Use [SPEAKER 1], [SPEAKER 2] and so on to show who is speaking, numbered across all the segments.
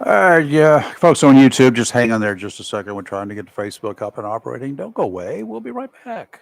[SPEAKER 1] Yeah, folks on YouTube, just hang on there just a second. We're trying to get Facebook up and operating. Don't go away. We'll be right back.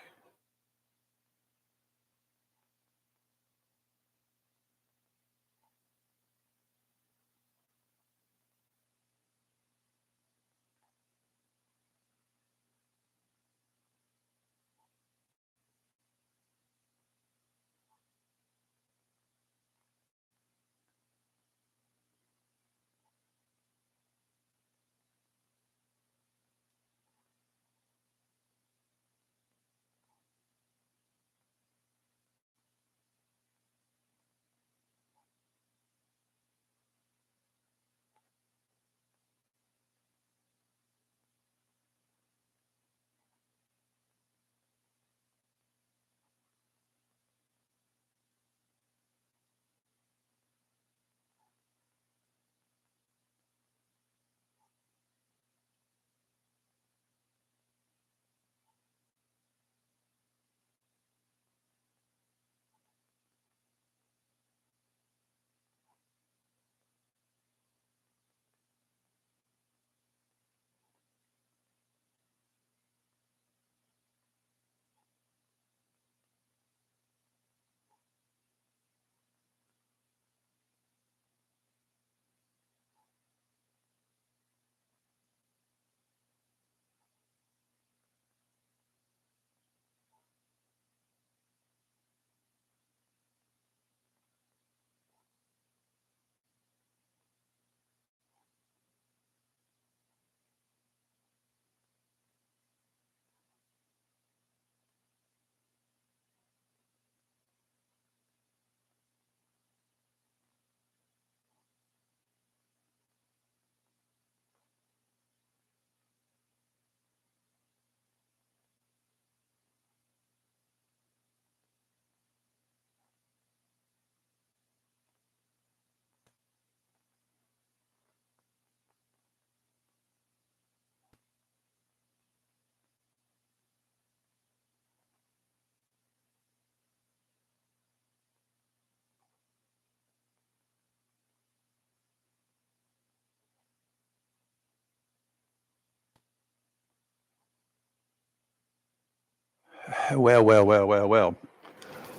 [SPEAKER 1] Well.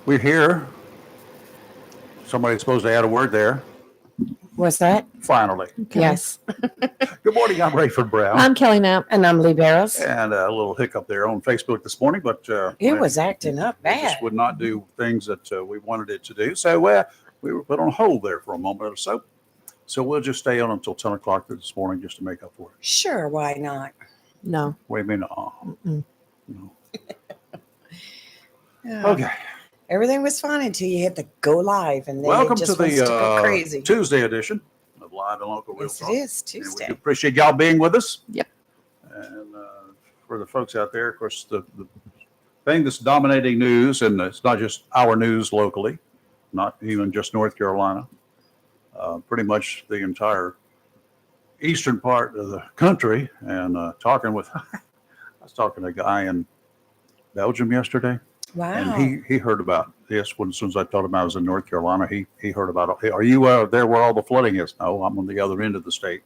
[SPEAKER 1] We're here. Somebody's supposed to add a word there.
[SPEAKER 2] Was that?
[SPEAKER 1] Finally.
[SPEAKER 3] Okay.
[SPEAKER 2] Yes.
[SPEAKER 1] Good morning. I'm Rayford Brown.
[SPEAKER 3] I'm Kelly Knapp.
[SPEAKER 2] And I'm Lee Barrows.
[SPEAKER 1] And a little hiccup there on Facebook this morning, but
[SPEAKER 2] It was acting up
[SPEAKER 1] it
[SPEAKER 2] bad.
[SPEAKER 1] just would not do things that we wanted it to do. So we were put on hold there for a moment or so. So we'll just stay on until 10 o'clock this morning just to make up for it.
[SPEAKER 2] Sure, why not?
[SPEAKER 3] No.
[SPEAKER 1] Wait a minute.
[SPEAKER 3] Mm-mm.
[SPEAKER 1] No.
[SPEAKER 2] Yeah.
[SPEAKER 1] Okay.
[SPEAKER 2] Everything was fine until you hit the go live, and then
[SPEAKER 1] Welcome
[SPEAKER 2] it
[SPEAKER 1] to
[SPEAKER 2] just wants to go
[SPEAKER 1] the
[SPEAKER 2] crazy.
[SPEAKER 1] Tuesday edition of Live and Local Real
[SPEAKER 2] Yes,
[SPEAKER 1] Talk.
[SPEAKER 2] it is
[SPEAKER 1] And we
[SPEAKER 2] Tuesday.
[SPEAKER 1] do appreciate y'all being with us.
[SPEAKER 3] Yep.
[SPEAKER 1] And for the folks out there, of course, the thing that's dominating news, and it's not just our news locally, not even just North Carolina, pretty much the entire eastern part of the country. And I was talking to a guy in Belgium yesterday,
[SPEAKER 2] Wow.
[SPEAKER 1] and he heard about this as soon as I told him I was in North Carolina. He heard about it. Hey, are you there where all the flooding is? No, I'm on the other end of the state,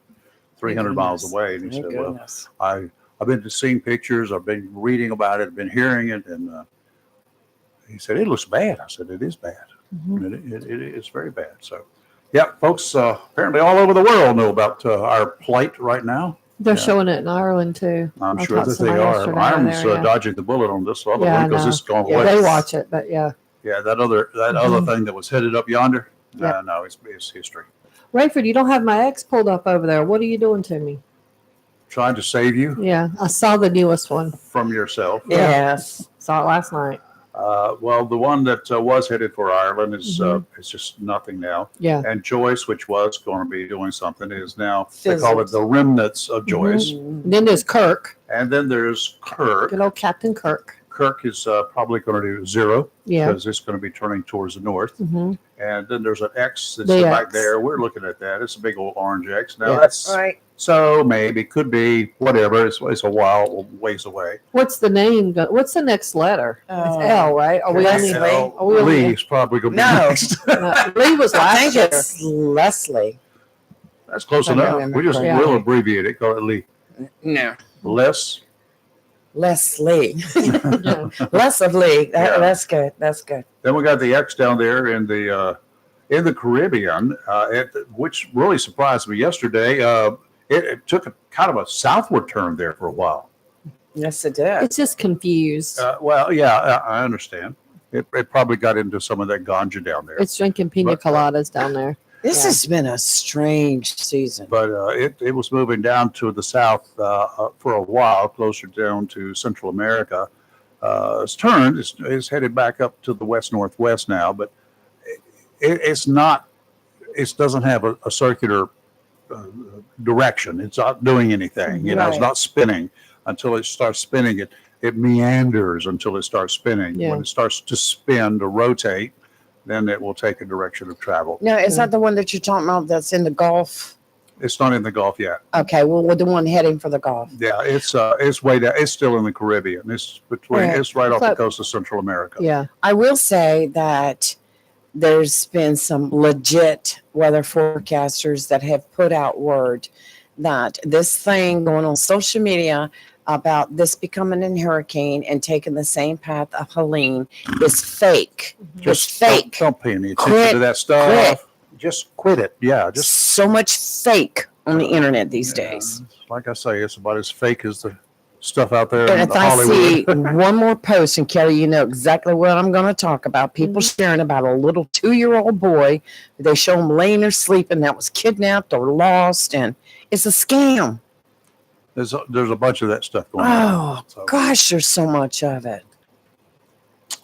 [SPEAKER 1] 300 miles
[SPEAKER 2] goodness.
[SPEAKER 1] away. And he
[SPEAKER 2] Thank
[SPEAKER 1] said, well,
[SPEAKER 2] goodness.
[SPEAKER 1] I've been seeing pictures, I've been reading about it, I've been hearing it, and he said it looks bad. I said it is bad.
[SPEAKER 3] Mhm.
[SPEAKER 1] And it is very bad. So, yeah, folks, apparently all over the world know about our plight right now.
[SPEAKER 3] They're
[SPEAKER 1] Yeah.
[SPEAKER 3] showing it in Ireland too.
[SPEAKER 1] I'm
[SPEAKER 3] I
[SPEAKER 1] sure
[SPEAKER 3] talked
[SPEAKER 1] that
[SPEAKER 3] to
[SPEAKER 1] they
[SPEAKER 3] somebody
[SPEAKER 1] are.
[SPEAKER 3] yesterday over
[SPEAKER 1] Ireland's
[SPEAKER 3] there, yeah.
[SPEAKER 1] dodging the bullet on this other
[SPEAKER 3] Yeah,
[SPEAKER 1] one
[SPEAKER 3] I
[SPEAKER 1] because
[SPEAKER 3] know.
[SPEAKER 1] this is going
[SPEAKER 3] Yeah,
[SPEAKER 1] away.
[SPEAKER 3] they watch it, but yeah.
[SPEAKER 1] Yeah, that other
[SPEAKER 3] Mhm.
[SPEAKER 1] thing that was headed up yonder.
[SPEAKER 3] Yep.
[SPEAKER 1] No, it's history.
[SPEAKER 3] Rayford, you don't have my ex pulled up over there. What are you doing to me?
[SPEAKER 1] Trying to save you
[SPEAKER 3] Yeah, I saw the newest one.
[SPEAKER 1] from yourself.
[SPEAKER 2] Yes.
[SPEAKER 3] Saw it last night.
[SPEAKER 1] Well, the one that was headed for Ireland is
[SPEAKER 3] Mhm.
[SPEAKER 1] it's just nothing now.
[SPEAKER 3] Yeah.
[SPEAKER 1] And Joyce, which was going to be doing something, is now they call it
[SPEAKER 2] Fizzles.
[SPEAKER 1] the remnants of Joyce.
[SPEAKER 3] And then there's Kirk.
[SPEAKER 1] And then there's Kirk.
[SPEAKER 3] Good old Captain Kirk.
[SPEAKER 1] Kirk is probably going to do zero
[SPEAKER 3] Yeah.
[SPEAKER 1] because it's going to be turning towards the north.
[SPEAKER 3] hmm
[SPEAKER 1] And then there's an X that's
[SPEAKER 3] The
[SPEAKER 1] back
[SPEAKER 3] X.
[SPEAKER 1] there. We're looking at that. It's a big old orange X. Now
[SPEAKER 3] Yeah.
[SPEAKER 1] that's
[SPEAKER 2] Right.
[SPEAKER 1] so maybe could be whatever. It's a while ways away.
[SPEAKER 3] What's the name? What's the next letter? It's L, right? Are we
[SPEAKER 2] Leslie.
[SPEAKER 3] only? Are we only?
[SPEAKER 1] Lee's probably going to be
[SPEAKER 2] No.
[SPEAKER 1] next.
[SPEAKER 3] No, Lee was
[SPEAKER 2] I
[SPEAKER 3] last
[SPEAKER 2] think
[SPEAKER 3] year.
[SPEAKER 2] it's Leslie.
[SPEAKER 1] That's close
[SPEAKER 2] I
[SPEAKER 1] enough.
[SPEAKER 2] remember
[SPEAKER 1] We just
[SPEAKER 3] correctly.
[SPEAKER 1] will abbreviate it, call it Lee.
[SPEAKER 2] No,
[SPEAKER 1] Less.
[SPEAKER 2] Leslie.
[SPEAKER 3] Yeah.
[SPEAKER 2] Less of Lee.
[SPEAKER 1] Yeah.
[SPEAKER 2] That's good. That's good.
[SPEAKER 1] Then we got the X down there in the Caribbean, which really surprised me yesterday. It took a kind of a southward turn there for a while.
[SPEAKER 2] Yes, it did.
[SPEAKER 3] It's just confused.
[SPEAKER 1] Well, yeah, I understand. It probably got into some of that ganja down there.
[SPEAKER 3] It's drinking pina
[SPEAKER 1] But,
[SPEAKER 3] coladas down there.
[SPEAKER 2] This
[SPEAKER 3] Yeah.
[SPEAKER 2] has been a strange season.
[SPEAKER 1] But it was moving down to the south for a while, closer down to Central America. It's turned, it's headed back up to the west northwest now, but it's not. It doesn't have a circular direction. It's not doing anything. You know, it's
[SPEAKER 2] Right.
[SPEAKER 1] not spinning until it starts spinning. It meanders until it starts spinning.
[SPEAKER 3] Yeah.
[SPEAKER 1] When it starts to spin, to rotate, then it will take a direction of travel.
[SPEAKER 2] Now, is that the one that you're talking about that's in the Gulf?
[SPEAKER 1] It's not in the Gulf yet.
[SPEAKER 2] Okay, well, we're the one heading for the Gulf.
[SPEAKER 1] Yeah, it's way down. It's still in the Caribbean. It's between.
[SPEAKER 2] Right.
[SPEAKER 1] It's right off the
[SPEAKER 3] But-
[SPEAKER 1] coast of Central America.
[SPEAKER 3] Yeah.
[SPEAKER 2] I will say that there's been some legit weather forecasters that have put out word that this thing going on social media about this becoming a hurricane and taking the same path of Helene is fake. It's fake.
[SPEAKER 1] Don't pay any attention
[SPEAKER 2] Quit.
[SPEAKER 1] to that stuff.
[SPEAKER 2] Quit.
[SPEAKER 1] Just quit it. Yeah, just
[SPEAKER 2] So much fake on the internet these
[SPEAKER 1] yeah,
[SPEAKER 2] days.
[SPEAKER 1] like I say, it's about as fake as the stuff out there
[SPEAKER 2] And
[SPEAKER 1] in
[SPEAKER 2] if I
[SPEAKER 1] Hollywood.
[SPEAKER 2] see one more post, and Kelly, you know exactly what I'm going to talk about. People sharing about a little 2-year-old boy. They show him laying there sleeping that was kidnapped or lost, and it's a scam.
[SPEAKER 1] There's a bunch of that stuff going on.
[SPEAKER 2] Oh,
[SPEAKER 1] So,
[SPEAKER 2] gosh, there's so much of it.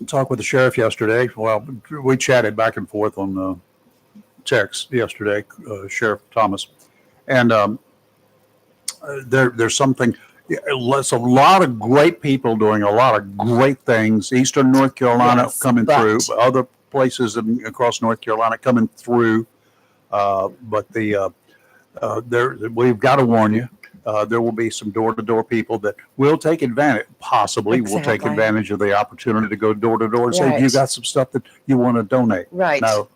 [SPEAKER 1] talked with the sheriff yesterday. Well, we chatted back and forth on text yesterday, Sheriff Thomas, and there's something. It's a lot of great people doing a lot of great things. Eastern North Carolina
[SPEAKER 2] Yes,
[SPEAKER 1] coming
[SPEAKER 2] but-
[SPEAKER 1] through, other places across North Carolina coming through. But we've got to warn you. There will be some door-to-door people that will take advantage, possibly will take
[SPEAKER 2] Exactly.
[SPEAKER 1] advantage of the opportunity to go door-to-door and say,
[SPEAKER 2] Right.
[SPEAKER 1] you got some stuff that you want to donate.
[SPEAKER 2] Right.
[SPEAKER 1] No,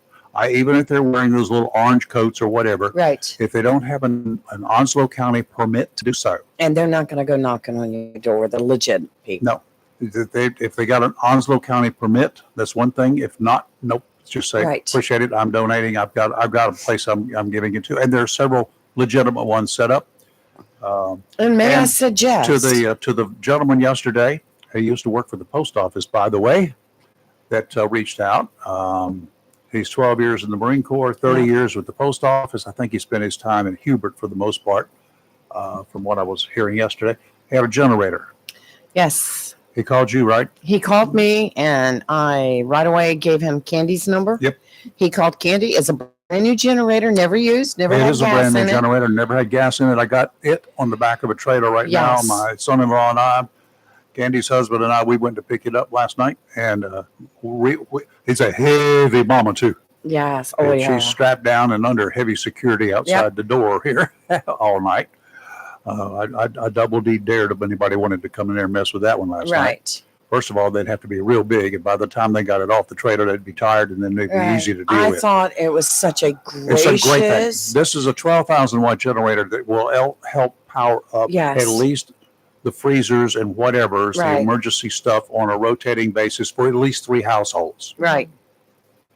[SPEAKER 1] even if they're wearing those little orange coats or whatever,
[SPEAKER 2] Right.
[SPEAKER 1] if they don't have an Onslow County permit to do so,
[SPEAKER 2] And they're not going to go knocking on your door, the legit people.
[SPEAKER 1] no. If they got an Onslow County permit, that's one thing. If not, nope. Just say,
[SPEAKER 2] Right.
[SPEAKER 1] appreciate it. I'm donating. I've got a place I'm giving it to, and there are several legitimate ones set up.
[SPEAKER 2] And may I
[SPEAKER 1] And
[SPEAKER 2] suggest
[SPEAKER 1] To the gentleman yesterday, who used to work for the post office, by the way, that reached out. He's 12 years in the Marine Corps, 30 years with the post office. I think he spent his time in Hubert for the most part, from what I was hearing yesterday. He had a generator.
[SPEAKER 2] yes,
[SPEAKER 1] He called you, right?
[SPEAKER 2] he called me, and I right away gave him Candy's number.
[SPEAKER 1] Yep.
[SPEAKER 2] He called Candy. It's a brand new generator, never used, never
[SPEAKER 1] It
[SPEAKER 2] had
[SPEAKER 1] is a
[SPEAKER 2] gas
[SPEAKER 1] brand new
[SPEAKER 2] in it.
[SPEAKER 1] generator. Never had gas in it. I got it on the back of a trailer right
[SPEAKER 2] Yes.
[SPEAKER 1] now. My son-in-law and I, Candy's husband and I, we went to pick it up last night, and it's a heavy mama too.
[SPEAKER 2] Yes. Oh
[SPEAKER 1] And
[SPEAKER 2] yeah.
[SPEAKER 1] she's strapped down and under heavy security outside the door here all night. I double D dared if anybody wanted to come in there and mess with that one last night.
[SPEAKER 2] Right.
[SPEAKER 1] First of all, they'd have to be real big, and by the time they got it off the trailer, they'd be tired, and then they'd be
[SPEAKER 2] Right.
[SPEAKER 1] easy to deal
[SPEAKER 2] I
[SPEAKER 1] with.
[SPEAKER 2] thought it was such a
[SPEAKER 1] It's
[SPEAKER 2] gracious.
[SPEAKER 1] a great thing. This is a 12,000 watt generator that will help power up
[SPEAKER 2] Yes.
[SPEAKER 1] at least the freezers and whatever's the
[SPEAKER 2] Right.
[SPEAKER 1] emergency stuff on a rotating basis for at least 3 households
[SPEAKER 2] Right.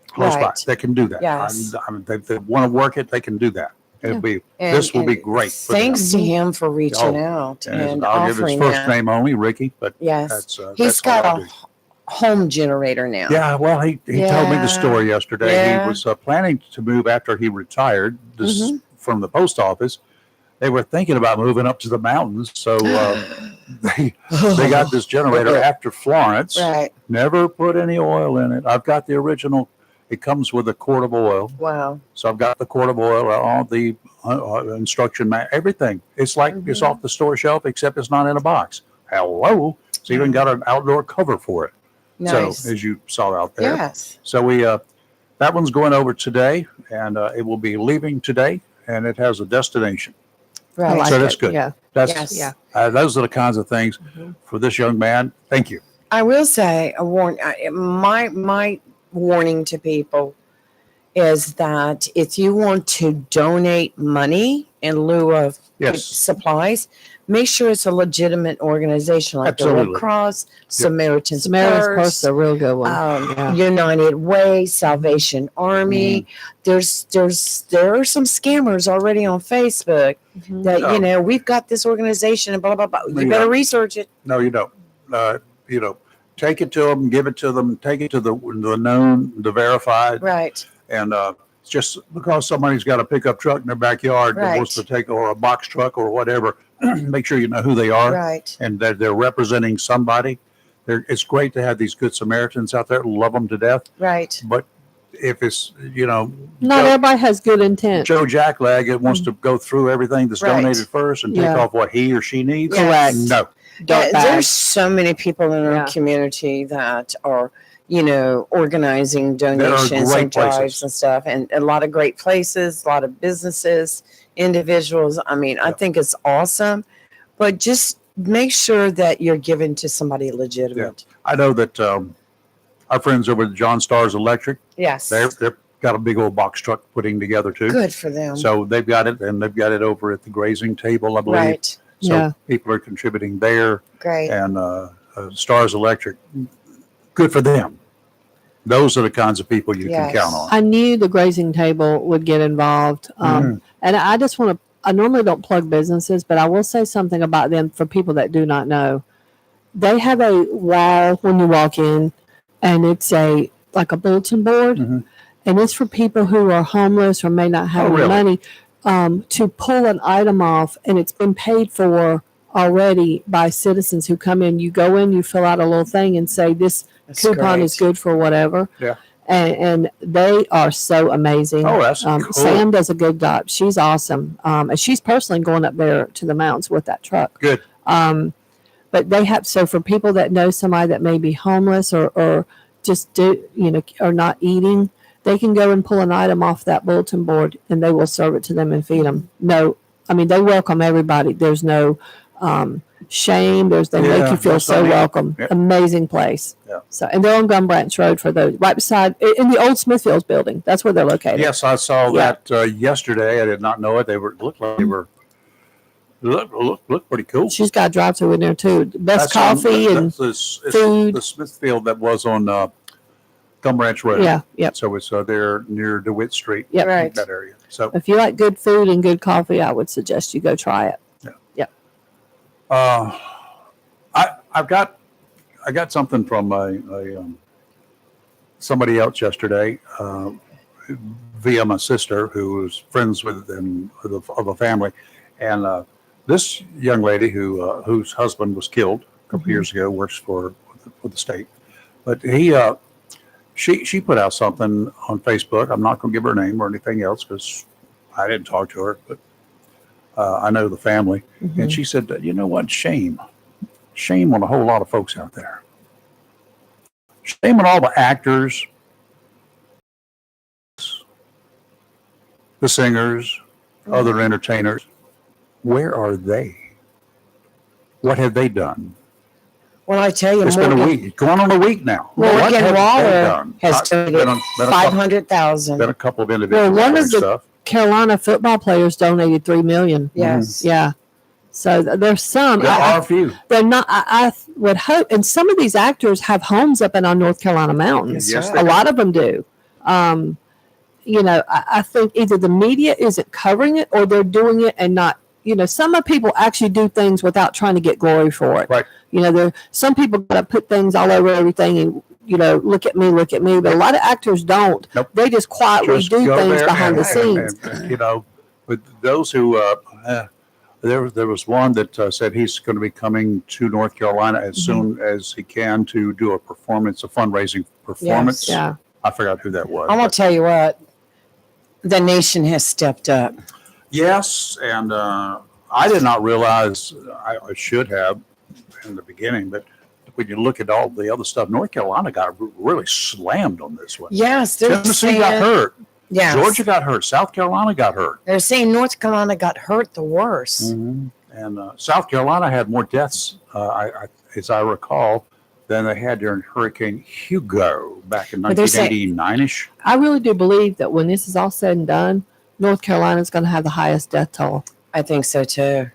[SPEAKER 1] close by.
[SPEAKER 2] Right.
[SPEAKER 1] They can do that.
[SPEAKER 2] Yes.
[SPEAKER 1] If they want to work it, they can do that. It'll be
[SPEAKER 2] And-
[SPEAKER 1] this will be
[SPEAKER 2] and
[SPEAKER 1] great. For them.
[SPEAKER 2] Thanks to him for reaching out and
[SPEAKER 1] I'll give his
[SPEAKER 2] offering
[SPEAKER 1] first
[SPEAKER 2] that.
[SPEAKER 1] name only, Ricky, but
[SPEAKER 2] Yes.
[SPEAKER 1] that's
[SPEAKER 2] He's
[SPEAKER 1] that's all
[SPEAKER 2] got
[SPEAKER 1] I
[SPEAKER 2] a
[SPEAKER 1] do.
[SPEAKER 2] home generator now.
[SPEAKER 1] Yeah, well, he told me
[SPEAKER 2] Yeah.
[SPEAKER 1] the story yesterday.
[SPEAKER 2] Yeah.
[SPEAKER 1] He was planning to move after he retired
[SPEAKER 2] Mm-hmm.
[SPEAKER 1] from the post office. They were thinking about moving up to the mountains, so they got this generator after Florence.
[SPEAKER 2] Right.
[SPEAKER 1] Never put any oil in it. I've got the original. It comes with a quart of oil,
[SPEAKER 2] Wow.
[SPEAKER 1] so I've got the quart of oil, all the instruction, everything. It's like it's
[SPEAKER 2] Mm-hmm.
[SPEAKER 1] off the store shelf, except it's not in a box. Hello, it's even got an outdoor cover for it.
[SPEAKER 2] Nice.
[SPEAKER 1] So as you saw out there.
[SPEAKER 2] Yes.
[SPEAKER 1] So we that one's going over today, and it will be leaving today, and it has a destination.
[SPEAKER 3] I
[SPEAKER 2] Right.
[SPEAKER 3] like
[SPEAKER 1] So that's
[SPEAKER 3] it.
[SPEAKER 1] good.
[SPEAKER 3] Yeah.
[SPEAKER 1] That's
[SPEAKER 2] Yes.
[SPEAKER 3] Yeah.
[SPEAKER 1] those are the kinds of things for this young man. Thank you.
[SPEAKER 2] I will say my warning to people is that if you want to donate money in lieu of
[SPEAKER 1] Yes.
[SPEAKER 2] supplies, make sure it's a legitimate organization like the Red
[SPEAKER 1] Absolutely.
[SPEAKER 2] Cross, Samaritan's
[SPEAKER 3] Samaritan's
[SPEAKER 2] Purse,
[SPEAKER 3] Purse is a real good one. Yeah.
[SPEAKER 2] United Way, Salvation Army. There are some scammers already on Facebook
[SPEAKER 3] Mhm.
[SPEAKER 2] that
[SPEAKER 1] No.
[SPEAKER 2] we've got this organization and blah blah blah. You
[SPEAKER 1] Yeah.
[SPEAKER 2] better research it.
[SPEAKER 1] No, you don't. Take it to them, give it to them, take it to the known, the verified,
[SPEAKER 2] Right.
[SPEAKER 1] and it's just because somebody's got a pickup truck in their backyard that wants to
[SPEAKER 2] Right.
[SPEAKER 1] take, or a box truck or whatever. Make sure you know who they are
[SPEAKER 2] Right.
[SPEAKER 1] and that they're representing somebody. It's great to have these good Samaritans out there. Love them to death.
[SPEAKER 2] Right.
[SPEAKER 1] But if it's
[SPEAKER 3] Not
[SPEAKER 1] Joe,
[SPEAKER 3] everybody has good intent.
[SPEAKER 1] Joe Jacklag that wants to go through everything that's
[SPEAKER 2] Right.
[SPEAKER 1] donated first and take
[SPEAKER 3] Yeah.
[SPEAKER 1] off what he or she needs.
[SPEAKER 2] Yes.
[SPEAKER 1] No.
[SPEAKER 3] Dirt
[SPEAKER 2] There's
[SPEAKER 3] bags.
[SPEAKER 2] so many people in our
[SPEAKER 3] Yeah.
[SPEAKER 2] community that are, organizing
[SPEAKER 1] There are
[SPEAKER 2] donations
[SPEAKER 1] great
[SPEAKER 2] and drives
[SPEAKER 1] places.
[SPEAKER 2] and stuff, and a lot of great places, a lot of businesses, individuals. I mean, I
[SPEAKER 1] Yeah.
[SPEAKER 2] think it's awesome, but just make sure that you're giving to somebody legitimate.
[SPEAKER 1] I know that our friends over at John Stars Electric,
[SPEAKER 2] Yes.
[SPEAKER 1] they've got a big old box truck putting together too.
[SPEAKER 2] Good for them.
[SPEAKER 1] So they've got it, and they've got it over at the grazing table, I believe.
[SPEAKER 2] Right.
[SPEAKER 1] So
[SPEAKER 3] Yeah.
[SPEAKER 1] people are contributing there,
[SPEAKER 2] Great.
[SPEAKER 1] and Stars Electric, good for them. Those are the kinds of people you
[SPEAKER 2] Yes.
[SPEAKER 1] can count on.
[SPEAKER 3] I knew the grazing table would get involved. And I just want to, I normally don't plug businesses, but I will say something about them for people that do not know. They have a wall when you walk in, and it's like a bulletin board,
[SPEAKER 1] Mhm.
[SPEAKER 3] and it's for people who are homeless or may not have any
[SPEAKER 1] really?
[SPEAKER 3] money to pull an item off, and it's been paid for already by citizens who come in. You go in, you fill out a little thing and say this
[SPEAKER 2] That's
[SPEAKER 3] coupon
[SPEAKER 2] great.
[SPEAKER 3] is good for whatever.
[SPEAKER 1] Yeah.
[SPEAKER 3] And they are so amazing.
[SPEAKER 1] Oh, that's cool.
[SPEAKER 3] Sam does a good job. She's awesome. And she's personally going up there to the mountains with that truck.
[SPEAKER 1] Good.
[SPEAKER 3] But they have, so for people that know somebody that may be homeless or just are not eating, they can go and pull an item off that bulletin board and they will serve it to them and feed them. No, I mean, they welcome everybody. There's no shame. They make
[SPEAKER 1] Yeah,
[SPEAKER 3] you feel
[SPEAKER 1] that's
[SPEAKER 3] so
[SPEAKER 1] not
[SPEAKER 3] welcome.
[SPEAKER 1] Yeah.
[SPEAKER 3] Amazing place.
[SPEAKER 1] Yeah.
[SPEAKER 3] So, and they're on Gun Branch Road for those, right beside, in the old Smithfields building. That's where they're located.
[SPEAKER 1] Yes, I saw
[SPEAKER 3] Yeah.
[SPEAKER 1] that yesterday. I did not know it. Looked like they were look pretty cool.
[SPEAKER 3] She's got a drive-through in there too. Best
[SPEAKER 1] That's on-
[SPEAKER 3] coffee and
[SPEAKER 1] it's
[SPEAKER 3] food.
[SPEAKER 1] the Smithfield that was on Gum Branch Road.
[SPEAKER 3] yeah, yep.
[SPEAKER 1] So it's there near DeWitt Street,
[SPEAKER 3] Yep.
[SPEAKER 2] Right.
[SPEAKER 1] that area. So
[SPEAKER 3] If you like good food and good coffee, I would suggest you go try it.
[SPEAKER 1] I got something from somebody else yesterday via my sister, who was friends with them of a family, and this young lady whose husband was killed a couple years ago works for the state, but she put out something on Facebook. I'm not going to give her name or anything else because I didn't talk to her, but I know the family.
[SPEAKER 3] Mhm.
[SPEAKER 1] And she said, you know what? Shame on a whole lot of folks out there. Shame on all the actors, the singers, other entertainers. Where are they? What have they done?
[SPEAKER 2] Well, I tell you,
[SPEAKER 1] It's been a week, going on a week now.
[SPEAKER 2] Morgan
[SPEAKER 1] What have they
[SPEAKER 2] Waller
[SPEAKER 1] done?
[SPEAKER 2] has
[SPEAKER 1] Been
[SPEAKER 2] donated
[SPEAKER 1] a couple-
[SPEAKER 2] 500,000.
[SPEAKER 1] been a couple of individuals
[SPEAKER 3] Well, one
[SPEAKER 1] doing
[SPEAKER 3] of the-
[SPEAKER 1] stuff.
[SPEAKER 3] Carolina football players donated $3 million.
[SPEAKER 2] Yes.
[SPEAKER 3] Yeah. So there's some.
[SPEAKER 1] There are a few.
[SPEAKER 3] They're not. I would hope, and some of these actors have homes up in our North Carolina mountains.
[SPEAKER 1] Yes,
[SPEAKER 2] right.
[SPEAKER 3] A lot of them do. I think either the media isn't covering it or they're doing it and not. Some of people actually do things without trying to get glory for it.
[SPEAKER 1] Right.
[SPEAKER 3] Some people got to put things all over everything and look at me. But a lot of actors don't.
[SPEAKER 1] Nope.
[SPEAKER 3] They just quietly
[SPEAKER 1] Just
[SPEAKER 3] do
[SPEAKER 1] go
[SPEAKER 3] things
[SPEAKER 1] there
[SPEAKER 3] behind the
[SPEAKER 1] and,
[SPEAKER 3] scenes.
[SPEAKER 1] with those who there was one that said he's going to be coming to North Carolina as soon as he can to do a fundraising performance.
[SPEAKER 3] Yeah.
[SPEAKER 1] I forgot who that was.
[SPEAKER 2] I'm going to tell you what, the nation has stepped up.
[SPEAKER 1] Yes, and I did not realize I should have in the beginning, but when you look at all the other stuff, North Carolina got really slammed on this one.
[SPEAKER 2] Yes, they're
[SPEAKER 1] Tennessee got
[SPEAKER 2] saying,
[SPEAKER 1] hurt.
[SPEAKER 2] yes,
[SPEAKER 1] Georgia got hurt. South Carolina got hurt.
[SPEAKER 2] they're saying North Carolina got hurt the worst.
[SPEAKER 1] And South Carolina had more deaths, as I recall, than they had during Hurricane Hugo back in
[SPEAKER 2] But they're saying-
[SPEAKER 1] 1989-ish.
[SPEAKER 3] I really do believe that when this is all said and done, North Carolina is going to have the highest death toll.
[SPEAKER 2] I think so too.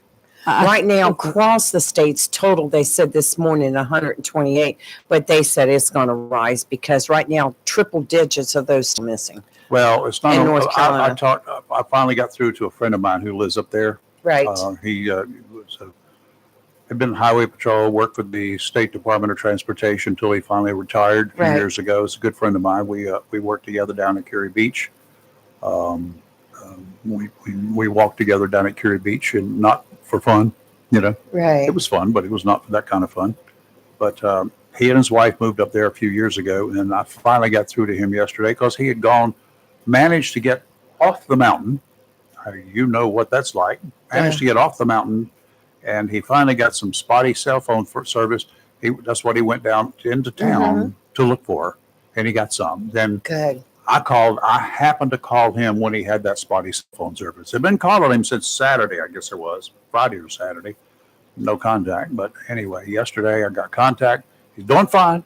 [SPEAKER 3] I-
[SPEAKER 2] Right now, across the states total, they said this morning 128, but they said it's going to rise because right now triple digits of those still missing.
[SPEAKER 1] Well, it's not.
[SPEAKER 2] In North
[SPEAKER 1] I
[SPEAKER 2] Carolina.
[SPEAKER 1] talked. I finally got through to a friend of mine who lives up there.
[SPEAKER 2] Right.
[SPEAKER 1] He had been in highway patrol, worked with the State Department of Transportation until he finally retired a few
[SPEAKER 2] Right.
[SPEAKER 1] years ago. He's a good friend of mine. We worked together down at Curie Beach. We walked together down at Curie Beach, and not for fun, you know.
[SPEAKER 2] Right.
[SPEAKER 1] It was fun, but it was not for that kind of fun. But he and his wife moved up there a few years ago, and I finally got through to him yesterday because he had managed to get off the mountain. You know what that's like. Managed to get off the mountain, and he finally got some spotty cell phone service. That's what he went down into town to look for, and he got some. Then
[SPEAKER 2] Good.
[SPEAKER 1] I happened to call him when he had that spotty cell phone service. I've been calling him since Saturday, I guess it was, Friday or Saturday. No contact. But anyway, yesterday I got contact. He's doing fine.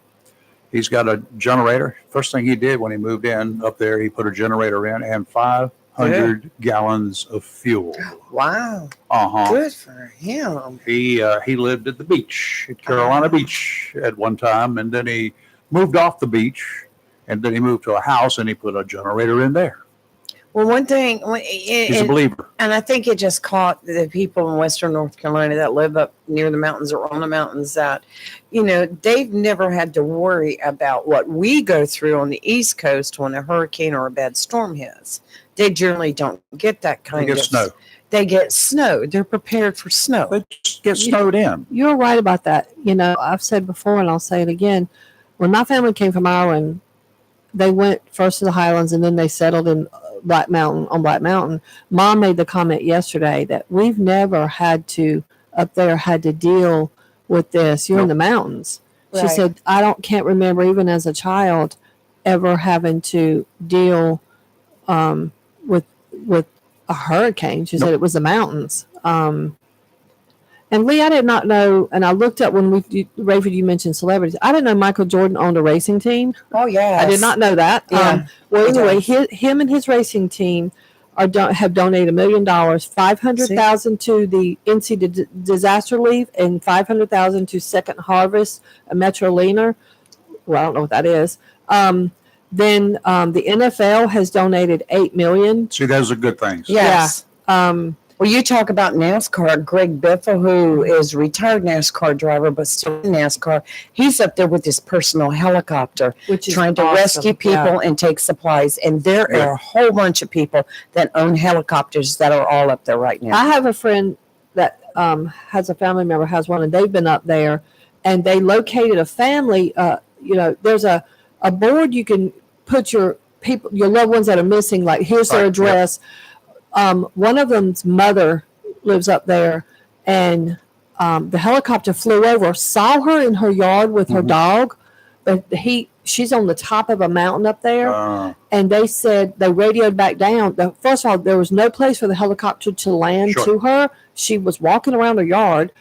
[SPEAKER 1] He's got a generator. First thing he did when he moved in up there, he put a generator in and 500 gallons of fuel.
[SPEAKER 2] Wow.
[SPEAKER 1] Good
[SPEAKER 2] for him.
[SPEAKER 1] He lived at the beach, at Carolina Beach at one time, and then he moved off the beach, and then he moved to a house, and he put a generator in there.
[SPEAKER 2] Well, one thing,
[SPEAKER 1] He's a believer.
[SPEAKER 2] and I think it just caught the people in Western North Carolina that live up near the mountains or on the mountains that, they've never had to worry about what we go through on the East Coast when a hurricane or a bad storm hits. They generally don't get that kind
[SPEAKER 1] They get
[SPEAKER 2] of
[SPEAKER 1] snow.
[SPEAKER 2] They get snow. They're prepared for snow.
[SPEAKER 1] They just get snowed in.
[SPEAKER 3] You're right about that. I've said before, and I'll say it again. When my family came from Ireland, they went first to the Highlands, and then they settled in Black Mountain. Mom made the comment yesterday that we've never had to deal with this. You're in the mountains. She
[SPEAKER 2] Right.
[SPEAKER 3] said, can't remember even as a child ever having to deal with a hurricane. She said it was the mountains. And Lee, I did not know, and I looked up when Rayford, you mentioned celebrities. I didn't know Michael Jordan owned a racing team.
[SPEAKER 2] Oh, yeah.
[SPEAKER 3] I did not know that.
[SPEAKER 2] Yeah,
[SPEAKER 3] Well,
[SPEAKER 2] he
[SPEAKER 3] anyway,
[SPEAKER 2] does.
[SPEAKER 3] him and his racing team have donated $1 million, $500,000 to the NC disaster relief, and $500,000 to Second Harvest, a Metroliner. Well, I don't know what that is. Then the NFL has donated $8 million.
[SPEAKER 1] See, those are good things.
[SPEAKER 2] Yes.
[SPEAKER 3] Yeah.
[SPEAKER 2] Well, you talk about NASCAR. Greg Biffle, who is a retired NASCAR driver, but still in NASCAR, he's up there with his personal helicopter
[SPEAKER 3] Which is
[SPEAKER 2] trying to
[SPEAKER 3] awesome.
[SPEAKER 2] rescue people
[SPEAKER 3] Yeah.
[SPEAKER 2] and take supplies. And there
[SPEAKER 1] Yeah.
[SPEAKER 2] are a whole bunch of people that own helicopters that are all up there right now.
[SPEAKER 3] I have a friend that has a family member has one, and they've been up there, and they located a family. There's a board you can put your loved ones that are missing. Like, here's their
[SPEAKER 1] Right,
[SPEAKER 3] address. One of them's mother lives up there, and the helicopter flew over, saw her in her yard with her dog, but she's on the top of a mountain up there. And they said they radioed back down. First of all, there was no place for the helicopter to land
[SPEAKER 1] Sure.
[SPEAKER 3] to her. She was walking around her yard.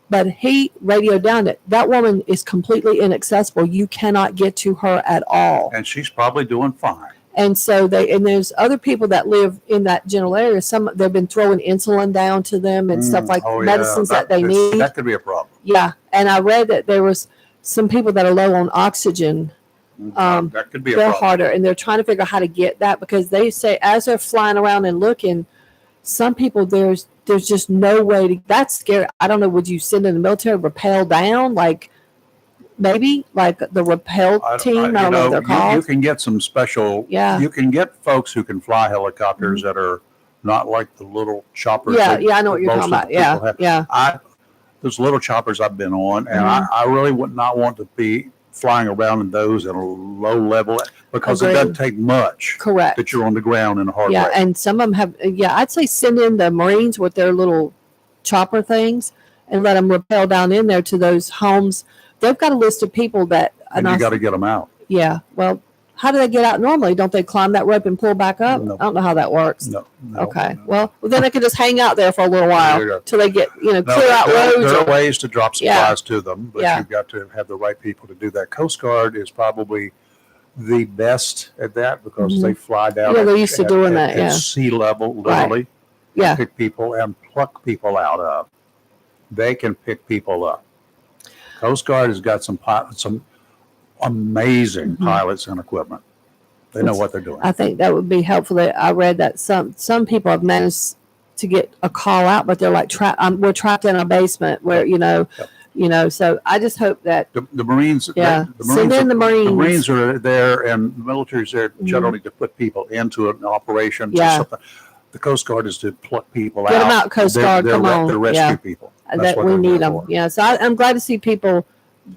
[SPEAKER 3] But he radioed down that woman is completely inaccessible. You cannot get to her at all.
[SPEAKER 1] And she's probably doing fine.
[SPEAKER 3] And so there's other people that live in that general area. They've been throwing insulin down to them and stuff like medicines that they need.
[SPEAKER 1] That could be a problem.
[SPEAKER 3] Yeah. And I read that there was some people that are low on oxygen.
[SPEAKER 1] That could be a
[SPEAKER 3] They're
[SPEAKER 1] problem.
[SPEAKER 3] harder, and they're trying to figure out how to get that, because they say as they're flying around and looking, some people there's just no way to. That's scary. I don't know. Would you send in the military rappel down, like maybe like the rappel team? I don't know what they're
[SPEAKER 1] You
[SPEAKER 3] called.
[SPEAKER 1] can get some special.
[SPEAKER 3] Yeah.
[SPEAKER 1] You can get folks who can fly helicopters that are not like the little choppers.
[SPEAKER 3] Yeah,
[SPEAKER 1] that
[SPEAKER 3] I know what you're
[SPEAKER 1] most
[SPEAKER 3] talking
[SPEAKER 1] of
[SPEAKER 3] about.
[SPEAKER 1] the
[SPEAKER 3] Yeah,
[SPEAKER 1] people have.
[SPEAKER 3] yeah.
[SPEAKER 1] Those little choppers I've been on, and I really would not want to be flying around in those at a low level, because it doesn't
[SPEAKER 3] Agreed.
[SPEAKER 1] take much
[SPEAKER 3] Correct.
[SPEAKER 1] that you're on the ground in a hard
[SPEAKER 3] Yeah,
[SPEAKER 1] way.
[SPEAKER 3] and some of them have. Yeah, I'd say send in the Marines with their little chopper things and let them rappel down in there to those homes. They've got a list of people that.
[SPEAKER 1] And you got to get them out.
[SPEAKER 3] Yeah, well, how do they get out normally? Don't they climb that rope and pull back up?
[SPEAKER 1] No.
[SPEAKER 3] I don't know how that works.
[SPEAKER 1] No.
[SPEAKER 3] Okay.
[SPEAKER 1] no.
[SPEAKER 3] Well, then they can just hang out there for a little
[SPEAKER 1] There you go.
[SPEAKER 3] while till they get,
[SPEAKER 1] No,
[SPEAKER 3] clear out
[SPEAKER 1] there
[SPEAKER 3] roads.
[SPEAKER 1] are
[SPEAKER 3] Or,
[SPEAKER 1] ways to drop supplies to them, but
[SPEAKER 3] Yeah.
[SPEAKER 1] you've got to have the right people to do that. Coast Guard is probably the best at that because
[SPEAKER 3] Mhm.
[SPEAKER 1] they fly down.
[SPEAKER 3] Yeah, they're used to doing that,
[SPEAKER 1] at
[SPEAKER 3] yeah.
[SPEAKER 1] sea level, literally.
[SPEAKER 3] yeah.
[SPEAKER 1] Pick people and pluck people out of. They can pick people up. Coast Guard has got some amazing
[SPEAKER 3] Mhm.
[SPEAKER 1] pilots and equipment. They know what they're doing.
[SPEAKER 3] I think that would be helpful. That I read that some people have managed to get a call out, but they're like trapped. We're trapped in a basement where
[SPEAKER 1] Yep.
[SPEAKER 3] So I just hope that
[SPEAKER 1] The Marines,
[SPEAKER 3] yeah,
[SPEAKER 1] the
[SPEAKER 3] send
[SPEAKER 1] Marines,
[SPEAKER 3] in the Marines.
[SPEAKER 1] the Marines are there, and the military's there
[SPEAKER 3] Mhm.
[SPEAKER 1] generally to put people into an operation. To
[SPEAKER 3] Yeah.
[SPEAKER 1] something. The Coast Guard is to pluck people
[SPEAKER 3] Get
[SPEAKER 1] out.
[SPEAKER 3] 'em out, Coast
[SPEAKER 1] They're-
[SPEAKER 3] Guard,
[SPEAKER 1] they're
[SPEAKER 3] come on.
[SPEAKER 1] They're rescue
[SPEAKER 3] Yeah.
[SPEAKER 1] people. That's
[SPEAKER 3] that
[SPEAKER 1] what
[SPEAKER 3] we
[SPEAKER 1] they're
[SPEAKER 3] need
[SPEAKER 1] there
[SPEAKER 3] them.
[SPEAKER 1] for.
[SPEAKER 3] Yeah, so I'm glad to see people.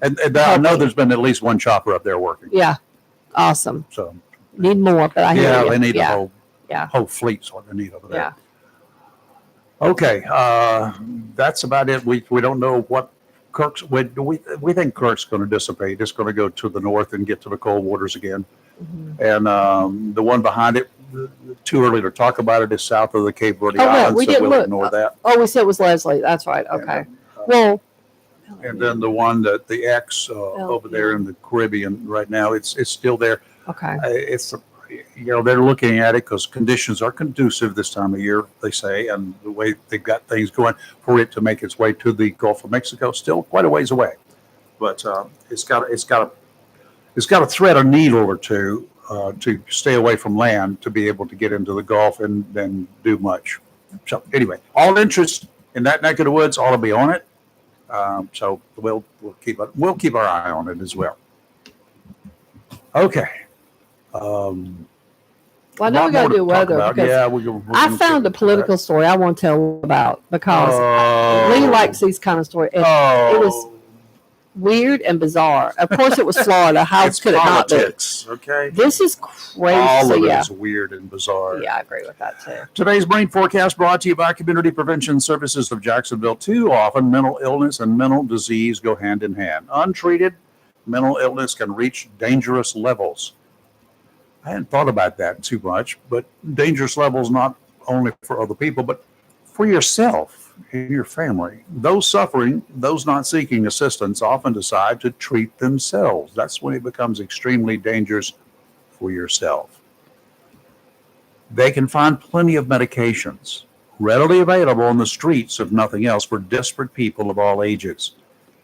[SPEAKER 1] And I know
[SPEAKER 3] helping.
[SPEAKER 1] there's been at least one chopper up there working.
[SPEAKER 3] Yeah, awesome.
[SPEAKER 1] So
[SPEAKER 3] Need more, but I hear
[SPEAKER 1] yeah,
[SPEAKER 3] you.
[SPEAKER 1] they need
[SPEAKER 3] yeah.
[SPEAKER 1] a whole
[SPEAKER 3] Yeah.
[SPEAKER 1] whole fleet's what they need over there.
[SPEAKER 3] Yeah.
[SPEAKER 1] Okay, that's about it. We don't know what Kirk's. We think Kirk's going to dissipate. It's going to go to the north and get to the cold waters again.
[SPEAKER 3] Mhm.
[SPEAKER 1] And the one behind it, too early to talk about it, is south of the Cape Verde
[SPEAKER 3] Oh, right.
[SPEAKER 1] Islands.
[SPEAKER 3] We
[SPEAKER 1] so
[SPEAKER 3] didn't
[SPEAKER 1] we'll
[SPEAKER 3] look.
[SPEAKER 1] ignore that.
[SPEAKER 3] Oh, we said it was Leslie. That's right. Okay.
[SPEAKER 1] And,
[SPEAKER 3] Well.
[SPEAKER 1] and then the one that the X over there in the Caribbean right now, it's still there.
[SPEAKER 3] Okay.
[SPEAKER 1] It's they're looking at it because conditions are conducive this time of year, they say, and the way they've got things going for it to make its way to the Gulf of Mexico, still quite a ways away. But it's got to thread a needle or two to stay away from land to be able to get into the Gulf and then do much. So anyway, all interest in that neck of the woods ought to be on it. So we'll keep our eye on it as well. Okay.
[SPEAKER 3] Well, I know we got to do weather because
[SPEAKER 1] yeah,
[SPEAKER 3] I found a political story I want to tell about because Lee likes these kind of stories. It was weird and bizarre. Of course, it was Florida. How
[SPEAKER 1] it's
[SPEAKER 3] could
[SPEAKER 1] politics,
[SPEAKER 3] it not be?
[SPEAKER 1] okay?
[SPEAKER 3] This is crazy.
[SPEAKER 1] All of it
[SPEAKER 3] yeah.
[SPEAKER 1] is weird and bizarre.
[SPEAKER 3] Yeah, I agree with that too.
[SPEAKER 1] Today's Marine Forecast brought to you by Community Prevention Services of Jacksonville. Too often, mental illness and mental disease go hand in hand. Untreated, mental illness can reach dangerous levels. I hadn't thought about that too much, but dangerous levels not only for other people, but for yourself and your family. Those suffering, those not seeking assistance, often decide to treat themselves. That's when it becomes extremely dangerous for yourself. They can find plenty of medications readily available on the streets, if nothing else, for desperate people of all ages.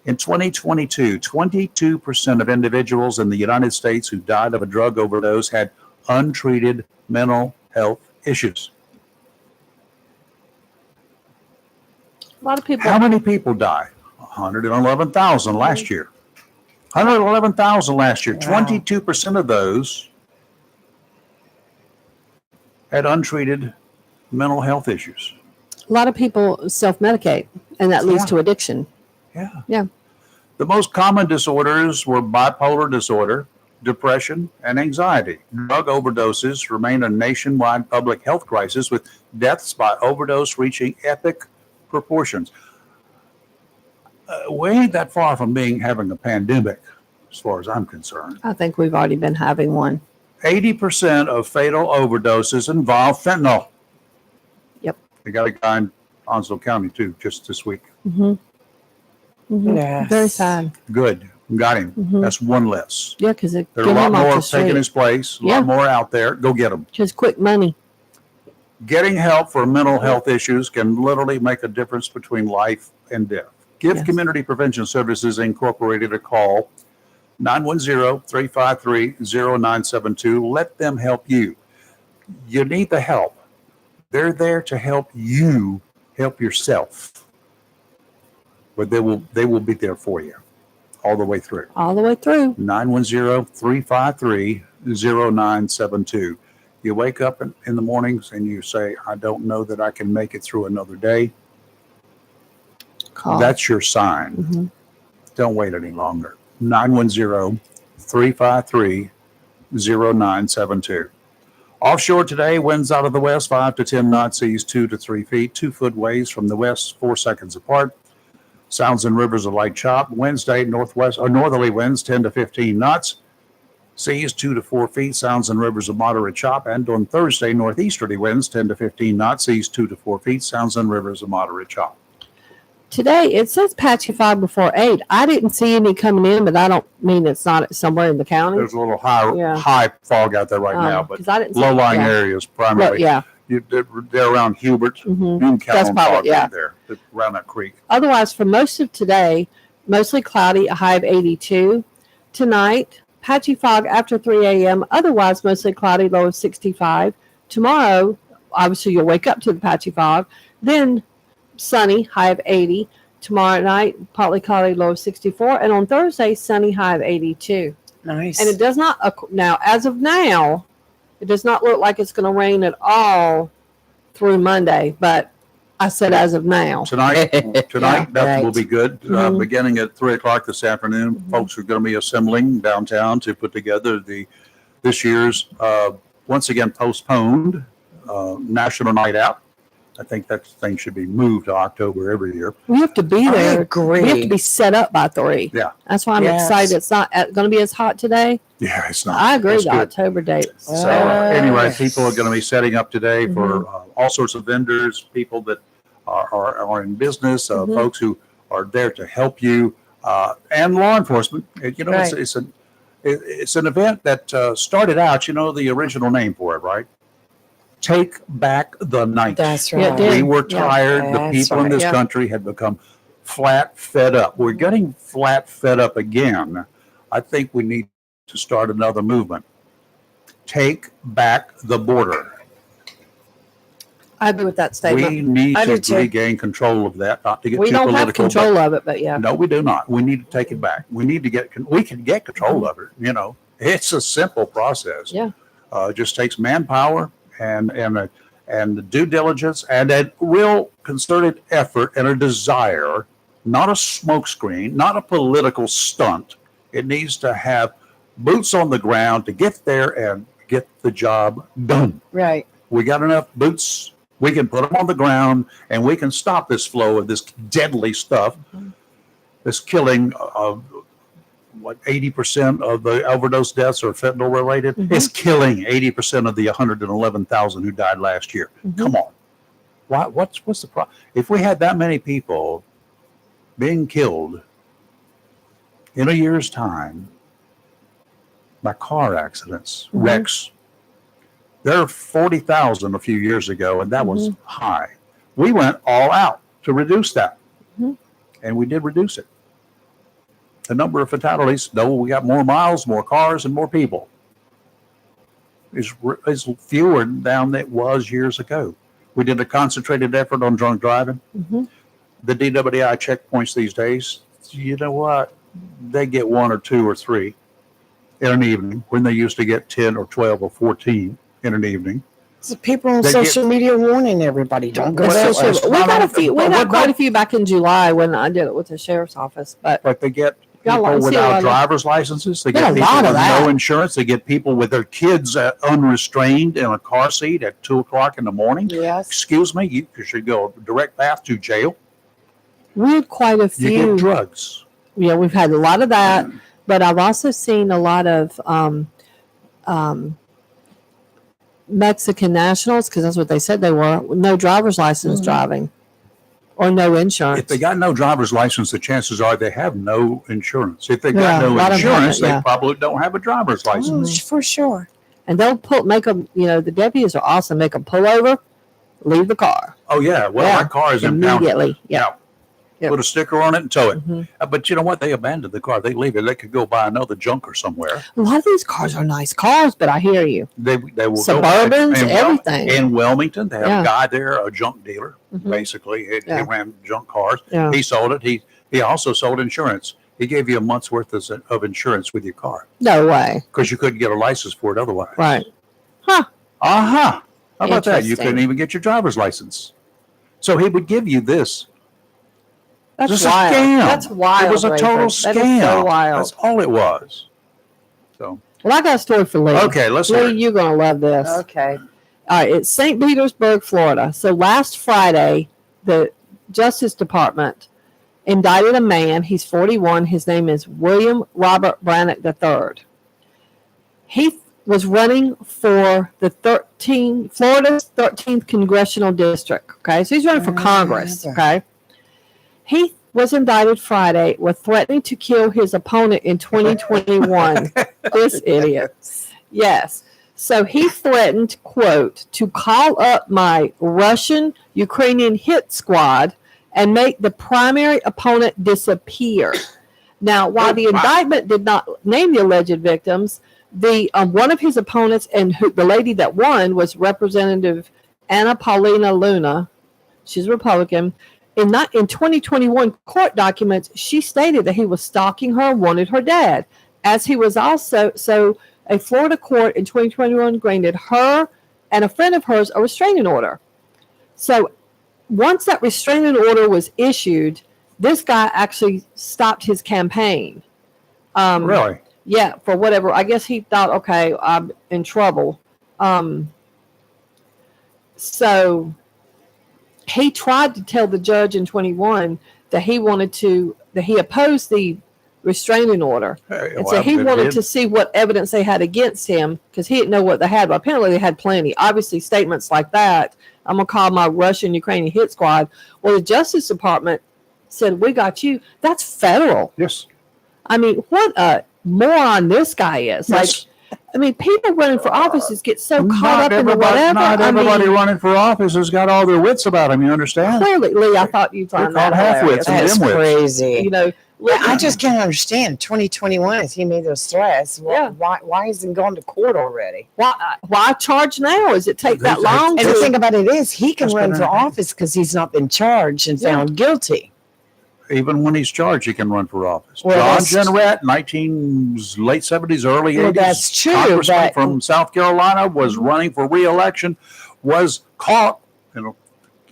[SPEAKER 1] In 2022, 22% of individuals in the United States who died of a drug overdose had untreated mental health issues.
[SPEAKER 3] A lot of people.
[SPEAKER 1] How many people died? 111,000 last year. 111,000 last year.
[SPEAKER 2] Wow.
[SPEAKER 1] 22% of those had untreated mental health issues.
[SPEAKER 3] A lot of people self-medicate, and that leads
[SPEAKER 1] Yeah.
[SPEAKER 3] to addiction.
[SPEAKER 1] Yeah.
[SPEAKER 3] Yeah.
[SPEAKER 1] The most common disorders were bipolar disorder, depression, and anxiety. Drug overdoses remain a nationwide public health crisis, with deaths by overdose reaching epic proportions. We ain't that far from having a pandemic, as far as I'm concerned.
[SPEAKER 3] I think we've already been having one.
[SPEAKER 1] 80% of fatal overdoses involve fentanyl.
[SPEAKER 3] Yep.
[SPEAKER 1] They got a guy in Onslow County, too, just this week.
[SPEAKER 3] Mm-hmm. Mm-hmm.
[SPEAKER 2] Yes.
[SPEAKER 3] Very sad.
[SPEAKER 1] Good. Got him.
[SPEAKER 3] Mhm.
[SPEAKER 1] That's one less.
[SPEAKER 3] Yeah, because it
[SPEAKER 1] There
[SPEAKER 3] get
[SPEAKER 1] are a lot
[SPEAKER 3] him off
[SPEAKER 1] more
[SPEAKER 3] the
[SPEAKER 1] taking
[SPEAKER 3] street.
[SPEAKER 1] his place, a
[SPEAKER 3] Yeah.
[SPEAKER 1] lot more out there. Go get them.
[SPEAKER 3] Just quick money.
[SPEAKER 1] Getting help for mental health issues can literally make a difference between life and death. Give
[SPEAKER 3] Yes.
[SPEAKER 1] Community Prevention Services Incorporated a call, 910-353-0972. Let them help you. You need the help. They're there to help you help yourself. But they will be there for you all the way through.
[SPEAKER 3] All the way through.
[SPEAKER 1] 910-353-0972. You wake up in the mornings and you say, I don't know that I can make it through another day.
[SPEAKER 3] Call.
[SPEAKER 1] That's your sign.
[SPEAKER 3] Mhm.
[SPEAKER 1] Don't wait any longer. 910-353-0972. Offshore today, winds out of the west, 5 to 10 knots, seas 2 to 3 feet, 2-foot waves from the west, 4 seconds apart. Sounds and rivers of light chop. Wednesday, northwest or northerly winds 10 to 15 knots. Seas 2 to 4 feet, sounds and rivers of moderate chop. And on Thursday, northeasterly winds 10 to 15 knots, seas 2 to 4 feet, sounds and rivers of moderate chop.
[SPEAKER 3] Today, it says patchy fog before 8. I didn't see any coming in, but I don't mean it's not somewhere in the county.
[SPEAKER 1] There's a little high fog out there right now, but
[SPEAKER 3] 'cause I didn't see
[SPEAKER 1] low-lying
[SPEAKER 3] yeah.
[SPEAKER 1] areas
[SPEAKER 3] But,
[SPEAKER 1] primarily.
[SPEAKER 3] yeah.
[SPEAKER 1] They're around Hubert.
[SPEAKER 3] hmm
[SPEAKER 1] You can count
[SPEAKER 3] That's
[SPEAKER 1] on
[SPEAKER 3] probably-
[SPEAKER 1] fog
[SPEAKER 3] yeah.
[SPEAKER 1] right there, around that creek.
[SPEAKER 3] Otherwise, for most of today, mostly cloudy, a high of 82. Tonight, patchy fog after 3 a.m. Otherwise, mostly cloudy, low of 65. Tomorrow, obviously, you'll wake up to the patchy fog. Then sunny, high of 80. Tomorrow night, partly cloudy, low of 64. And on Thursday, sunny, high of 82.
[SPEAKER 2] Nice.
[SPEAKER 3] And it does not, now, as of now, it does not look like it's going to rain at all through Monday. But I said as of now.
[SPEAKER 1] Tonight,
[SPEAKER 2] Yeah,
[SPEAKER 1] that
[SPEAKER 2] right.
[SPEAKER 1] will be good.
[SPEAKER 3] Mhm.
[SPEAKER 1] Beginning at 3 o'clock this afternoon,
[SPEAKER 3] Mhm.
[SPEAKER 1] folks are going to be assembling downtown to put together this year's, once again postponed, National Night Out. I think that thing should be moved to October every year.
[SPEAKER 3] We have to be
[SPEAKER 2] I
[SPEAKER 3] there.
[SPEAKER 2] agree.
[SPEAKER 3] We have to be set up by 3.
[SPEAKER 1] Yeah.
[SPEAKER 3] That's why I'm
[SPEAKER 2] Yes.
[SPEAKER 3] excited. It's not going to be as hot today.
[SPEAKER 1] Yeah, it's not.
[SPEAKER 3] I agree.
[SPEAKER 1] It's
[SPEAKER 3] The
[SPEAKER 1] good.
[SPEAKER 3] October date.
[SPEAKER 1] So anyway,
[SPEAKER 2] Yes.
[SPEAKER 1] people are going to be setting up today for
[SPEAKER 3] Mm-hmm.
[SPEAKER 1] all sorts of vendors, people that are in business,
[SPEAKER 3] Mhm.
[SPEAKER 1] folks who are there to help you, and law enforcement. You know,
[SPEAKER 2] Right.
[SPEAKER 1] it's an event that started out. You know the original name for it, right? Take Back the Night.
[SPEAKER 2] That's
[SPEAKER 3] Yeah, it
[SPEAKER 2] right.
[SPEAKER 3] did.
[SPEAKER 1] We were
[SPEAKER 3] Yeah.
[SPEAKER 1] tired. The
[SPEAKER 2] That's
[SPEAKER 1] people in
[SPEAKER 2] right.
[SPEAKER 1] this
[SPEAKER 3] Yeah.
[SPEAKER 1] country had become flat fed up. We're getting flat fed up again. I think we need to start another movement. Take back the border.
[SPEAKER 3] I agree with that statement.
[SPEAKER 1] We need
[SPEAKER 2] I
[SPEAKER 1] to
[SPEAKER 2] do too.
[SPEAKER 1] regain control of that, not to get
[SPEAKER 3] We
[SPEAKER 1] too
[SPEAKER 3] don't have
[SPEAKER 1] political.
[SPEAKER 3] control of it, but yeah.
[SPEAKER 1] No, we do not. We need to take it back. We need to we can get control of it. You know, it's a simple process.
[SPEAKER 3] Yeah.
[SPEAKER 1] It just takes manpower and due diligence and a real concerted effort and a desire, not a smokescreen, not a political stunt. It needs to have boots on the ground to get there and get the job done.
[SPEAKER 2] Right.
[SPEAKER 1] We got enough boots. We can put them on the ground and we can stop this flow of this deadly stuff that's killing, 80% of the overdose deaths are fentanyl related.
[SPEAKER 3] Mhm.
[SPEAKER 1] It's killing 80% of the 111,000 who died last year.
[SPEAKER 3] Mhm.
[SPEAKER 1] Come on. What's the problem? If we had that many people being killed in a year's time by car accidents,
[SPEAKER 3] Mhm.
[SPEAKER 1] wrecks, there were 40,000 a few years ago, and that was high. We went all out to reduce that,
[SPEAKER 3] Mhm.
[SPEAKER 1] and we did reduce it. The number of fatalities, though we got more miles, more cars, and more people, is fewer than it was years ago. We did a concentrated effort on drunk driving.
[SPEAKER 3] Mhm.
[SPEAKER 1] The DWI checkpoints these days, you know what? They get 1 or 2 or 3 in an evening when they used to get 10 or 12 or 14 in an evening.
[SPEAKER 2] So people on
[SPEAKER 1] They
[SPEAKER 2] social media warning everybody, don't go
[SPEAKER 1] Well,
[SPEAKER 2] that
[SPEAKER 1] that's
[SPEAKER 2] way.
[SPEAKER 1] just-
[SPEAKER 3] We got a few. We
[SPEAKER 1] But
[SPEAKER 3] got
[SPEAKER 1] what
[SPEAKER 3] quite
[SPEAKER 1] about-
[SPEAKER 3] a few back in July when I did it with the sheriff's office. But
[SPEAKER 1] But they get
[SPEAKER 3] Got a lot-
[SPEAKER 1] people
[SPEAKER 3] see a lot
[SPEAKER 1] without
[SPEAKER 3] of-
[SPEAKER 1] driver's licenses. They
[SPEAKER 3] Got
[SPEAKER 1] get
[SPEAKER 3] a
[SPEAKER 1] people
[SPEAKER 3] lot
[SPEAKER 1] with
[SPEAKER 3] of that.
[SPEAKER 1] no insurance. They get people with their kids unrestrained in a car seat at 2 o'clock in the morning.
[SPEAKER 2] Yes.
[SPEAKER 1] Excuse me, you should go direct path to jail.
[SPEAKER 3] we had quite a
[SPEAKER 1] You
[SPEAKER 3] few.
[SPEAKER 1] get drugs.
[SPEAKER 3] Yeah, we've had a lot of that. But I've also seen a lot of Mexican nationals, because that's what they said they were, with no driver's license
[SPEAKER 2] Mhm.
[SPEAKER 3] driving or no insurance.
[SPEAKER 1] If they got no driver's license, the chances are they have no insurance. If they
[SPEAKER 3] Yeah,
[SPEAKER 1] got
[SPEAKER 3] a
[SPEAKER 1] no
[SPEAKER 3] lot of them
[SPEAKER 1] insurance,
[SPEAKER 3] haven't, yeah.
[SPEAKER 1] they probably don't have a driver's
[SPEAKER 2] Oh,
[SPEAKER 1] license.
[SPEAKER 2] for sure.
[SPEAKER 3] And they'll make them, the deputies are awesome, make them pull over, leave the car
[SPEAKER 1] Oh yeah, well
[SPEAKER 3] Yeah,
[SPEAKER 1] that car is impounded.
[SPEAKER 3] immediately. Yeah. Yep.
[SPEAKER 1] Put a sticker on it and tow it.
[SPEAKER 3] Mhm.
[SPEAKER 1] But you know what? They abandoned the car. They leave it. They could go buy another junker somewhere.
[SPEAKER 3] A lot of these cars are nice cars, but I hear you.
[SPEAKER 1] They will go
[SPEAKER 3] Suburbans,
[SPEAKER 1] in
[SPEAKER 3] everything.
[SPEAKER 1] in Wilmington. They have
[SPEAKER 3] Yeah.
[SPEAKER 1] a guy there, a junk dealer,
[SPEAKER 3] Mhm.
[SPEAKER 1] basically. He
[SPEAKER 3] Yeah.
[SPEAKER 1] ran junk cars.
[SPEAKER 3] Yeah.
[SPEAKER 1] He sold it. He also sold insurance. He gave you a month's worth of insurance with your car
[SPEAKER 3] No way.
[SPEAKER 1] because you couldn't get a license for it otherwise.
[SPEAKER 3] Right.
[SPEAKER 1] How about that? You
[SPEAKER 3] Interesting.
[SPEAKER 1] couldn't even get your driver's license. So he would give you this.
[SPEAKER 3] That's
[SPEAKER 1] This is a
[SPEAKER 3] wild.
[SPEAKER 1] scam.
[SPEAKER 3] That's wild.
[SPEAKER 1] It was a
[SPEAKER 3] Rayford.
[SPEAKER 1] total
[SPEAKER 3] That
[SPEAKER 1] scam.
[SPEAKER 3] is so wild.
[SPEAKER 1] That's all it was. So
[SPEAKER 3] Well, I got a story for Lee.
[SPEAKER 1] okay, let's hear
[SPEAKER 3] Lee,
[SPEAKER 1] it.
[SPEAKER 3] you're going to love this.
[SPEAKER 2] Okay.
[SPEAKER 3] All right, it's St. Petersburg, Florida. So last Friday, the Justice Department indicted a man. He's 41. His name is William Robert Brannock III. He was running for the Florida's 13th congressional district. Okay, so he's running for Congress. Okay, he was indicted Friday with threatening to kill his opponent in 2021. This idiot. Yes. So he threatened, quote, to call up my Russian Ukrainian hit squad and make the primary opponent disappear. Now, while the indictment did not name the alleged victims, the one of his opponents and the lady that won was Representative Anna Paulina Luna. She's a Republican. In 2021 court documents, she stated that he was stalking her and wanted her dead, as he was also a Florida court in 2021 granted her and a friend of hers a restraining order. So once that restraining order was issued, this guy actually stopped his campaign.
[SPEAKER 1] Really?
[SPEAKER 3] Yeah, for whatever. I guess he thought, okay, I'm in trouble. So he tried to tell the judge in 21 that he opposed the restraining order. And so he wanted to see what evidence they had against him because he didn't know what they had. But apparently they had plenty. Obviously, statements like that, I'm going to call my Russian Ukrainian hit squad. Well, the Justice Department said, we got you. That's federal.
[SPEAKER 1] Yes.
[SPEAKER 3] I mean, what a moron this guy is.
[SPEAKER 1] Yes.
[SPEAKER 3] Like, I mean, people running for offices get so caught up in the whatever.
[SPEAKER 1] Not everybody running for office has got all their wits about them. You understand?
[SPEAKER 3] Clearly, Lee, I thought you'd find
[SPEAKER 1] They're
[SPEAKER 3] that
[SPEAKER 1] called half-wits and
[SPEAKER 2] That's
[SPEAKER 1] dimwits.
[SPEAKER 2] crazy.
[SPEAKER 3] You know,
[SPEAKER 2] Yeah, I just can't understand. 2021, if he made those threats,
[SPEAKER 3] Yeah.
[SPEAKER 2] why isn't going to court already?
[SPEAKER 3] why charge now? Does it take that
[SPEAKER 1] They-
[SPEAKER 3] long?
[SPEAKER 2] And
[SPEAKER 3] to-
[SPEAKER 2] the thing about it is, he can
[SPEAKER 1] That's
[SPEAKER 2] run
[SPEAKER 1] been
[SPEAKER 2] for
[SPEAKER 1] a-
[SPEAKER 2] office because he's not been charged and
[SPEAKER 3] Yeah.
[SPEAKER 2] found guilty.
[SPEAKER 1] Even when he's charged, he can run for office.
[SPEAKER 2] Well,
[SPEAKER 1] John
[SPEAKER 2] that's-
[SPEAKER 1] Jenrette, late 70s, early 80s.
[SPEAKER 2] Well, that's true,
[SPEAKER 1] Congressman
[SPEAKER 2] but-
[SPEAKER 1] from South Carolina was running for re-election, was caught in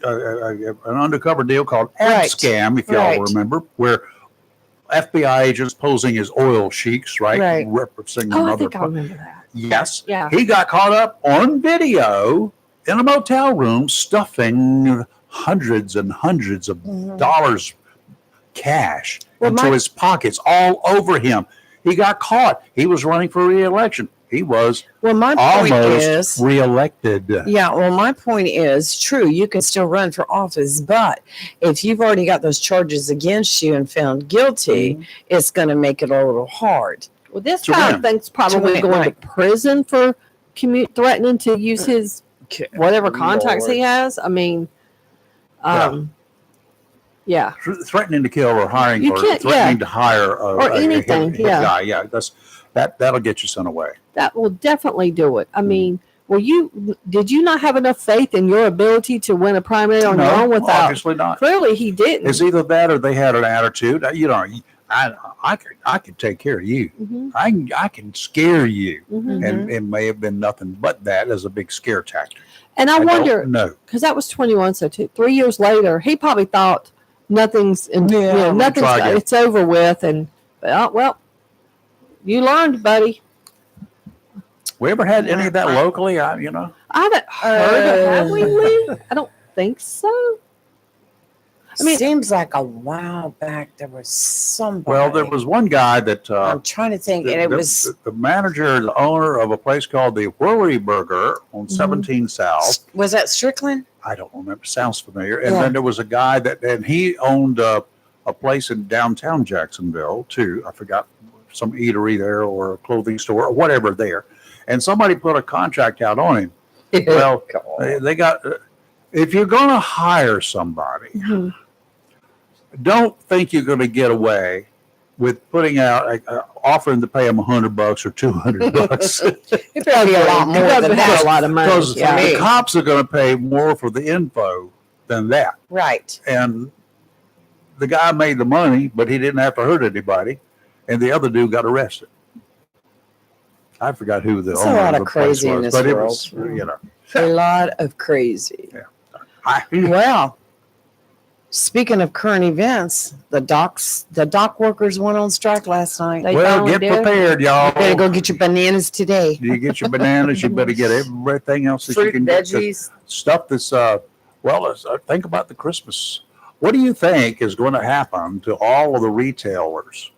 [SPEAKER 1] an undercover deal called Ad
[SPEAKER 2] Right.
[SPEAKER 1] Scam, if y'all
[SPEAKER 2] Right.
[SPEAKER 1] remember, where FBI agents posing as oil sheiks, right?
[SPEAKER 2] Right.
[SPEAKER 1] Referencing
[SPEAKER 3] Oh, I
[SPEAKER 1] another.
[SPEAKER 3] think I remember that.
[SPEAKER 1] Yes.
[SPEAKER 3] Yeah.
[SPEAKER 1] He got caught up on video in a motel room stuffing hundreds and hundreds of dollars cash
[SPEAKER 2] Well,
[SPEAKER 1] into his pockets all over him. He got caught. He was running for re-election. He was
[SPEAKER 2] Well, my point
[SPEAKER 1] almost
[SPEAKER 2] is,
[SPEAKER 1] re-elected.
[SPEAKER 2] yeah, well, my point is true. You can still run for office, but if you've already got those charges against you and found guilty, it's going to make it a little hard.
[SPEAKER 3] Well, this
[SPEAKER 1] To
[SPEAKER 3] guy
[SPEAKER 1] win.
[SPEAKER 3] thinks probably
[SPEAKER 2] win,
[SPEAKER 3] going
[SPEAKER 2] right.
[SPEAKER 3] to prison for threatening to use his whatever contacts he has. I mean, yeah.
[SPEAKER 1] Threatening to kill or hiring
[SPEAKER 3] You
[SPEAKER 1] or
[SPEAKER 3] can't-
[SPEAKER 1] threatening
[SPEAKER 3] yeah.
[SPEAKER 1] to hire
[SPEAKER 3] Or
[SPEAKER 1] a
[SPEAKER 3] anything,
[SPEAKER 1] hit
[SPEAKER 3] yeah.
[SPEAKER 1] guy. Yeah, that'll get you sent away.
[SPEAKER 3] That will definitely do it. I mean, did you not have enough faith in your ability to win a primary on your own without?
[SPEAKER 1] Obviously not.
[SPEAKER 3] Clearly, he didn't.
[SPEAKER 1] It's either that or they had an attitude. You know, I can take care of you.
[SPEAKER 3] Mhm,
[SPEAKER 1] I can scare you,
[SPEAKER 3] mhm.
[SPEAKER 1] and it may have been nothing but that as a big scare tactic.
[SPEAKER 3] And I wonder,
[SPEAKER 1] No,
[SPEAKER 3] because that was 21, so 3 years later, he probably thought nothing's,
[SPEAKER 1] Yeah,
[SPEAKER 3] nothing's,
[SPEAKER 1] try again.
[SPEAKER 3] it's over with, and well, you learned, buddy.
[SPEAKER 1] we ever had any of that locally?
[SPEAKER 3] I haven't heard of, have we, Lee? I don't think so. I mean,
[SPEAKER 2] seems like a while back there was somebody.
[SPEAKER 1] Well, there was one guy that
[SPEAKER 2] I'm trying to think, and it was
[SPEAKER 1] the manager, the owner of a place called the Whirly Burger on 17 South.
[SPEAKER 2] was that Strickland?
[SPEAKER 1] I don't remember. Sounds familiar. And
[SPEAKER 2] Yeah.
[SPEAKER 1] then there was a guy and he owned a place in downtown Jacksonville too. I forgot, some eatery there or a clothing store or whatever there. And somebody put a contract out on him. Well, they got, if you're going to hire somebody,
[SPEAKER 3] Mhm.
[SPEAKER 1] don't think you're going to get away with putting out, offering to pay them $100 or $200.
[SPEAKER 2] It'd probably be a lot more
[SPEAKER 3] He doesn't
[SPEAKER 2] than
[SPEAKER 3] have
[SPEAKER 2] that.
[SPEAKER 3] a lot of money.
[SPEAKER 1] Because
[SPEAKER 3] Yeah.
[SPEAKER 1] the cops are going to pay more for the info than that.
[SPEAKER 2] Right.
[SPEAKER 1] And the guy made the money, but he didn't have to hurt anybody. And the other dude got arrested. I forgot who the
[SPEAKER 2] There's a
[SPEAKER 1] owner
[SPEAKER 2] lot
[SPEAKER 1] of
[SPEAKER 2] of
[SPEAKER 1] the place
[SPEAKER 2] crazy in
[SPEAKER 1] was,
[SPEAKER 2] this
[SPEAKER 1] but it
[SPEAKER 2] world.
[SPEAKER 1] was,
[SPEAKER 2] A lot of crazy. Well, speaking of current events, the dock workers went on strike last night.
[SPEAKER 3] They
[SPEAKER 1] well,
[SPEAKER 3] finally
[SPEAKER 1] get
[SPEAKER 3] did.
[SPEAKER 1] prepared, y'all.
[SPEAKER 2] You better go get your bananas today.
[SPEAKER 1] You get your bananas. You better get everything else that you
[SPEAKER 2] Fruit,
[SPEAKER 1] can get. 'Cause
[SPEAKER 2] veggies.
[SPEAKER 1] Stuff that's think about the Christmas. What do you think is going to happen to all of the retailers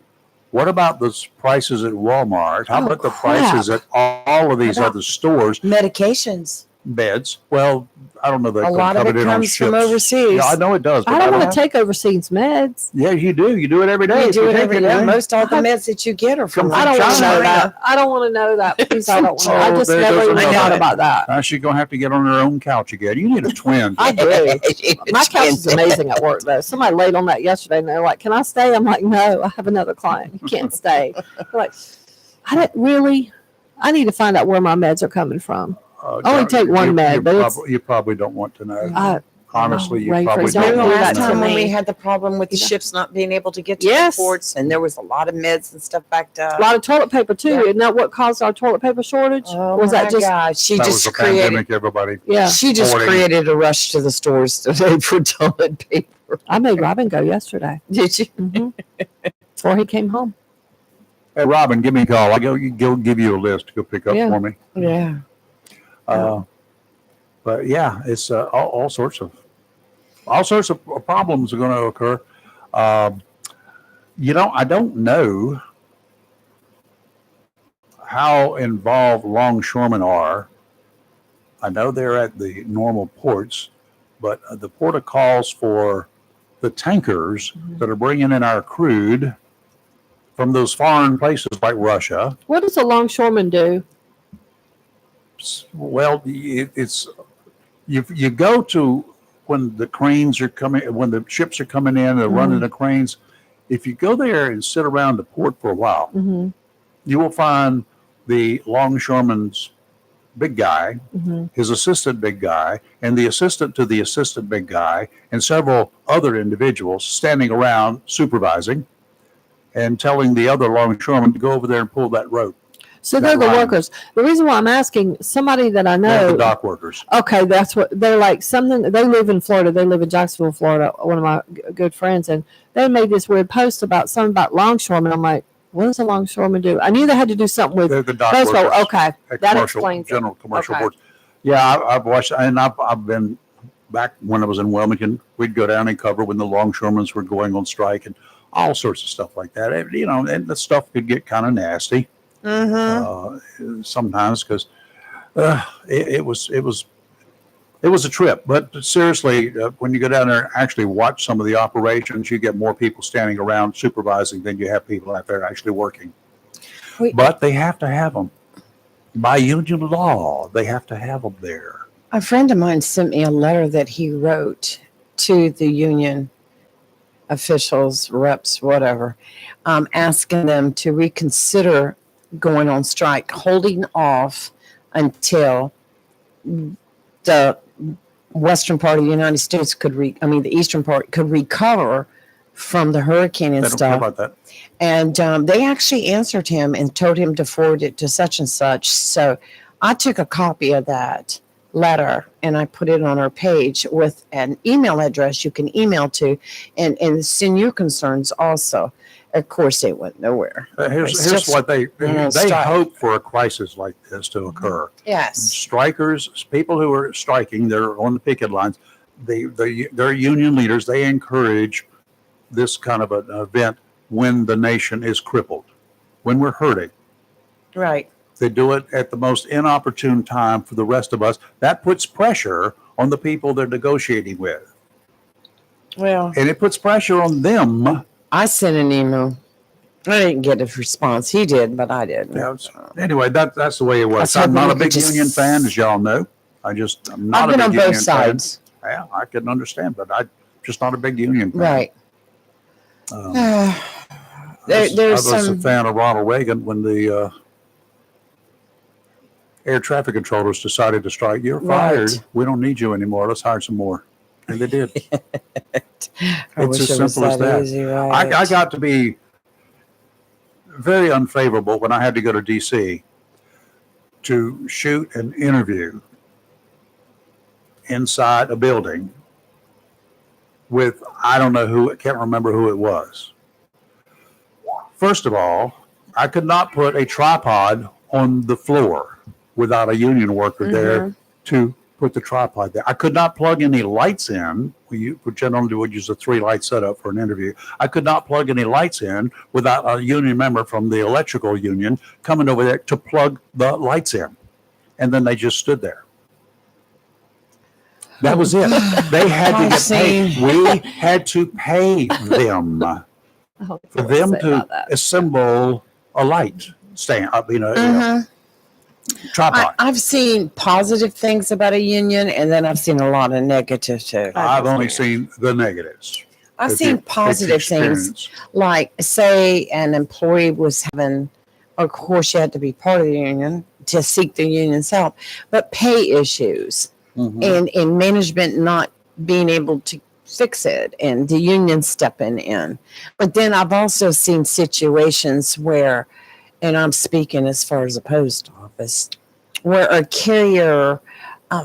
[SPEAKER 1] What about the prices at Walmart? How
[SPEAKER 3] Oh,
[SPEAKER 1] about the
[SPEAKER 3] crap.
[SPEAKER 1] prices at all of these
[SPEAKER 2] How about
[SPEAKER 1] other stores?
[SPEAKER 2] Medications.
[SPEAKER 1] Beds. Well, I don't know. They
[SPEAKER 2] A lot of
[SPEAKER 1] covered
[SPEAKER 2] it
[SPEAKER 1] in on
[SPEAKER 2] comes from
[SPEAKER 1] ships.
[SPEAKER 2] overseas.
[SPEAKER 1] Yeah, I know it does. But
[SPEAKER 3] I don't want
[SPEAKER 2] know.
[SPEAKER 3] to take overseas meds.
[SPEAKER 1] Yeah, you do. You do it every day.
[SPEAKER 2] You
[SPEAKER 1] if
[SPEAKER 2] do it
[SPEAKER 1] take
[SPEAKER 2] every
[SPEAKER 1] it,
[SPEAKER 2] day.
[SPEAKER 1] man.
[SPEAKER 2] Most all the
[SPEAKER 3] I-
[SPEAKER 2] meds that you get are from
[SPEAKER 1] Come
[SPEAKER 3] I don't want to
[SPEAKER 1] China.
[SPEAKER 3] know that. I don't want to know that. Please, I don't want to. I
[SPEAKER 1] Oh,
[SPEAKER 3] just
[SPEAKER 1] there's
[SPEAKER 3] never even
[SPEAKER 1] another-
[SPEAKER 3] thought about that.
[SPEAKER 1] Now she's gonna have to get on her own couch again. You need a twin.
[SPEAKER 3] I do. My couch is amazing at work, though. Somebody laid on that yesterday, and they're like, "Can I stay?" I'm like, "No, I have another client. You can't stay." They're like, I didn't really. I need to find out where my meds are coming from. I only take one med, but it's-
[SPEAKER 1] you probably don't want to know. Honestly, you
[SPEAKER 3] Ray,
[SPEAKER 1] probably
[SPEAKER 3] please
[SPEAKER 1] don't
[SPEAKER 3] don't
[SPEAKER 2] Remember
[SPEAKER 3] do
[SPEAKER 1] want
[SPEAKER 2] last
[SPEAKER 1] to
[SPEAKER 3] that
[SPEAKER 1] know.
[SPEAKER 2] time when
[SPEAKER 3] me.
[SPEAKER 2] we had the problem with the
[SPEAKER 3] Yeah.
[SPEAKER 2] ships not being able to get to
[SPEAKER 3] Yes.
[SPEAKER 2] the ports, and there was a lot of meds and stuff backed up.
[SPEAKER 3] A lot of toilet paper too.
[SPEAKER 2] Yeah.
[SPEAKER 3] Isn't that what caused our toilet paper shortage?
[SPEAKER 2] Oh
[SPEAKER 3] was
[SPEAKER 2] my
[SPEAKER 3] that just?
[SPEAKER 2] God! She
[SPEAKER 1] That was
[SPEAKER 2] just
[SPEAKER 1] the
[SPEAKER 2] created.
[SPEAKER 1] pandemic, everybody.
[SPEAKER 3] Yeah,
[SPEAKER 2] She just
[SPEAKER 1] hoarding.
[SPEAKER 2] created a rush to the stores today for toilet paper.
[SPEAKER 3] I made Robin go yesterday
[SPEAKER 2] Did you?
[SPEAKER 3] before he came home.
[SPEAKER 1] Hey, Robin, give me a call. I'll go give you a list to go pick up
[SPEAKER 3] Yeah.
[SPEAKER 1] for me.
[SPEAKER 2] Yeah.
[SPEAKER 1] But yeah, it's all sorts of problems are going to occur. I don't know how involved longshoremen are. I know they're at the normal ports, but the port of calls for the tankers that are bringing in our crude from those foreign places like Russia.
[SPEAKER 3] What does a longshoreman do?
[SPEAKER 1] Well, it's you go to when the cranes are coming, when the ships are coming in, they're running the cranes. If you go there and sit around the port for a while,
[SPEAKER 3] Mm-hmm.
[SPEAKER 1] you will find the longshoreman's big guy,
[SPEAKER 3] Mm-hmm.
[SPEAKER 1] his assistant big guy, and the assistant to the assistant big guy, and several other individuals standing around supervising and telling the other longshoreman to go over there and pull that rope.
[SPEAKER 3] So
[SPEAKER 1] That
[SPEAKER 3] they're the
[SPEAKER 1] line.
[SPEAKER 3] workers. The reason why I'm asking somebody that I
[SPEAKER 1] They're
[SPEAKER 3] know.
[SPEAKER 1] the dock workers.
[SPEAKER 3] Okay, that's what they're like. Something they live in Florida. They live in Jacksonville, Florida. One of my good friends, and they made this weird post about something about longshoremen. I'm like, what does a longshoreman do? I knew they had to do something with
[SPEAKER 1] They're the dock
[SPEAKER 3] baseball.
[SPEAKER 1] workers.
[SPEAKER 3] Okay,
[SPEAKER 1] At
[SPEAKER 3] that
[SPEAKER 1] commercial,
[SPEAKER 3] explains it.
[SPEAKER 1] general commercial
[SPEAKER 3] Okay.
[SPEAKER 1] boards. Yeah, I've watched, and I've been back when I was in Wilmington. We'd go down and cover when the longshoremen were going on strike and all sorts of stuff like that. And, and the stuff could get kind of nasty sometimes because it was a trip. But seriously, when you go down there and actually watch some of the operations, you get more people standing around supervising than you have people out there actually working. But they have to have them. By union law, they have to have them there.
[SPEAKER 2] A friend of mine sent me a letter that he wrote to the union officials, reps, whatever, asking them to reconsider going on strike, holding off until the western part of the United States the eastern part could recover from the hurricane and
[SPEAKER 1] They don't care
[SPEAKER 2] stuff.
[SPEAKER 1] about that.
[SPEAKER 2] And they actually answered him and told him to forward it to such and such. So I took a copy of that letter and I put it on our page with an email address you can email to and send your concerns also. Of course, they went nowhere.
[SPEAKER 1] Here's
[SPEAKER 2] just-
[SPEAKER 1] what they
[SPEAKER 2] strike.
[SPEAKER 1] hope for a crisis like this to occur.
[SPEAKER 2] Yes.
[SPEAKER 1] Strikers, people who are striking, they're on the picket lines. They're union leaders. They encourage this kind of an event when the nation is crippled, when we're hurting.
[SPEAKER 2] Right.
[SPEAKER 1] They do it at the most inopportune time for the rest of us. That puts pressure on the people they're negotiating with,
[SPEAKER 2] Well,
[SPEAKER 1] and it puts pressure on them.
[SPEAKER 2] I sent an email. I didn't get a response. He did, but I didn't.
[SPEAKER 1] Yeah, anyway, that's the way it was.
[SPEAKER 2] I was
[SPEAKER 1] I'm not
[SPEAKER 2] hoping
[SPEAKER 1] a
[SPEAKER 2] we
[SPEAKER 1] big
[SPEAKER 2] could just-
[SPEAKER 1] union fan, as y'all know. I'm not
[SPEAKER 2] I've
[SPEAKER 1] a
[SPEAKER 2] been
[SPEAKER 1] big
[SPEAKER 2] on
[SPEAKER 1] union
[SPEAKER 2] both sides.
[SPEAKER 1] fan. Yeah, I can understand, but I'm just not a big union fan.
[SPEAKER 2] Right.
[SPEAKER 1] Um,
[SPEAKER 2] There's
[SPEAKER 1] I was a
[SPEAKER 2] some.
[SPEAKER 1] fan of Ronald Reagan when the air traffic controllers decided to strike. You're fired.
[SPEAKER 2] Right.
[SPEAKER 1] We don't need you anymore. Let's hire some more. And they did.
[SPEAKER 2] I
[SPEAKER 1] It's
[SPEAKER 2] wish
[SPEAKER 1] as
[SPEAKER 2] it was
[SPEAKER 1] simple as that.
[SPEAKER 2] easy, right?
[SPEAKER 1] I got to be very unfavorable when I had to go to D.C. to shoot an interview inside a building with, I don't know who, I can't remember who it was. First of all, I could not put a tripod on the floor without a union worker there to put the tripod there. I could not plug any lights in. We generally would use a 3-light setup for an interview. I could not plug any lights in without a union member from the electrical union coming over there to plug the lights in. And then they just stood there. That was it. They had to get paid. We had to pay them for them to assemble a light stand, tripod.
[SPEAKER 2] I've seen positive things about a union, and then I've seen a lot of negative too.
[SPEAKER 1] I've only seen the negatives.
[SPEAKER 2] I've seen positive things, like say an employee was having, of course, you had to be part of the union to seek the union's help, but pay issues and management not being able to fix it and the union stepping in. But then I've also seen situations where, and I'm speaking as far as a post office, where a carrier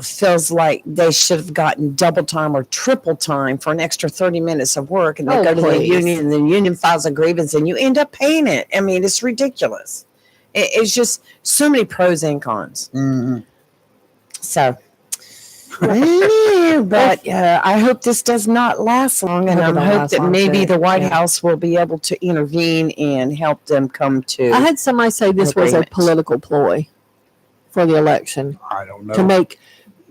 [SPEAKER 2] feels like they should have gotten double time or triple time for an extra 30 minutes of work, and they go to the union, and the union files a grievance, and you end up paying it. I mean, it's ridiculous. It's just so many pros and cons. So, but I hope this does not last long, and I hope that maybe the White House will be able to intervene and help them come to.
[SPEAKER 3] I had somebody say this was a political ploy for the election.
[SPEAKER 1] I don't know.
[SPEAKER 3] To make,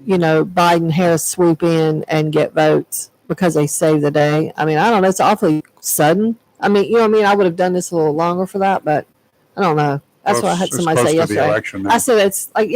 [SPEAKER 3] Biden Harris swoop in and get votes because they saved the day. I mean, I don't know. It's awfully sudden. I mean, I would have done this a little longer for that, but I don't know. That's what I had somebody say yesterday. I said it's like,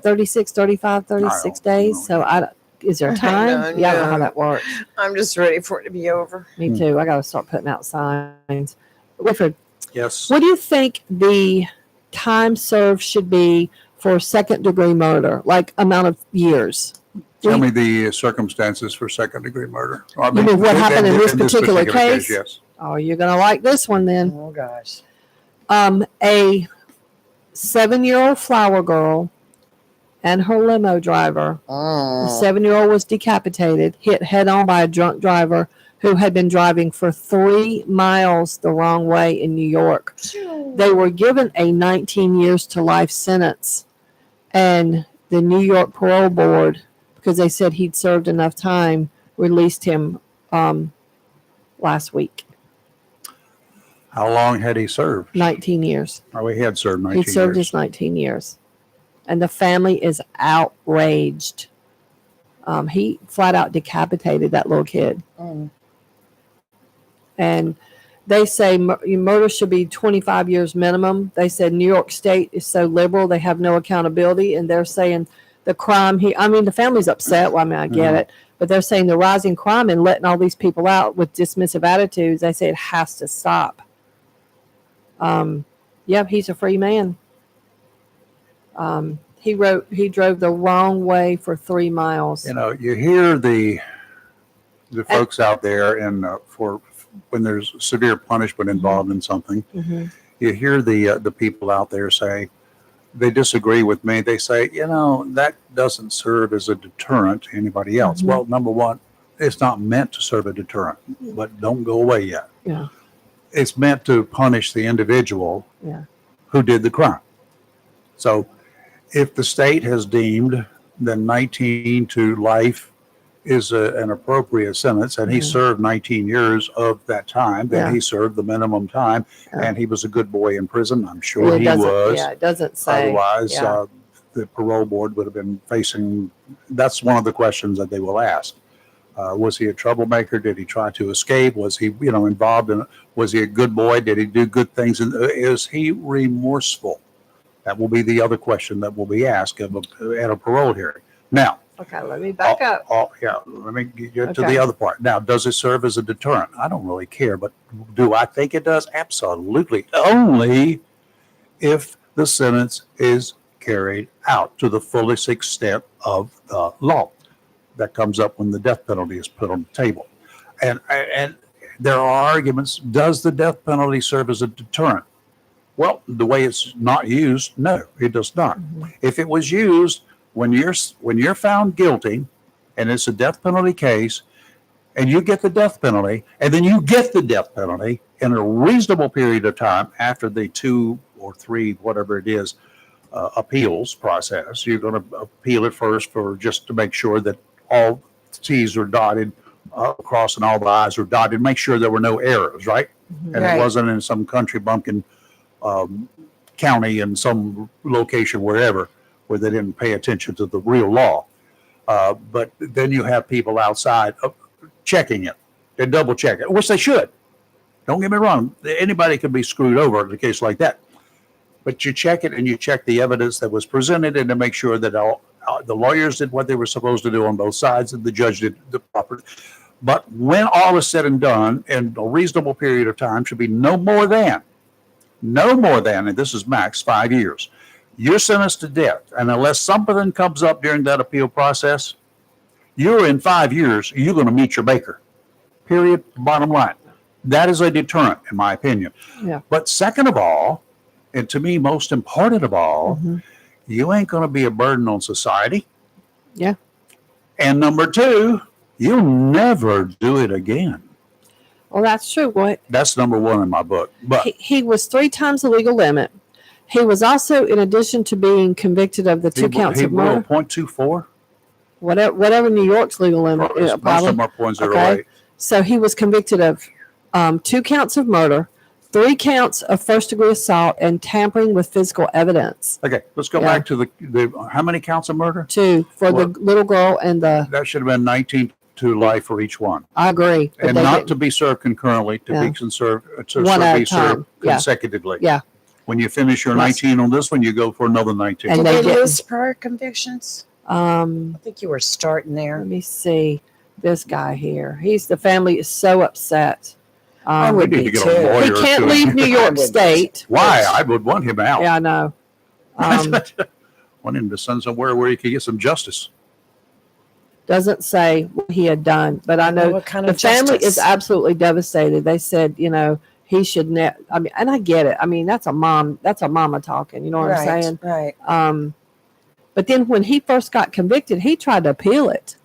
[SPEAKER 3] 36, 35, 36 days. So is there time? I don't know how that works.
[SPEAKER 2] I'm just ready for it to be over.
[SPEAKER 3] Me too. I got to start putting out signs. Wilfred.
[SPEAKER 1] Yes.
[SPEAKER 3] What do you think the time served should be for second-degree murder, like amount of years?
[SPEAKER 1] Tell me the circumstances for second-degree murder. I
[SPEAKER 3] mean what happened in this particular case?
[SPEAKER 1] Yes.
[SPEAKER 3] Oh, you're going to like this one then.
[SPEAKER 2] Oh, gosh.
[SPEAKER 3] A 7-year-old flower girl and her limo driver. The 7-year-old was decapitated, hit head-on by a drunk driver who had been driving for 3 miles the wrong way in New York. They were given a 19 years to life sentence, and the New York Parole Board, because they said he'd served enough time, released him last week.
[SPEAKER 1] How long had he served?
[SPEAKER 3] 19 years.
[SPEAKER 1] Oh, he had served 19 years.
[SPEAKER 3] He served his 19 years. And the family is outraged. He flat out decapitated that little kid. And they say murder should be 25 years minimum. They said New York State is so liberal, they have no accountability. And they're saying the crime, the family's upset. Well, I get it. But they're saying the rising crime and letting all these people out with dismissive attitudes, they say it has to stop. He's a free man. He drove the wrong way for 3 miles.
[SPEAKER 1] You hear the folks out there, and for when there's severe punishment involved in something, you hear the people out there say they disagree with me. They say, that doesn't serve as a deterrent to anybody else. Well, number one, it's not meant to serve a deterrent, but don't go away yet.
[SPEAKER 3] Yeah.
[SPEAKER 1] It's meant to punish the individual who did the crime. So if the state has deemed that 19 to life is an appropriate sentence, and he served 19 years of that time, then he served the minimum time, and he was a good boy in prison. I'm sure he was.
[SPEAKER 3] Yeah, it doesn't say.
[SPEAKER 1] Otherwise, the parole board would have been facing, that's one of the questions that they will ask. Was he a troublemaker? Did he try to escape? Was he, involved in, was he a good boy? Did he do good things? And is he remorseful? That will be the other question that will be asked at a parole hearing. Now,
[SPEAKER 3] okay, let me back up.
[SPEAKER 1] Let me get to the other part. Now, does it serve as a deterrent? I don't really care, but do I think it does? Absolutely. Only if the sentence is carried out to the fullest extent of the law. That comes up when the death penalty is put on the table. And there are arguments, does the death penalty serve as a deterrent? Well, the way it's not used, no, it does not. If it was used when you're found guilty and it's a death penalty case and you get the death penalty, and then you get the death penalty in a reasonable period of time after the 2 or 3, whatever it is, appeals process. You're going to appeal it first for just to make sure that all T's are dotted across and all the I's are dotted. Make sure there were no errors, right? And
[SPEAKER 2] Right.
[SPEAKER 1] it wasn't in some country bumpkin county in some location wherever where they didn't pay attention to the real law. But then you have people outside checking it. They double check it, which they should. Don't get me wrong. Anybody could be screwed over in a case like that. But you check it and you check the evidence that was presented and to make sure that all the lawyers did what they were supposed to do on both sides and the judge did the proper. But when all is said and done, in a reasonable period of time should be no more than, and this is max 5 years, you're sentenced to death. And unless something comes up during that appeal process, you're in 5 years, you're going to meet your maker. Period. Bottom line. That is a deterrent, in my opinion.
[SPEAKER 3] Yeah.
[SPEAKER 1] But second of all, and to me, most important of all, you ain't going to be a burden on society.
[SPEAKER 3] Yeah.
[SPEAKER 1] And number two, you'll never do it again.
[SPEAKER 3] Well, that's true. What
[SPEAKER 1] That's number one in my book. But
[SPEAKER 3] he was 3 times the legal limit. He was also, in addition to being convicted of the 2 counts of murder,
[SPEAKER 1] 0.24.
[SPEAKER 3] whatever New York's legal limit,
[SPEAKER 1] Most of
[SPEAKER 3] probably.
[SPEAKER 1] them are 0.08.
[SPEAKER 3] Okay. So he was convicted of 2 counts of murder, 3 counts of first-degree assault, and tampering with physical evidence.
[SPEAKER 1] Okay, let's go
[SPEAKER 3] Yeah.
[SPEAKER 1] back to the how many counts of murder?
[SPEAKER 3] 2 for
[SPEAKER 1] Well-
[SPEAKER 3] the little girl and the.
[SPEAKER 1] That should have been 19 to life for each one.
[SPEAKER 3] I agree, but
[SPEAKER 1] And
[SPEAKER 3] they
[SPEAKER 1] not
[SPEAKER 3] didn't.
[SPEAKER 1] to be served concurrently, to
[SPEAKER 3] Yeah.
[SPEAKER 1] be conserved, to
[SPEAKER 3] One at a
[SPEAKER 1] be served
[SPEAKER 3] time. Yeah.
[SPEAKER 1] consecutively.
[SPEAKER 3] Yeah.
[SPEAKER 1] When you finish your
[SPEAKER 3] Yes.
[SPEAKER 1] 19 on this one, you go for another 19.
[SPEAKER 3] And
[SPEAKER 2] Did
[SPEAKER 3] they
[SPEAKER 2] they
[SPEAKER 3] didn't.
[SPEAKER 2] lose prior convictions? I think you were starting there.
[SPEAKER 3] Let me see this guy here. The family is so upset.
[SPEAKER 2] I
[SPEAKER 1] We
[SPEAKER 2] would
[SPEAKER 1] need
[SPEAKER 2] be
[SPEAKER 1] to get
[SPEAKER 2] too.
[SPEAKER 1] a lawyer
[SPEAKER 3] He
[SPEAKER 1] to-
[SPEAKER 3] can't leave New
[SPEAKER 2] I
[SPEAKER 3] York
[SPEAKER 2] would.
[SPEAKER 3] State.
[SPEAKER 1] Why? I would want him out.
[SPEAKER 3] Yeah, I know.
[SPEAKER 1] Want him to send somewhere where he could get some justice.
[SPEAKER 3] Doesn't say what he had done, but I know
[SPEAKER 2] What kind
[SPEAKER 3] the
[SPEAKER 2] of
[SPEAKER 3] family
[SPEAKER 2] justice?
[SPEAKER 3] is absolutely devastated. They said, he should I mean, and I get it. I mean, that's a mama talking. You know what I'm
[SPEAKER 2] Right,
[SPEAKER 3] saying?
[SPEAKER 2] right.
[SPEAKER 3] But then when he first got convicted, he tried to appeal it.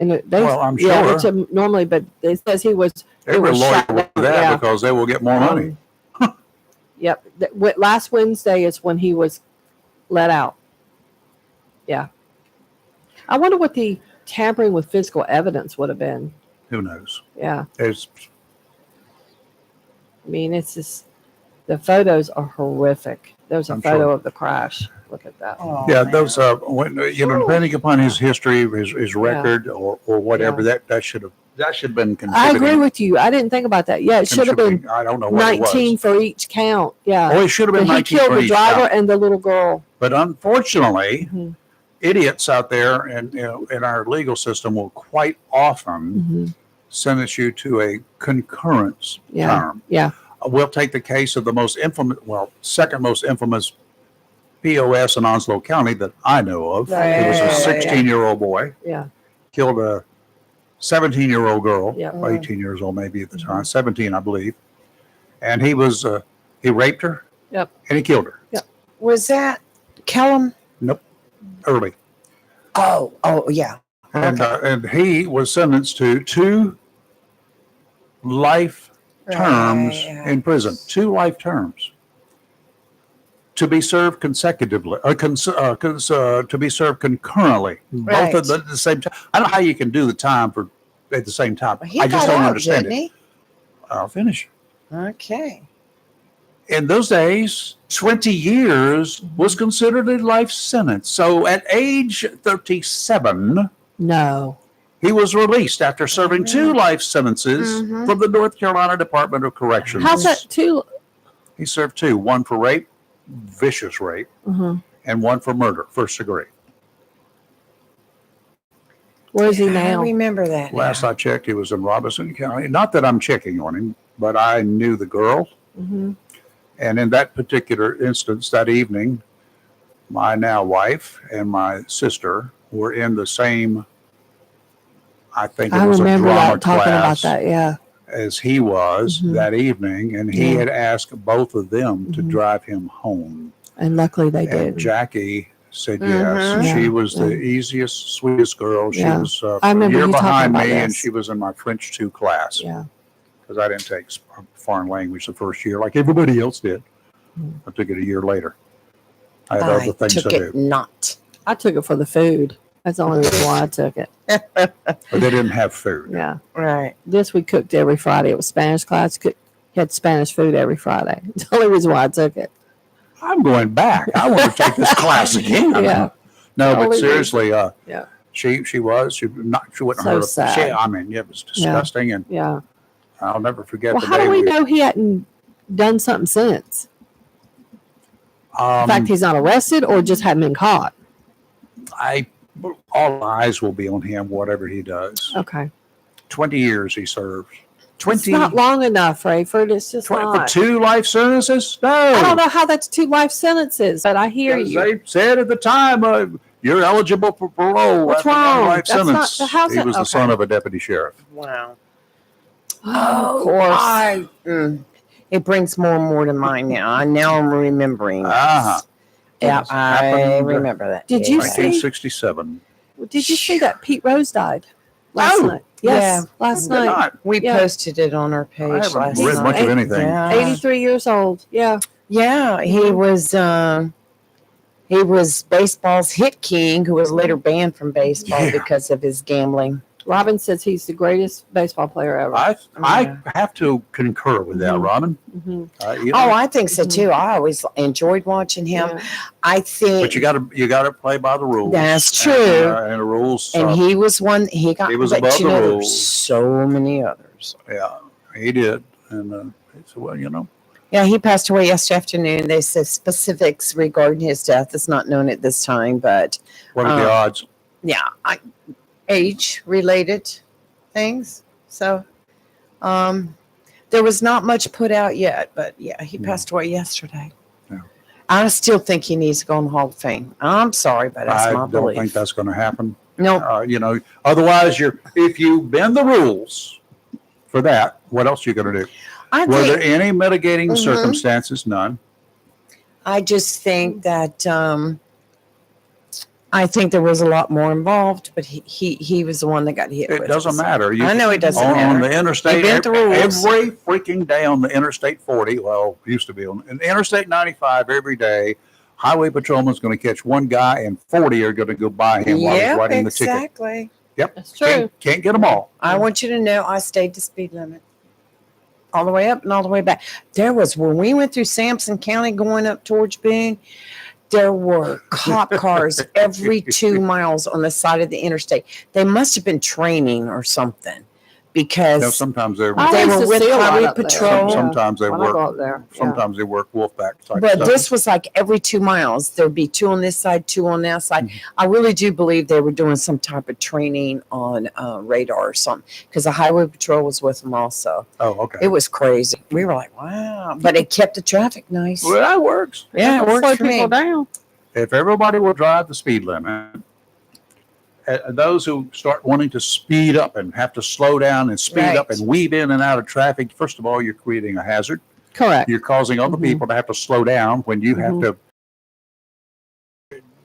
[SPEAKER 3] And
[SPEAKER 1] Well, I'm
[SPEAKER 3] yeah,
[SPEAKER 1] sure.
[SPEAKER 3] which normally, but it says he was.
[SPEAKER 1] Every
[SPEAKER 3] was
[SPEAKER 1] lawyer
[SPEAKER 3] shot
[SPEAKER 1] will
[SPEAKER 3] down,
[SPEAKER 1] do that
[SPEAKER 3] yeah.
[SPEAKER 1] because they will get more money.
[SPEAKER 3] Yep. Last Wednesday is when he was let out. Yeah. I wonder what the tampering with physical evidence would have been.
[SPEAKER 1] Who knows?
[SPEAKER 3] Yeah.
[SPEAKER 1] It's,
[SPEAKER 3] I mean, it's just, the photos are horrific. There's a
[SPEAKER 1] I'm
[SPEAKER 3] photo
[SPEAKER 1] sure.
[SPEAKER 3] of the crash. Look at that.
[SPEAKER 2] Oh,
[SPEAKER 1] yeah,
[SPEAKER 2] man.
[SPEAKER 1] those depending upon his history, his record, or whatever, that should have been considered.
[SPEAKER 3] I agree with you. I didn't think about that. Yeah, it should have been
[SPEAKER 1] I don't know what
[SPEAKER 3] 19
[SPEAKER 1] it
[SPEAKER 3] for each count.
[SPEAKER 1] was.
[SPEAKER 3] Yeah.
[SPEAKER 1] Oh, it should have been
[SPEAKER 3] But he
[SPEAKER 1] 19
[SPEAKER 3] killed
[SPEAKER 1] for
[SPEAKER 3] the
[SPEAKER 1] each
[SPEAKER 3] driver
[SPEAKER 1] count.
[SPEAKER 3] and the little girl.
[SPEAKER 1] But unfortunately,
[SPEAKER 3] Mhm.
[SPEAKER 1] idiots out there and in our legal system will quite often
[SPEAKER 3] Mhm.
[SPEAKER 1] sentence you to a concurrence
[SPEAKER 3] Yeah.
[SPEAKER 1] term.
[SPEAKER 3] Yeah.
[SPEAKER 1] We'll take the case of the most infamous, second most infamous POS in Onslow County that I know of. It was
[SPEAKER 2] Right.
[SPEAKER 1] a 16-year-old boy,
[SPEAKER 3] Yeah.
[SPEAKER 1] killed a 17-year-old girl,
[SPEAKER 3] Yeah.
[SPEAKER 1] or 18 years old maybe at the
[SPEAKER 3] Mm-hmm.
[SPEAKER 1] time, 17, I believe. And he raped her.
[SPEAKER 3] Yep.
[SPEAKER 1] And he killed her
[SPEAKER 2] Was that Kellum?
[SPEAKER 1] early.
[SPEAKER 2] Oh, yeah.
[SPEAKER 1] And he was sentenced to 2 life terms
[SPEAKER 2] Right.
[SPEAKER 1] in prison, 2 life terms to be served consecutively, to be served concurrently, both at the same time. I don't know how you can do the time at the same time.
[SPEAKER 2] He
[SPEAKER 1] I just
[SPEAKER 2] got
[SPEAKER 1] don't
[SPEAKER 2] out,
[SPEAKER 1] understand
[SPEAKER 2] didn't
[SPEAKER 1] it. I'll finish.
[SPEAKER 2] he? Okay.
[SPEAKER 1] In those days, 20 years was considered a life sentence. So at age 37,
[SPEAKER 3] No.
[SPEAKER 1] he was released after serving 2 life sentences
[SPEAKER 2] Mhm.
[SPEAKER 1] from the North Carolina Department of Corrections.
[SPEAKER 3] How's that too?
[SPEAKER 1] He served 2, one for rape, vicious rape, and one for murder, first degree.
[SPEAKER 3] Where is he
[SPEAKER 2] I
[SPEAKER 3] now?
[SPEAKER 2] remember that.
[SPEAKER 1] Last I checked, he was in Robinson County. Not that I'm checking on him, but I knew the girl.
[SPEAKER 3] Mhm.
[SPEAKER 1] And in that particular instance, that evening, my now wife and my sister were in the same, I think it
[SPEAKER 3] I
[SPEAKER 1] was a
[SPEAKER 3] remember
[SPEAKER 1] drama
[SPEAKER 3] that talking about
[SPEAKER 1] class
[SPEAKER 3] that. Yeah.
[SPEAKER 1] as he was
[SPEAKER 3] Mhm.
[SPEAKER 1] that evening. And he
[SPEAKER 3] Yeah.
[SPEAKER 1] had asked both of them to
[SPEAKER 3] Mhm.
[SPEAKER 1] drive him home.
[SPEAKER 3] And luckily they
[SPEAKER 1] And
[SPEAKER 3] did.
[SPEAKER 1] Jackie said
[SPEAKER 2] Mhm.
[SPEAKER 1] yes.
[SPEAKER 3] Yeah,
[SPEAKER 1] She was the
[SPEAKER 3] yeah.
[SPEAKER 1] easiest, sweetest girl. She
[SPEAKER 3] Yeah.
[SPEAKER 1] was
[SPEAKER 3] I
[SPEAKER 1] a
[SPEAKER 3] remember
[SPEAKER 1] year
[SPEAKER 3] you talking
[SPEAKER 1] behind
[SPEAKER 3] about
[SPEAKER 1] me, and
[SPEAKER 3] this.
[SPEAKER 1] she was in my French 2 class
[SPEAKER 3] Yeah.
[SPEAKER 1] because I didn't take foreign language the first year like everybody else did.
[SPEAKER 3] Mhm.
[SPEAKER 1] I took it a year later. I had other things to
[SPEAKER 2] took
[SPEAKER 1] do.
[SPEAKER 2] it not.
[SPEAKER 3] I took it for the food. That's the only reason why I took it.
[SPEAKER 1] But they didn't have food.
[SPEAKER 3] Yeah.
[SPEAKER 2] Right.
[SPEAKER 3] This we cooked every Friday. It was Spanish class. Had Spanish food every Friday. It's the only reason why I took it.
[SPEAKER 1] I'm going back. I want to take this class again.
[SPEAKER 3] Yeah.
[SPEAKER 1] No,
[SPEAKER 3] The
[SPEAKER 1] but
[SPEAKER 3] only
[SPEAKER 1] seriously,
[SPEAKER 3] Yeah.
[SPEAKER 1] she wouldn't
[SPEAKER 3] So
[SPEAKER 1] hurt.
[SPEAKER 3] sad.
[SPEAKER 1] I mean, it was disgusting, and
[SPEAKER 3] Yeah.
[SPEAKER 1] I'll never forget
[SPEAKER 3] Well,
[SPEAKER 1] the
[SPEAKER 3] how
[SPEAKER 1] day
[SPEAKER 3] do we know he hadn't done something since? In fact, he's not arrested or just hadn't been caught.
[SPEAKER 1] all eyes will be on him, whatever he does.
[SPEAKER 3] Okay.
[SPEAKER 1] 20 years he served.
[SPEAKER 3] It's not long enough, Rayford. It's just
[SPEAKER 1] for
[SPEAKER 3] not.
[SPEAKER 1] 2 life sentences? No.
[SPEAKER 3] I don't know how that's 2 life sentences, but I hear
[SPEAKER 1] Because
[SPEAKER 3] you.
[SPEAKER 1] They said at the time, you're eligible for parole.
[SPEAKER 3] What's
[SPEAKER 1] after one
[SPEAKER 3] wrong?
[SPEAKER 1] life
[SPEAKER 3] That's not-
[SPEAKER 1] sentence.
[SPEAKER 3] how's
[SPEAKER 1] He
[SPEAKER 3] that-
[SPEAKER 1] was the son
[SPEAKER 3] okay.
[SPEAKER 1] of a deputy sheriff.
[SPEAKER 2] Wow.
[SPEAKER 3] Of course.
[SPEAKER 2] It brings more and more to mind now. Now I'm remembering.
[SPEAKER 1] Uh-huh.
[SPEAKER 2] Yeah,
[SPEAKER 1] Yes,
[SPEAKER 2] I
[SPEAKER 1] happened,
[SPEAKER 2] remember that.
[SPEAKER 3] Did you
[SPEAKER 2] Yeah.
[SPEAKER 3] see-
[SPEAKER 1] 1967.
[SPEAKER 3] Did you see that Pete Rose died last
[SPEAKER 1] Oh.
[SPEAKER 3] night? Yes, last
[SPEAKER 1] Did
[SPEAKER 3] night.
[SPEAKER 1] not.
[SPEAKER 2] We
[SPEAKER 3] Yeah.
[SPEAKER 2] posted it on our page
[SPEAKER 1] I haven't
[SPEAKER 2] last
[SPEAKER 1] read
[SPEAKER 2] night.
[SPEAKER 1] much of anything.
[SPEAKER 2] Yeah.
[SPEAKER 3] 83 years old. Yeah.
[SPEAKER 2] Yeah, he was baseball's hit king, who was later banned from baseball
[SPEAKER 1] Yeah.
[SPEAKER 2] because of his gambling.
[SPEAKER 3] Robin says he's the greatest baseball player ever.
[SPEAKER 1] I
[SPEAKER 2] Yeah.
[SPEAKER 1] have to concur with that,
[SPEAKER 3] Mhm.
[SPEAKER 1] Robin.
[SPEAKER 3] Mhm.
[SPEAKER 1] You know,
[SPEAKER 2] Oh, I think so
[SPEAKER 3] Mhm.
[SPEAKER 2] too. I always enjoyed watching him.
[SPEAKER 3] Yeah.
[SPEAKER 2] I think,
[SPEAKER 1] but you got to play by the rules.
[SPEAKER 2] That's true.
[SPEAKER 1] And the rules.
[SPEAKER 2] and he was one. He got.
[SPEAKER 1] He was
[SPEAKER 2] but
[SPEAKER 1] above
[SPEAKER 2] you
[SPEAKER 1] the
[SPEAKER 2] know, there were
[SPEAKER 1] rules.
[SPEAKER 2] so many others.
[SPEAKER 1] Yeah, he did. And he said, well,
[SPEAKER 2] Yeah, he passed away yesterday afternoon. They said specifics regarding his death is not known at this time, but
[SPEAKER 1] what are the odds?
[SPEAKER 2] yeah, age related things. So, there was not much put out yet, but yeah, he
[SPEAKER 1] No.
[SPEAKER 2] passed away yesterday.
[SPEAKER 1] Yeah.
[SPEAKER 2] I still think he needs to go in the Hall of Fame. I'm sorry, but that's
[SPEAKER 1] I
[SPEAKER 2] my
[SPEAKER 1] don't
[SPEAKER 2] belief.
[SPEAKER 1] think that's going to happen.
[SPEAKER 2] No,
[SPEAKER 1] Otherwise, if you bend the rules for that, what else are you going to do?
[SPEAKER 2] I
[SPEAKER 1] Were there
[SPEAKER 2] think
[SPEAKER 1] any mitigating
[SPEAKER 2] Mhm.
[SPEAKER 1] circumstances? None.
[SPEAKER 2] I just think that I think there was a lot more involved, but he was the one that got hit.
[SPEAKER 1] It
[SPEAKER 2] with
[SPEAKER 1] doesn't matter.
[SPEAKER 2] I know it doesn't
[SPEAKER 1] on
[SPEAKER 2] matter.
[SPEAKER 1] the interstate,
[SPEAKER 2] bent the rules.
[SPEAKER 1] every freaking day on the Interstate 40, well, used to be on the Interstate 95 every day, highway patrolman's going to catch one guy and 40 are going to go by him while he's
[SPEAKER 2] Yeah,
[SPEAKER 1] writing the ticket.
[SPEAKER 2] exactly.
[SPEAKER 1] Yep.
[SPEAKER 3] That's true.
[SPEAKER 1] Can't get them all.
[SPEAKER 2] I want you to know I stayed the speed limit all the way up and all the way back. There was when we went through Sampson County going up towards Boone, there were cop cars every 2 miles on the side of the interstate. They must have been training or something because
[SPEAKER 1] Sometimes they're
[SPEAKER 3] I
[SPEAKER 2] They
[SPEAKER 3] used
[SPEAKER 2] were
[SPEAKER 3] to
[SPEAKER 2] with
[SPEAKER 3] see a lot
[SPEAKER 2] highway
[SPEAKER 3] up there.
[SPEAKER 2] patrol.
[SPEAKER 1] sometimes they
[SPEAKER 3] When I go
[SPEAKER 1] work.
[SPEAKER 3] up there. Yeah.
[SPEAKER 1] Sometimes they work wolfpack type
[SPEAKER 2] but
[SPEAKER 1] stuff.
[SPEAKER 2] this was like every 2 miles. There'd be 2 on this side, 2 on that side.
[SPEAKER 1] Mhm.
[SPEAKER 2] I really do believe they were doing some type of training on radar or something because the highway patrol was with them also.
[SPEAKER 1] Oh, okay.
[SPEAKER 2] It was crazy. We were like, wow. But it kept the traffic nice.
[SPEAKER 1] Well, that works.
[SPEAKER 2] Yeah, it
[SPEAKER 3] Slow
[SPEAKER 2] worked for me.
[SPEAKER 3] people down.
[SPEAKER 1] If everybody will drive the speed limit, those who start wanting to speed up and have to slow down and speed
[SPEAKER 2] Right.
[SPEAKER 1] up and weave in and out of traffic, first of all, you're creating a hazard.
[SPEAKER 3] Correct.
[SPEAKER 1] You're causing other
[SPEAKER 3] Mhm.
[SPEAKER 1] people to have to slow down when you have to.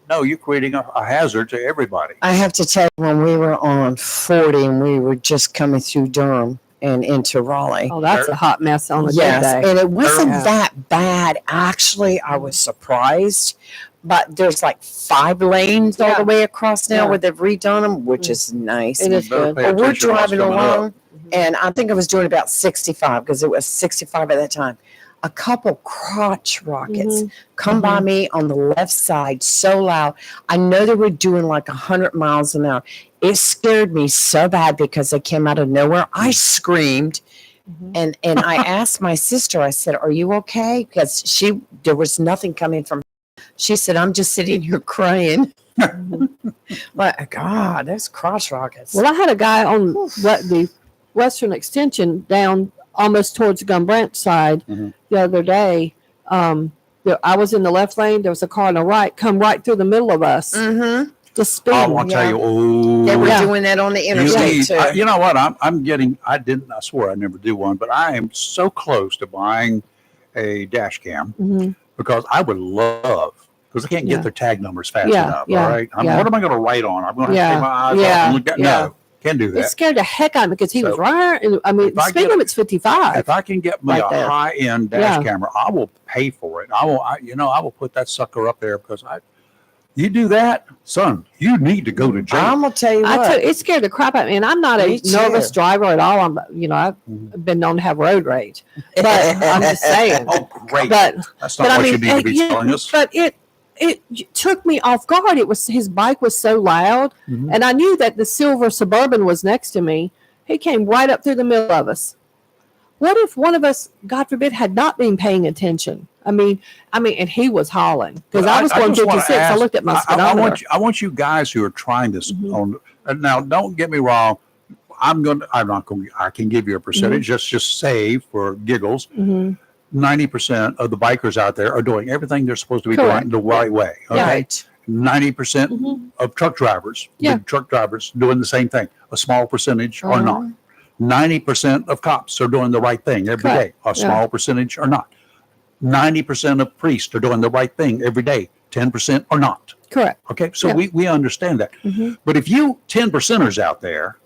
[SPEAKER 1] No, you're creating a hazard to everybody.
[SPEAKER 2] I have to tell you, when we were on 40 and we were just coming through Durham and into Raleigh.
[SPEAKER 3] Oh, that's a hot mess on a
[SPEAKER 2] Yes,
[SPEAKER 3] good day.
[SPEAKER 2] and it wasn't
[SPEAKER 3] Yeah.
[SPEAKER 2] that bad. Actually, I was surprised. But there's like 5 lanes all
[SPEAKER 3] Yeah.
[SPEAKER 2] the way across now
[SPEAKER 3] Yeah.
[SPEAKER 2] where they've redone them, which
[SPEAKER 3] Mm.
[SPEAKER 2] is nice.
[SPEAKER 3] It is
[SPEAKER 1] You better
[SPEAKER 3] good.
[SPEAKER 1] pay
[SPEAKER 2] But we're
[SPEAKER 1] attention to what's
[SPEAKER 2] driving
[SPEAKER 1] coming up.
[SPEAKER 2] along, and I think I was doing about 65 because it was 65 at that time. A couple crotch rockets come by me on the left side so loud. I know they were doing like 100 miles an hour. It scared me so bad because they came out of nowhere. I screamed.
[SPEAKER 3] Mhm.
[SPEAKER 2] And I asked my sister, I said, "Are you okay?" Because there was nothing coming from her. She said, "I'm just sitting here crying."
[SPEAKER 3] Mhm.
[SPEAKER 2] But God, those crotch rockets.
[SPEAKER 3] Well, I had a guy on the Western Extension down almost towards Gun Branch side
[SPEAKER 1] Mhm.
[SPEAKER 3] the other day. I was in the left lane. There was a car on the right, come right through the middle of us.
[SPEAKER 2] Mm-hmm.
[SPEAKER 3] Just
[SPEAKER 1] Oh,
[SPEAKER 3] speeding.
[SPEAKER 1] I'll tell
[SPEAKER 2] yeah.
[SPEAKER 1] you. Oh,
[SPEAKER 2] They were
[SPEAKER 3] Yeah.
[SPEAKER 2] doing that on the
[SPEAKER 1] you
[SPEAKER 2] interstate
[SPEAKER 1] need-
[SPEAKER 2] too.
[SPEAKER 1] you know what? I'm getting. I swore I'd never do one, but I am so close to buying a dash cam
[SPEAKER 3] Mhm.
[SPEAKER 1] because I would love. Because I can't get
[SPEAKER 3] Yeah.
[SPEAKER 1] their tag numbers fast
[SPEAKER 3] Yeah,
[SPEAKER 1] enough.
[SPEAKER 3] yeah,
[SPEAKER 1] All right.
[SPEAKER 3] yeah.
[SPEAKER 1] What am I going to write on? I'm going to
[SPEAKER 3] Yeah,
[SPEAKER 1] take my eyes off
[SPEAKER 3] yeah,
[SPEAKER 1] and look at
[SPEAKER 3] yeah.
[SPEAKER 1] no. Can't do
[SPEAKER 3] It
[SPEAKER 1] that.
[SPEAKER 3] scared the heck out of me because he was
[SPEAKER 1] So,
[SPEAKER 3] right. I mean,
[SPEAKER 1] if I
[SPEAKER 3] speed
[SPEAKER 1] get-
[SPEAKER 3] limit's 55.
[SPEAKER 1] If I can get me
[SPEAKER 2] Right
[SPEAKER 1] a
[SPEAKER 2] there.
[SPEAKER 1] high-end dash
[SPEAKER 3] Yeah.
[SPEAKER 1] camera, I will pay for it. I will put that sucker up there because you do that, son, you need to go to jail.
[SPEAKER 2] I'm gonna tell you what.
[SPEAKER 3] It scared the crap out of me. And I'm not
[SPEAKER 2] Me
[SPEAKER 3] a nervous
[SPEAKER 2] too.
[SPEAKER 3] driver at all. I've
[SPEAKER 1] Mhm.
[SPEAKER 3] been known to have road rage. But I'm just saying.
[SPEAKER 1] Oh, great.
[SPEAKER 3] But
[SPEAKER 1] That's not what you need to be telling us.
[SPEAKER 3] But it took me off guard. It was his bike was so loud,
[SPEAKER 1] Mhm.
[SPEAKER 3] and I knew that the silver Suburban was next to me. He came right up through the middle of us. What if one of us, God forbid, had not been paying attention? I mean, and he was hauling because
[SPEAKER 1] But
[SPEAKER 3] I was going
[SPEAKER 1] just wanna
[SPEAKER 3] 56. I
[SPEAKER 1] ask-
[SPEAKER 3] looked at my
[SPEAKER 1] I
[SPEAKER 3] speedometer.
[SPEAKER 1] want you guys who are trying this
[SPEAKER 3] Mhm.
[SPEAKER 1] on. And now, don't get me wrong. I'm not going. I can give you a percentage. Just say for giggles.
[SPEAKER 3] Mhm.
[SPEAKER 1] 90% of the bikers out there are doing everything they're supposed to be
[SPEAKER 3] Correct.
[SPEAKER 1] doing the right way. Okay.
[SPEAKER 2] Right.
[SPEAKER 1] 90%
[SPEAKER 3] Mhm.
[SPEAKER 1] of truck drivers,
[SPEAKER 3] Yeah.
[SPEAKER 1] big truck drivers, doing the same thing. A small percentage are
[SPEAKER 3] Uh-huh.
[SPEAKER 1] not. 90% of cops are doing the right thing every day.
[SPEAKER 3] Correct.
[SPEAKER 1] A small percentage are not. 90% of priests are doing the right thing every day. 10% are not.
[SPEAKER 3] Correct.
[SPEAKER 1] Okay. So
[SPEAKER 3] Yeah.
[SPEAKER 1] we understand that.
[SPEAKER 3] Mhm.
[SPEAKER 1] But if you 10%ers out there,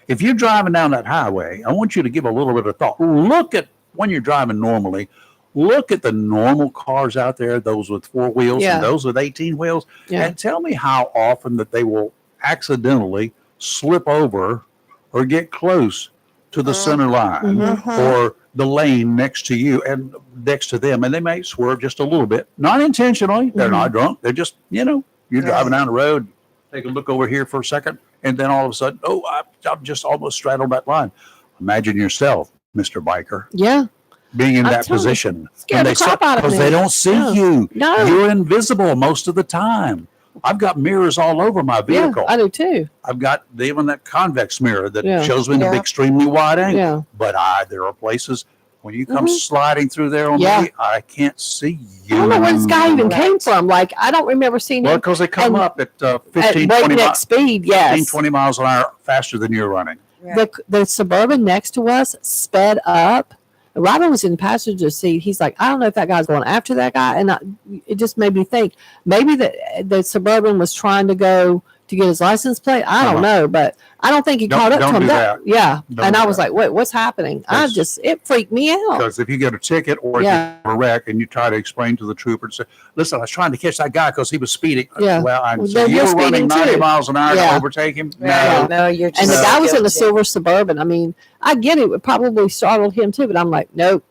[SPEAKER 1] if you're driving down that highway, I want you to give a little bit of thought. Look at when you're driving normally, look at the normal cars out there, those with 4 wheels
[SPEAKER 3] Yeah.
[SPEAKER 1] and those with 18 wheels,
[SPEAKER 3] Yeah.
[SPEAKER 1] and tell me how often that they will accidentally slip over or get close to the center line
[SPEAKER 2] Mhm.
[SPEAKER 1] or the lane next to you and next to them. And they may swerve just a little bit, not intentionally. They're
[SPEAKER 3] Mhm.
[SPEAKER 1] not drunk. They're just, you're driving down the road, take a look over here for a second, and then all of a sudden, I'm just almost straddled that line. Imagine yourself, Mr. Biker,
[SPEAKER 3] Yeah.
[SPEAKER 1] being in
[SPEAKER 3] I'm
[SPEAKER 1] that
[SPEAKER 3] telling you,
[SPEAKER 1] position.
[SPEAKER 3] scared the crap out of
[SPEAKER 1] Because
[SPEAKER 3] me.
[SPEAKER 1] they don't see
[SPEAKER 3] Yeah.
[SPEAKER 1] you.
[SPEAKER 3] No.
[SPEAKER 1] You're invisible most of the time. I've got mirrors all over my
[SPEAKER 3] Yeah,
[SPEAKER 1] vehicle.
[SPEAKER 3] I do too.
[SPEAKER 1] I've got even that convex mirror that
[SPEAKER 3] Yeah.
[SPEAKER 1] shows me the
[SPEAKER 2] Yeah.
[SPEAKER 1] extremely wide angle.
[SPEAKER 3] Yeah.
[SPEAKER 1] But there are places when you come
[SPEAKER 3] Mhm.
[SPEAKER 1] sliding through there on
[SPEAKER 3] Yeah.
[SPEAKER 1] me, I can't see you.
[SPEAKER 3] I don't know where this guy even
[SPEAKER 2] Right.
[SPEAKER 3] came from. Like, I don't remember seeing
[SPEAKER 1] Well,
[SPEAKER 3] him
[SPEAKER 1] because they come
[SPEAKER 3] And
[SPEAKER 1] up at
[SPEAKER 3] at
[SPEAKER 1] 15, 20,
[SPEAKER 3] breakneck speed.
[SPEAKER 1] 15,
[SPEAKER 3] Yes.
[SPEAKER 1] 20 miles an hour faster than you're running.
[SPEAKER 3] The Suburban next to us sped up. Robin was in the passenger seat. He's like, I don't know if that guy's going after that guy. And it just made me think maybe the Suburban was trying to go to get his license plate. I don't know, but I don't think he
[SPEAKER 1] Don't-
[SPEAKER 3] caught up to
[SPEAKER 1] don't
[SPEAKER 3] him.
[SPEAKER 1] do that.
[SPEAKER 3] Yeah.
[SPEAKER 1] Don't
[SPEAKER 3] And
[SPEAKER 1] do
[SPEAKER 3] I was
[SPEAKER 1] that.
[SPEAKER 3] like, wait, what's happening?
[SPEAKER 1] That's-
[SPEAKER 3] It freaked me out.
[SPEAKER 1] Because if you get a ticket or if
[SPEAKER 3] Yeah.
[SPEAKER 1] you have a wreck and you try to explain to the trooper and say, listen, I was trying to catch that guy because he was speeding.
[SPEAKER 3] Yeah.
[SPEAKER 1] Well,
[SPEAKER 3] Well,
[SPEAKER 1] so
[SPEAKER 3] then
[SPEAKER 1] you
[SPEAKER 3] you're
[SPEAKER 1] were running
[SPEAKER 3] speeding
[SPEAKER 1] 90
[SPEAKER 3] too.
[SPEAKER 1] miles an hour
[SPEAKER 3] Yeah.
[SPEAKER 1] to overtake him?
[SPEAKER 2] Yeah,
[SPEAKER 1] No.
[SPEAKER 2] no, you're just
[SPEAKER 3] And the
[SPEAKER 1] No.
[SPEAKER 3] guy was in a
[SPEAKER 2] guilty.
[SPEAKER 3] silver Suburban. I mean, I get it. It probably startled him too, but I'm like, nope,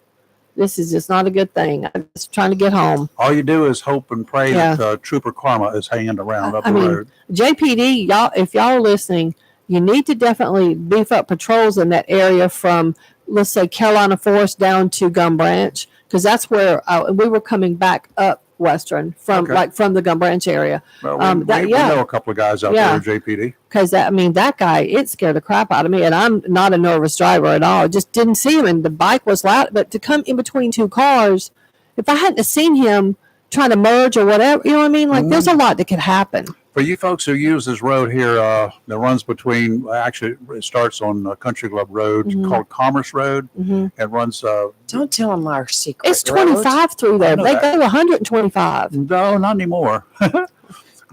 [SPEAKER 3] this is just not a good thing. I'm just trying to get home.
[SPEAKER 1] All you do is hope and pray
[SPEAKER 3] Yeah.
[SPEAKER 1] that Trooper Karma is hanging around up
[SPEAKER 3] I
[SPEAKER 1] the
[SPEAKER 3] mean,
[SPEAKER 1] road.
[SPEAKER 3] JPD, y'all, if y'all are listening, you need to definitely beef up patrols in that area from, let's say, Carolina Forest down to Gum Branch, because that's where we were coming back up Western from
[SPEAKER 1] Okay.
[SPEAKER 3] from the Gum Branch area.
[SPEAKER 1] Well,
[SPEAKER 3] we
[SPEAKER 1] know a couple of guys out
[SPEAKER 3] Yeah.
[SPEAKER 1] there at JPD.
[SPEAKER 3] Because that guy, it scared the crap out of me. And I'm not a nervous driver at all. Just didn't see him. And the bike was loud. But to come in between two cars, if I hadn't have seen him trying to merge or whatever, you know what I mean? Like, there's a lot that could happen.
[SPEAKER 1] For you folks who use this road here, that runs between, actually, it starts on Country Club Road
[SPEAKER 3] Mhm.
[SPEAKER 1] called Commerce Road.
[SPEAKER 3] hmm
[SPEAKER 1] It runs,
[SPEAKER 2] Don't tell them our secret.
[SPEAKER 3] It's
[SPEAKER 2] road.
[SPEAKER 3] 25 through there.
[SPEAKER 1] know
[SPEAKER 3] They
[SPEAKER 1] that.
[SPEAKER 3] go 125.
[SPEAKER 1] no, not anymore. Because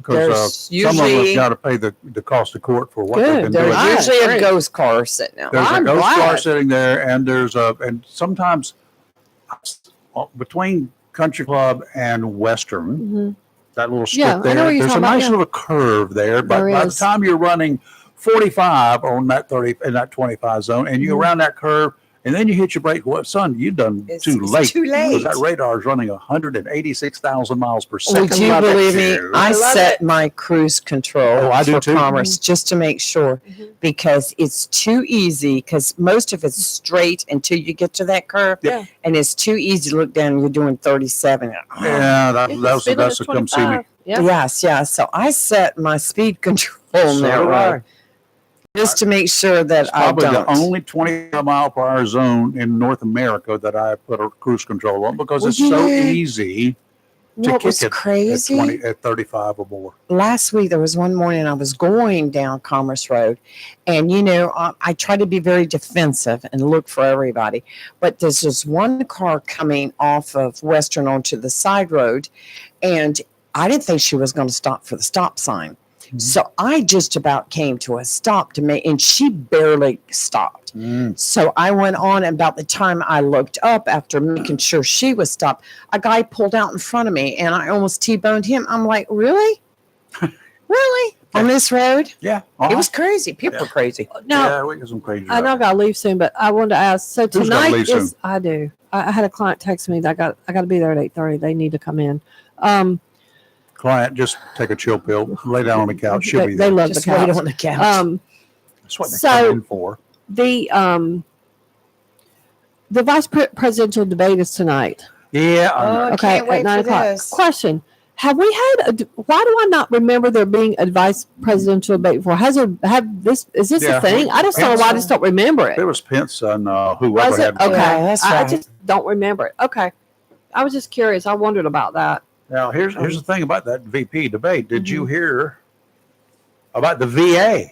[SPEAKER 2] There's
[SPEAKER 1] some of us
[SPEAKER 2] usually
[SPEAKER 1] got to pay the cost of court for what
[SPEAKER 3] Good.
[SPEAKER 1] they've been
[SPEAKER 2] there's
[SPEAKER 1] doing.
[SPEAKER 3] Right.
[SPEAKER 2] usually a
[SPEAKER 3] Great.
[SPEAKER 2] ghost car sitting out.
[SPEAKER 1] There's
[SPEAKER 3] I'm
[SPEAKER 1] a ghost car
[SPEAKER 3] glad.
[SPEAKER 1] sitting there, and and sometimes between Country Club and Western,
[SPEAKER 3] hmm
[SPEAKER 1] that little
[SPEAKER 3] Yeah,
[SPEAKER 1] strip
[SPEAKER 3] I know
[SPEAKER 1] there,
[SPEAKER 3] what you're
[SPEAKER 1] there's a
[SPEAKER 3] talking about,
[SPEAKER 1] nice
[SPEAKER 3] yeah.
[SPEAKER 1] little curve there. But
[SPEAKER 3] There
[SPEAKER 1] by the
[SPEAKER 3] is.
[SPEAKER 1] time you're running 45 on that 30 in that 25 zone, and you're
[SPEAKER 3] Mhm.
[SPEAKER 1] around that curve, and then you hit your brake, well, son, you done
[SPEAKER 2] It's
[SPEAKER 1] too late.
[SPEAKER 2] too late.
[SPEAKER 1] Because that radar is running 186,000 miles per second.
[SPEAKER 2] Would you
[SPEAKER 3] love it.
[SPEAKER 2] believe me?
[SPEAKER 1] Dude.
[SPEAKER 2] I
[SPEAKER 3] I love
[SPEAKER 2] set my cruise control
[SPEAKER 1] Oh, I do
[SPEAKER 2] for
[SPEAKER 1] too.
[SPEAKER 2] commerce just to make sure
[SPEAKER 3] Mhm.
[SPEAKER 2] because it's too easy because most of it's straight until you get to that curve.
[SPEAKER 3] Yeah.
[SPEAKER 2] And it's too easy to look down and you're doing 37.
[SPEAKER 1] Yeah,
[SPEAKER 3] It's
[SPEAKER 1] that's
[SPEAKER 3] speed limit's
[SPEAKER 1] a come see me.
[SPEAKER 3] 25. Yeah.
[SPEAKER 2] Yes, yes. So I set my speed control on
[SPEAKER 1] So
[SPEAKER 2] that
[SPEAKER 1] do I.
[SPEAKER 2] road just to make sure that
[SPEAKER 1] It's
[SPEAKER 2] I
[SPEAKER 1] probably
[SPEAKER 2] don't.
[SPEAKER 1] the only 25 mile per hour zone in North America that I put a cruise control on because
[SPEAKER 2] Well,
[SPEAKER 1] it's so
[SPEAKER 2] yeah.
[SPEAKER 1] easy
[SPEAKER 2] You know what
[SPEAKER 1] kick
[SPEAKER 2] was
[SPEAKER 1] it
[SPEAKER 2] crazy?
[SPEAKER 1] at 35 or more.
[SPEAKER 2] Last week there was one morning I was going down Commerce Road, and I try to be very defensive and look for everybody, but there's this one car coming off of Western onto the side road, and I didn't think she was going to stop for the stop sign. So I just about came to a stop to me, and she barely stopped. So I went on, and about the time I looked up after making sure she was stopped, a guy pulled out in front of me, and I almost T-boned him. I'm like, really? Really? On this road?
[SPEAKER 1] Yeah.
[SPEAKER 2] It was crazy. People are crazy.
[SPEAKER 3] Now,
[SPEAKER 1] Yeah, we got some crazy.
[SPEAKER 3] I know I gotta leave soon, but I wanted to ask. So
[SPEAKER 1] Who's gotta
[SPEAKER 3] tonight
[SPEAKER 1] leave
[SPEAKER 3] is.
[SPEAKER 1] soon?
[SPEAKER 3] I do. I had a client text me that I got to be there at 8:30. They need to come in.
[SPEAKER 1] Client, just take a chill pill, lay down on the couch. She'll
[SPEAKER 3] They
[SPEAKER 1] be there.
[SPEAKER 3] love
[SPEAKER 2] Just
[SPEAKER 3] the
[SPEAKER 2] wait
[SPEAKER 3] couch.
[SPEAKER 2] on the couch.
[SPEAKER 1] That's what they
[SPEAKER 3] so-
[SPEAKER 1] come in for.
[SPEAKER 3] The vice presidential debate is tonight.
[SPEAKER 1] Yeah. I know.
[SPEAKER 2] I
[SPEAKER 3] Okay,
[SPEAKER 2] can't wait
[SPEAKER 3] at 9
[SPEAKER 2] for
[SPEAKER 3] o'clock.
[SPEAKER 2] this.
[SPEAKER 3] Question: Have we had? Why do I not remember there being a vice presidential debate before? Has there? Have this? Is this
[SPEAKER 1] Yeah.
[SPEAKER 3] a thing? I just don't know why I just don't remember it.
[SPEAKER 1] It was Pence and whoever
[SPEAKER 3] Was it?
[SPEAKER 1] had.
[SPEAKER 3] Okay,
[SPEAKER 2] Yeah, that's
[SPEAKER 3] I
[SPEAKER 2] right.
[SPEAKER 3] just don't remember it. Okay, I was just curious. I wondered about that.
[SPEAKER 1] Now here's the thing about that VP debate. Did you
[SPEAKER 3] Mm-hmm.
[SPEAKER 1] hear about the VA?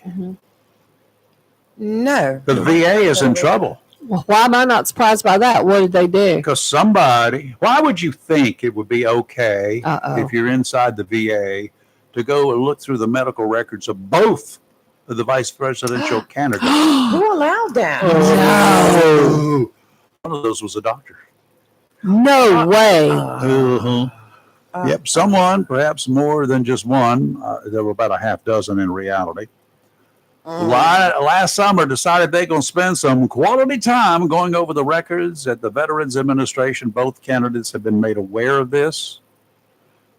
[SPEAKER 2] No.
[SPEAKER 1] The VA is in trouble
[SPEAKER 3] Well, why am I not surprised by that? What did they do?
[SPEAKER 1] because somebody. Why would you think it would be okay
[SPEAKER 3] Uh-oh.
[SPEAKER 1] if you're inside the VA to go and look through the medical records of both of the vice presidential candidates?
[SPEAKER 2] Who allowed that?
[SPEAKER 1] No. One of those was a doctor.
[SPEAKER 3] No way.
[SPEAKER 1] Yep, someone, perhaps more than just one. There were about a half dozen in reality. Last summer, decided they're going to spend some quality time going over the records at the Veterans Administration. Both candidates have been made aware of this.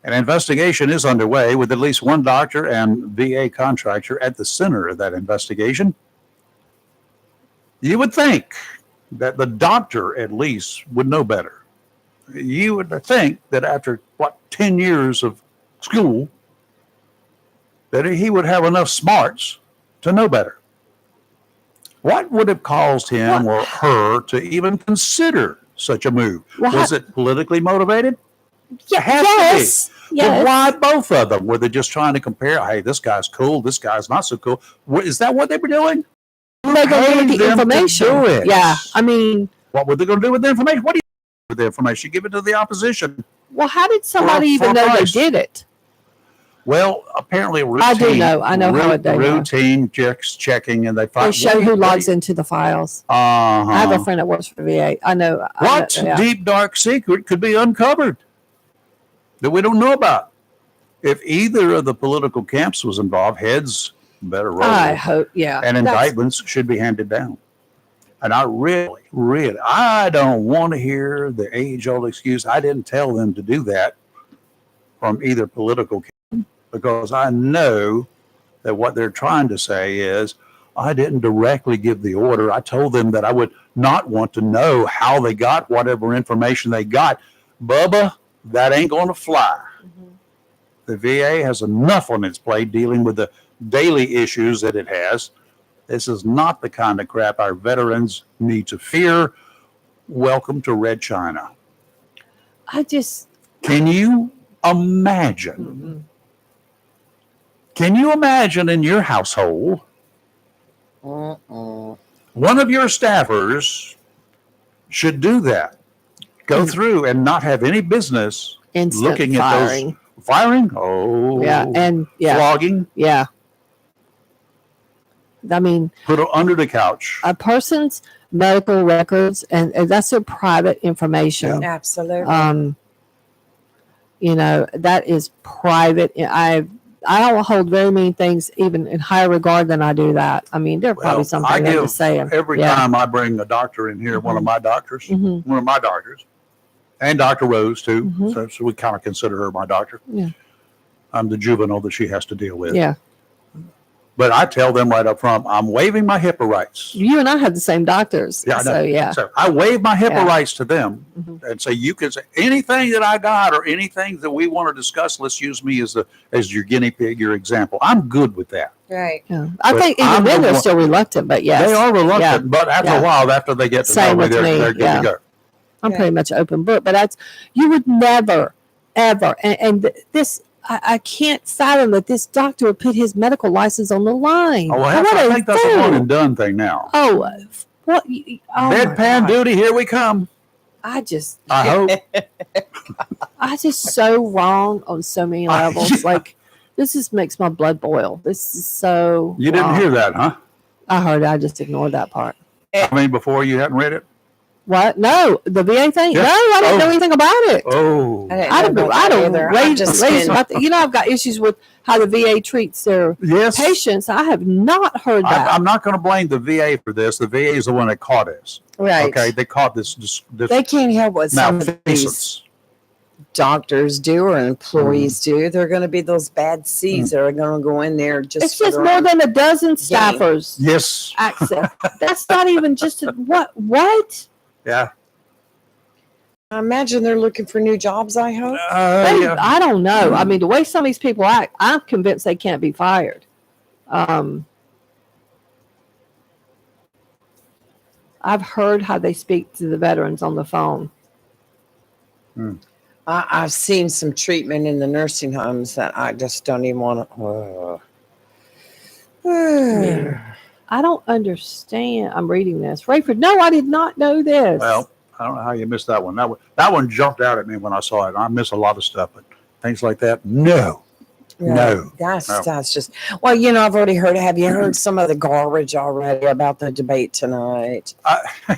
[SPEAKER 1] An investigation is underway with at least one doctor and VA contractor at the center of that investigation. You would think that the doctor, at least, would know better. You would think that after, 10 years of school, that he would have enough smarts to know better. What would have caused him or her to even consider such a move?
[SPEAKER 3] Well,
[SPEAKER 1] Was it politically motivated?
[SPEAKER 3] Yeah,
[SPEAKER 1] has to be.
[SPEAKER 3] yes.
[SPEAKER 1] But
[SPEAKER 3] Yes.
[SPEAKER 1] why both of them? Were they just trying to compare? Hey, this guy's cool. This guy's not so cool. Is that what they were doing?
[SPEAKER 3] They're going to
[SPEAKER 1] Paid
[SPEAKER 3] do with the
[SPEAKER 1] them to
[SPEAKER 3] information.
[SPEAKER 1] do it.
[SPEAKER 3] Yeah. I mean,
[SPEAKER 1] What were they going to do with the information? What do you do with the information? Give it to the opposition.
[SPEAKER 3] well, how did somebody
[SPEAKER 1] For
[SPEAKER 3] even know they
[SPEAKER 1] price.
[SPEAKER 3] did it?
[SPEAKER 1] Well, apparently routine.
[SPEAKER 3] I do know. I know how they know.
[SPEAKER 1] routine checking, and they
[SPEAKER 3] They
[SPEAKER 1] find
[SPEAKER 3] show who logs into the files.
[SPEAKER 1] Uh-huh.
[SPEAKER 3] I have a friend that works for the VA. I know.
[SPEAKER 1] What
[SPEAKER 3] yeah.
[SPEAKER 1] deep dark secret could be uncovered that we don't know about? If either of the political camps was involved, heads better roll,
[SPEAKER 3] I hope, yeah.
[SPEAKER 1] and
[SPEAKER 3] That's-
[SPEAKER 1] indictments should be handed down. And I really, I don't want to hear the age-old excuse. I didn't tell them to do that from either political camp, because I know that what they're trying to say is, I didn't directly give the order. I told them that I would not want to know how they got whatever information they got. Bubba, that ain't going to fly. The VA has enough on its plate dealing with the daily issues that it has. This is not the kind of crap our veterans need to fear. Welcome to Red China.
[SPEAKER 3] I just,
[SPEAKER 1] Can you imagine? Can you imagine in your household, one of your staffers should do that? Go through and not have any business
[SPEAKER 3] instant
[SPEAKER 1] looking
[SPEAKER 3] firing.
[SPEAKER 1] at those firing. Oh,
[SPEAKER 3] Yeah, and yeah,
[SPEAKER 1] flogging,
[SPEAKER 3] yeah. I mean,
[SPEAKER 1] put it under the couch.
[SPEAKER 3] a person's medical records, and that's their private information.
[SPEAKER 2] Absolutely.
[SPEAKER 3] You know, that is private. I don't hold very many things even in higher regard than I do that. I mean, there are probably
[SPEAKER 1] Well,
[SPEAKER 3] something
[SPEAKER 1] I
[SPEAKER 3] they
[SPEAKER 1] give
[SPEAKER 3] just say.
[SPEAKER 1] Every time I bring a doctor in here, one of my doctors,
[SPEAKER 3] Mhm.
[SPEAKER 1] one of my doctors, and Dr. Rose too.
[SPEAKER 3] Mhm.
[SPEAKER 1] So we kind of consider her my doctor.
[SPEAKER 3] Yeah.
[SPEAKER 1] I'm the juvenile that she has to deal with.
[SPEAKER 3] Yeah,
[SPEAKER 1] But I tell them right up front, I'm waiving my HIPAA rights.
[SPEAKER 3] you and I have the same doctors.
[SPEAKER 1] Yeah, I know.
[SPEAKER 3] So yeah,
[SPEAKER 1] So I waive my HIPAA
[SPEAKER 3] Yeah.
[SPEAKER 1] rights to them
[SPEAKER 3] Mhm.
[SPEAKER 1] and say, you can say anything that I got or anything that we want to discuss. Let's use me as your guinea pig, your example. I'm good with that.
[SPEAKER 2] Right.
[SPEAKER 3] yeah. I
[SPEAKER 1] But
[SPEAKER 3] think even
[SPEAKER 1] I'm
[SPEAKER 3] then
[SPEAKER 1] the
[SPEAKER 3] they're
[SPEAKER 1] one-
[SPEAKER 3] still reluctant, but yes,
[SPEAKER 1] They are reluctant,
[SPEAKER 3] Yeah.
[SPEAKER 1] but after
[SPEAKER 3] Yeah.
[SPEAKER 1] a while, after they get to
[SPEAKER 3] Same
[SPEAKER 1] know me,
[SPEAKER 3] with me.
[SPEAKER 1] they're good
[SPEAKER 3] Yeah.
[SPEAKER 1] to go.
[SPEAKER 3] I'm
[SPEAKER 2] Yeah.
[SPEAKER 3] pretty much open book. But that's you would never, ever, and this. I can't fathom that this doctor would put his medical license on the line.
[SPEAKER 1] Oh, well,
[SPEAKER 3] What
[SPEAKER 1] I
[SPEAKER 3] a
[SPEAKER 1] think that's a
[SPEAKER 3] fool.
[SPEAKER 1] one and done thing now.
[SPEAKER 3] Oh, what? Oh my
[SPEAKER 1] Deadpan
[SPEAKER 3] God.
[SPEAKER 1] duty, here we come.
[SPEAKER 3] I just,
[SPEAKER 1] I hope.
[SPEAKER 3] I just so wrong on so many levels. Like, makes my blood boil. This is so.
[SPEAKER 1] You didn't
[SPEAKER 3] wrong.
[SPEAKER 1] hear that, huh?
[SPEAKER 3] I heard it. I just ignored that part.
[SPEAKER 1] I mean, before you hadn't read it?
[SPEAKER 3] What? No, the VA thing.
[SPEAKER 1] Yeah.
[SPEAKER 3] No, I didn't know anything about it.
[SPEAKER 1] Oh,
[SPEAKER 3] I don't.
[SPEAKER 2] either.
[SPEAKER 3] Raise you know, I've got issues with how the VA treats their
[SPEAKER 1] yes.
[SPEAKER 3] patients. I have not heard that.
[SPEAKER 1] I'm not going to blame the VA for this. The VA is the one that caught us.
[SPEAKER 2] Right.
[SPEAKER 1] Okay, they caught this
[SPEAKER 2] They can't help what some of these
[SPEAKER 1] malfeasance.
[SPEAKER 2] doctors do or employees do. They're going to be those bad seeds that are going to go in there just.
[SPEAKER 3] It's just more than a dozen staffers
[SPEAKER 1] Yes.
[SPEAKER 3] access. That's not even just what?
[SPEAKER 1] Yeah.
[SPEAKER 2] I imagine they're looking for new jobs. I hope.
[SPEAKER 1] Yeah.
[SPEAKER 3] I don't know. I mean, the way some of these people act, I'm convinced they can't be fired. I've heard how they speak to the veterans on the phone.
[SPEAKER 2] I've seen some treatment in the nursing homes that I just don't even want to.
[SPEAKER 3] I don't understand. I'm reading this. Rayford, no, I did not know this.
[SPEAKER 1] Well, I don't know how you missed that one. That one jumped out at me when I saw it. I miss a lot of stuff, but things like that, no. No.
[SPEAKER 2] That's just. Well, you know, I've already heard. Have you heard some of the garbage already about the debate tonight?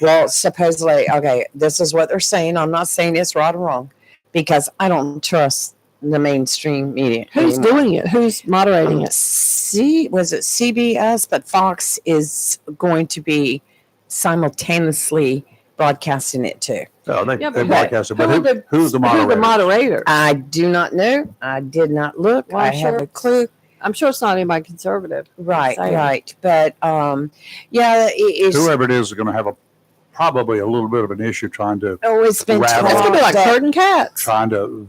[SPEAKER 2] Well, supposedly, okay, this is what they're saying. I'm not saying it's right or wrong, because I don't trust the mainstream media.
[SPEAKER 3] Who's doing it? Who's moderating it?
[SPEAKER 2] Was it CBS? But Fox is going to be simultaneously broadcasting it too.
[SPEAKER 1] Oh, they
[SPEAKER 3] Yeah, but
[SPEAKER 1] broadcast it. But
[SPEAKER 3] who's the
[SPEAKER 1] who's the moderator?
[SPEAKER 3] moderator?
[SPEAKER 2] I do not know. I did not look.
[SPEAKER 3] Well,
[SPEAKER 2] I have a clue.
[SPEAKER 3] I'm sure it's not anybody conservative.
[SPEAKER 2] Right,
[SPEAKER 3] Saying.
[SPEAKER 2] right. But yeah, it's
[SPEAKER 1] Whoever it is going to have probably a little bit of an issue trying to
[SPEAKER 2] always been
[SPEAKER 1] rattle.
[SPEAKER 3] It's gonna be like
[SPEAKER 2] that-
[SPEAKER 3] herding cats.
[SPEAKER 1] rattle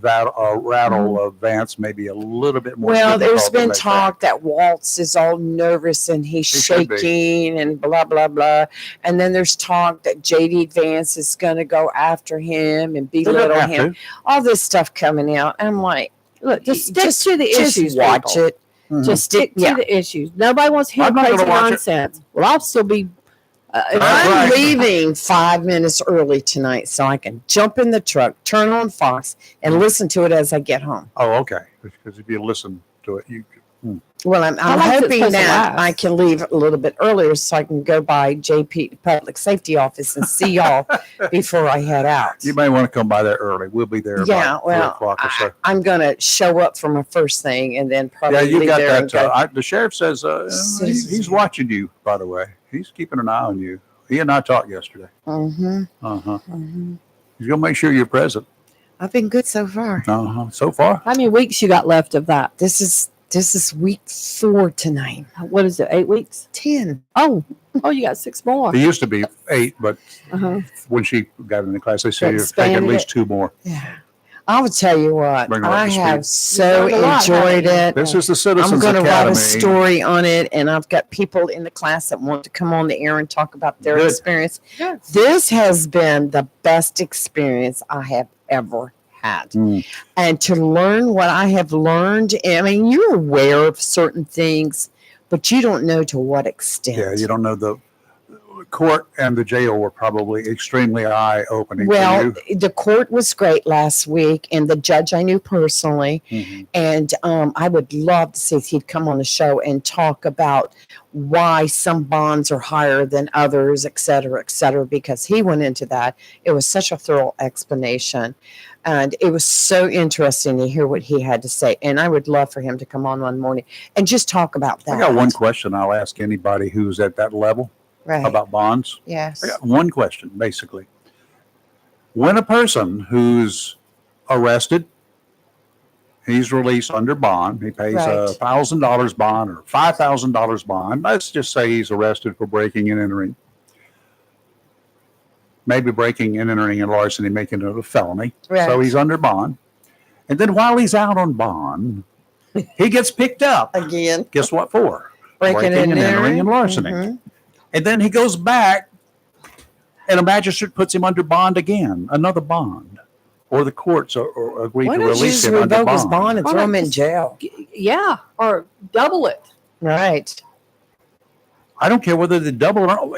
[SPEAKER 1] Vance maybe a little bit more.
[SPEAKER 2] Well, there's
[SPEAKER 1] difficult to
[SPEAKER 2] been
[SPEAKER 1] make that.
[SPEAKER 2] talk that Waltz is all nervous and he's
[SPEAKER 1] He should be.
[SPEAKER 2] shaking and blah blah blah. And then there's talk that JD Vance is going to go after him and
[SPEAKER 1] They don't
[SPEAKER 2] belittle
[SPEAKER 1] have
[SPEAKER 2] him.
[SPEAKER 1] to.
[SPEAKER 2] All this stuff coming out. I'm like,
[SPEAKER 3] Look, just stick to the
[SPEAKER 2] just
[SPEAKER 3] issues.
[SPEAKER 2] watch
[SPEAKER 3] people.
[SPEAKER 2] it.
[SPEAKER 1] Mhm.
[SPEAKER 3] Just stick to
[SPEAKER 2] Yeah.
[SPEAKER 3] the issues. Nobody wants to hear
[SPEAKER 1] I'm not
[SPEAKER 3] crazy
[SPEAKER 1] gonna watch it.
[SPEAKER 3] nonsense. Well, I'll still be.
[SPEAKER 1] That's
[SPEAKER 2] I'm
[SPEAKER 1] right.
[SPEAKER 2] leaving 5 minutes early tonight so I can jump in the truck, turn on Fox, and listen to it as I get home.
[SPEAKER 1] Oh, okay. Because if you listen to it, you.
[SPEAKER 2] Well, I'm
[SPEAKER 3] How long is it
[SPEAKER 2] hoping
[SPEAKER 3] supposed to
[SPEAKER 2] that
[SPEAKER 3] last?
[SPEAKER 2] I can leave a little bit earlier so I can go by JP Public Safety Office and see y'all before I head out.
[SPEAKER 1] You may want to come by there early. We'll be there
[SPEAKER 2] Yeah,
[SPEAKER 1] about
[SPEAKER 2] well,
[SPEAKER 1] 3:00 or so.
[SPEAKER 2] I'm going to show up for my first thing and then probably
[SPEAKER 1] Yeah, you
[SPEAKER 2] leave
[SPEAKER 1] got
[SPEAKER 2] there and
[SPEAKER 1] that.
[SPEAKER 2] go.
[SPEAKER 1] The sheriff says he's watching you, by the way. He's keeping an eye on you. He and I talked yesterday.
[SPEAKER 2] Mhm,
[SPEAKER 1] Uh-huh.
[SPEAKER 2] mhm.
[SPEAKER 1] He's going to make sure you're present.
[SPEAKER 2] I've been good so far.
[SPEAKER 1] Uh-huh. So far.
[SPEAKER 3] How many weeks you got left of that?
[SPEAKER 2] This is week 4 tonight.
[SPEAKER 3] What is it? 8 weeks?
[SPEAKER 2] 10.
[SPEAKER 3] Oh, you got 6 more.
[SPEAKER 1] It used to be 8, but
[SPEAKER 3] Uh-huh.
[SPEAKER 1] when she got into class, they said
[SPEAKER 3] They
[SPEAKER 1] you're taking at
[SPEAKER 3] expanded
[SPEAKER 1] least 2 more.
[SPEAKER 2] Yeah. I will tell you what,
[SPEAKER 1] Bring her up
[SPEAKER 2] I
[SPEAKER 1] to speed.
[SPEAKER 2] have so
[SPEAKER 3] You learned a lot,
[SPEAKER 2] enjoyed
[SPEAKER 3] haven't you?
[SPEAKER 2] it.
[SPEAKER 1] This is the
[SPEAKER 2] I'm
[SPEAKER 1] Citizens
[SPEAKER 2] going to write
[SPEAKER 1] Academy.
[SPEAKER 2] a story on it, and I've got people in the class that want to come on the air and talk about their
[SPEAKER 1] Good.
[SPEAKER 2] experience.
[SPEAKER 3] Good.
[SPEAKER 2] This has been the best experience I have ever had.
[SPEAKER 1] Mm.
[SPEAKER 2] And to learn what I have learned, I mean, you're aware of certain things, but you don't know to what extent.
[SPEAKER 1] Yeah, you don't know the court and the jail were probably extremely eye-opening for
[SPEAKER 2] Well,
[SPEAKER 1] you.
[SPEAKER 2] the court was great last week, and the judge I knew personally.
[SPEAKER 1] Mhm.
[SPEAKER 2] And I would love to see if he'd come on the show and talk about why some bonds are higher than others, et cetera, because he went into that. It was such a thorough explanation. And it was so interesting to hear what he had to say. And I would love for him to come on one morning and just talk about that.
[SPEAKER 1] I got one question I'll ask anybody who's at that level
[SPEAKER 2] Right.
[SPEAKER 1] about bonds.
[SPEAKER 2] Yes.
[SPEAKER 1] I got one question, basically. When a person who's arrested, he's released under bond, he pays
[SPEAKER 2] Right.
[SPEAKER 1] $1,000 bond or $5,000 bond. Let's just say he's arrested for breaking and entering. Maybe breaking and entering and larceny, making it a felony.
[SPEAKER 2] Right.
[SPEAKER 1] So he's under bond. And then while he's out on bond, he gets picked up.
[SPEAKER 2] Again.
[SPEAKER 1] Guess what for?
[SPEAKER 2] Breaking and
[SPEAKER 1] entering and larceny.
[SPEAKER 2] Mhm.
[SPEAKER 1] And then he goes back and a magistrate puts him under bond again, another bond. Or the courts or agree
[SPEAKER 2] Why
[SPEAKER 1] to
[SPEAKER 2] don't you
[SPEAKER 1] release
[SPEAKER 2] just
[SPEAKER 1] him under
[SPEAKER 2] revoke his
[SPEAKER 1] bond.
[SPEAKER 2] bond and
[SPEAKER 3] Why
[SPEAKER 2] throw
[SPEAKER 3] not
[SPEAKER 2] him in
[SPEAKER 3] just-
[SPEAKER 2] jail?
[SPEAKER 3] Yeah, or double it.
[SPEAKER 2] Right.
[SPEAKER 1] I don't care whether they double or not.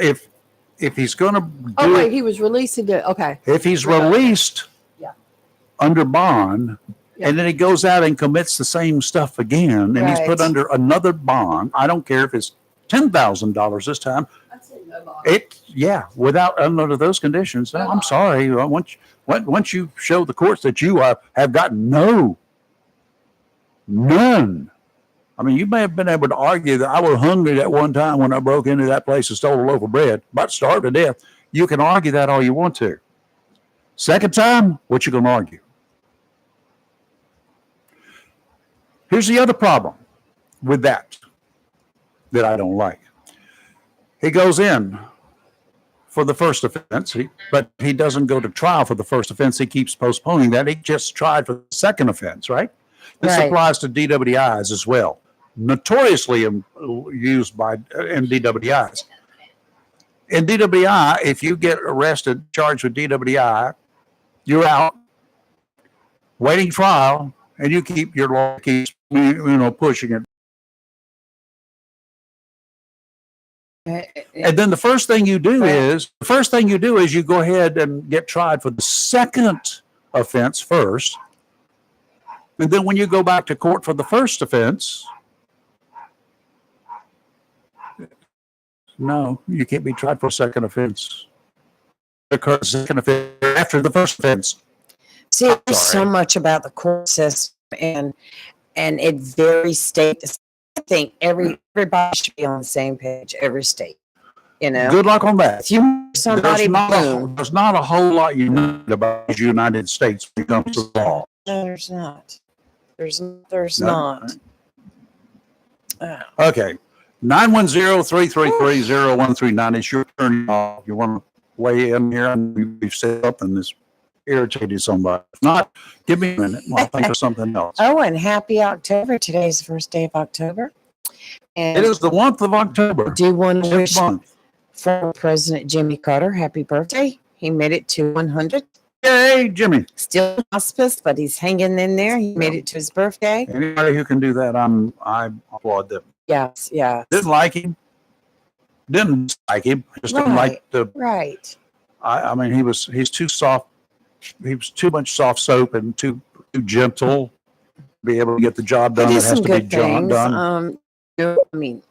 [SPEAKER 1] If he's going to
[SPEAKER 3] Oh,
[SPEAKER 1] do
[SPEAKER 3] wait,
[SPEAKER 1] it,
[SPEAKER 3] he was releasing it. Okay.
[SPEAKER 1] if he's
[SPEAKER 3] Yeah.
[SPEAKER 1] released
[SPEAKER 3] Yeah.
[SPEAKER 1] under bond, And then he goes out and commits the same stuff again, and he's put
[SPEAKER 2] Right.
[SPEAKER 1] under another bond. I don't care if it's $10,000 this time. Without under those conditions, no, I'm sorry. Once you show the courts that you have gotten none. I mean, you may have been able to argue that I was hungry that one time when I broke into that place and stole a loaf of bread, about to starve to death. You can argue that all you want to. Second time, what you gonna argue? Here's the other problem with that I don't like. He goes in for the first offense, but he doesn't go to trial for the first offense. He keeps postponing that. He just tried for the second offense, right? This
[SPEAKER 2] Right.
[SPEAKER 1] applies to DWIs as well. Notoriously used in DWIs. In DWI, if you get arrested, charged with DWI, you're out waiting trial, and you keep your law keeps pushing it. And then the first thing you do is you go ahead and get tried for the second offense first. And then when you go back to court for the first offense, no, you can't be tried for a second offense. Occurs second offense after the first offense.
[SPEAKER 2] See, there's so much about the court system, and it varies state to state. I think everybody should be on the same page, every state.
[SPEAKER 1] Good luck on that.
[SPEAKER 2] If you somebody
[SPEAKER 1] There's not a whole lot united about the United States when it comes to law.
[SPEAKER 2] No, there's not. There's
[SPEAKER 1] No.
[SPEAKER 2] not.
[SPEAKER 1] Okay. 910-333-0139 is your turn. You want to weigh in here? We've said something that's irritated somebody. If not, give me a minute. I'll think of something else.
[SPEAKER 2] Oh, and happy October. Today's the first day of October. And
[SPEAKER 1] It is the month of October.
[SPEAKER 2] I do want to wish
[SPEAKER 1] This month.
[SPEAKER 2] former President Jimmy Carter happy birthday. He made it to 100.
[SPEAKER 1] Yay, Jimmy.
[SPEAKER 2] Still in hospice, but he's hanging in there. He made it to his birthday.
[SPEAKER 1] Anybody who can do that, I applaud them.
[SPEAKER 2] Yes, yeah.
[SPEAKER 1] Didn't like him. Didn't like him. Just didn't like the.
[SPEAKER 2] Right.
[SPEAKER 1] I mean, he's too soft. He was too much soft soap and too gentle to be able to get the job done.
[SPEAKER 2] He
[SPEAKER 1] It
[SPEAKER 2] did
[SPEAKER 1] has
[SPEAKER 2] some
[SPEAKER 1] to be
[SPEAKER 2] good things.
[SPEAKER 1] done.
[SPEAKER 2] I mean,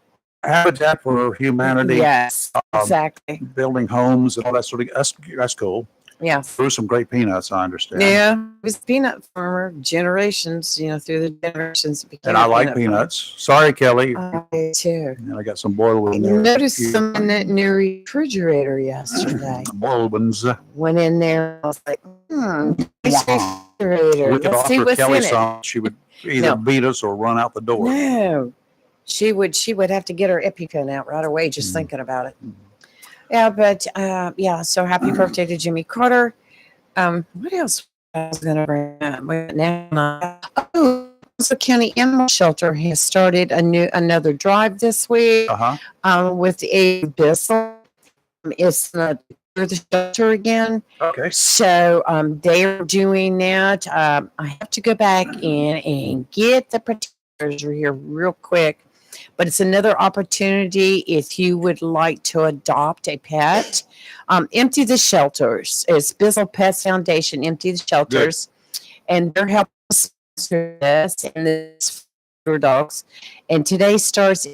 [SPEAKER 1] Habitat for Humanity,
[SPEAKER 2] yes, exactly.
[SPEAKER 1] building homes and all that sort of. That's cool.
[SPEAKER 2] Yes.
[SPEAKER 1] Threw some great peanuts, I understand.
[SPEAKER 2] Yeah, he was a peanut farmer generations, through the generations. Became
[SPEAKER 1] And I
[SPEAKER 2] a
[SPEAKER 1] like
[SPEAKER 2] peanut farmer.
[SPEAKER 1] peanuts. Sorry, Kelly.
[SPEAKER 2] I do too.
[SPEAKER 1] And I got some boiled
[SPEAKER 2] I
[SPEAKER 1] ones there.
[SPEAKER 2] noticed some in that new refrigerator yesterday.
[SPEAKER 1] Boiled ones.
[SPEAKER 2] Went in there, I was like, nice
[SPEAKER 1] Wow.
[SPEAKER 2] refrigerator.
[SPEAKER 1] We could
[SPEAKER 2] Let's see
[SPEAKER 1] offer
[SPEAKER 2] what's
[SPEAKER 1] Kelly
[SPEAKER 2] in it.
[SPEAKER 1] some. She would either
[SPEAKER 2] No.
[SPEAKER 1] beat us or run out the door.
[SPEAKER 2] No, she would have to get her EpiPen out right away just thinking about it. Yeah, but so happy birthday to Jimmy Carter. What else I was going to bring up? The County Animal Shelter has started another drive this week with a Bissell. It's the shelter again.
[SPEAKER 1] Okay.
[SPEAKER 2] So they're doing that. I have to go back in and get the particulars here real quick. But it's another opportunity if you would like to adopt a pet. Empty the Shelters. It's Bissell Pets Foundation, Empty the Shelters. And they're helping sponsor this and this for dogs. And today starts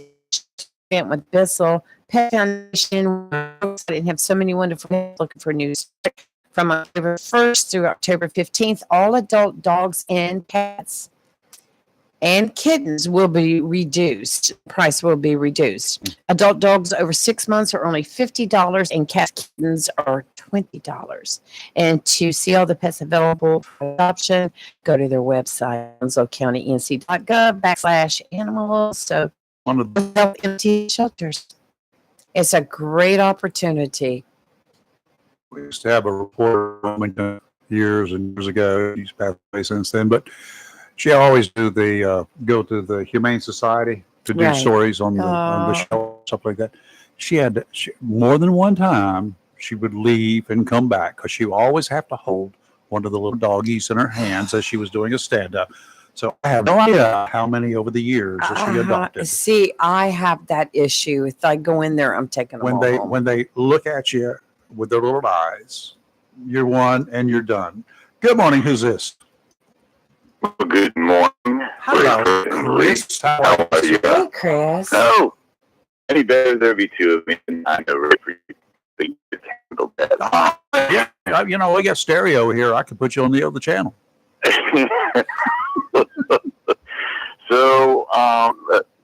[SPEAKER 2] event with Bissell Pet Foundation. And have so many wonderful people looking for news from October 1st through October 15th. All adult dogs and cats and kittens will be reduced. Price will be reduced. Adult dogs over 6 months are only $50 and cat kittens are $20. And to see all the pets available for adoption, go to their website, OnslowCountyNC.gov/animals. So
[SPEAKER 1] One of the
[SPEAKER 2] help empty shelters. It's a great opportunity.
[SPEAKER 1] we used to have a reporter in Wilmington years and years ago. She's passed away since then, but she always go to the Humane Society to do
[SPEAKER 2] Right.
[SPEAKER 1] stories on the show, stuff like that. She more than one time she would leave and come back because she would always have to hold one of the little doggies in her hands as she was doing a stand-up. So I have no idea how many over the years that she adopted.
[SPEAKER 2] See, I have that issue. If I go in there, I'm taking them all home.
[SPEAKER 1] When they look at you with their little eyes, you're one and you're done. Good morning. Who's this?
[SPEAKER 4] Good morning.
[SPEAKER 1] Hello, Chris. How are
[SPEAKER 4] How are you?
[SPEAKER 2] Hey, Chris.
[SPEAKER 4] No. Any better, there'll be two of me, and I know Rick for you. Think you can handle that.
[SPEAKER 1] Yeah, you know, we got stereo here. I could put you on the other channel.
[SPEAKER 4] So,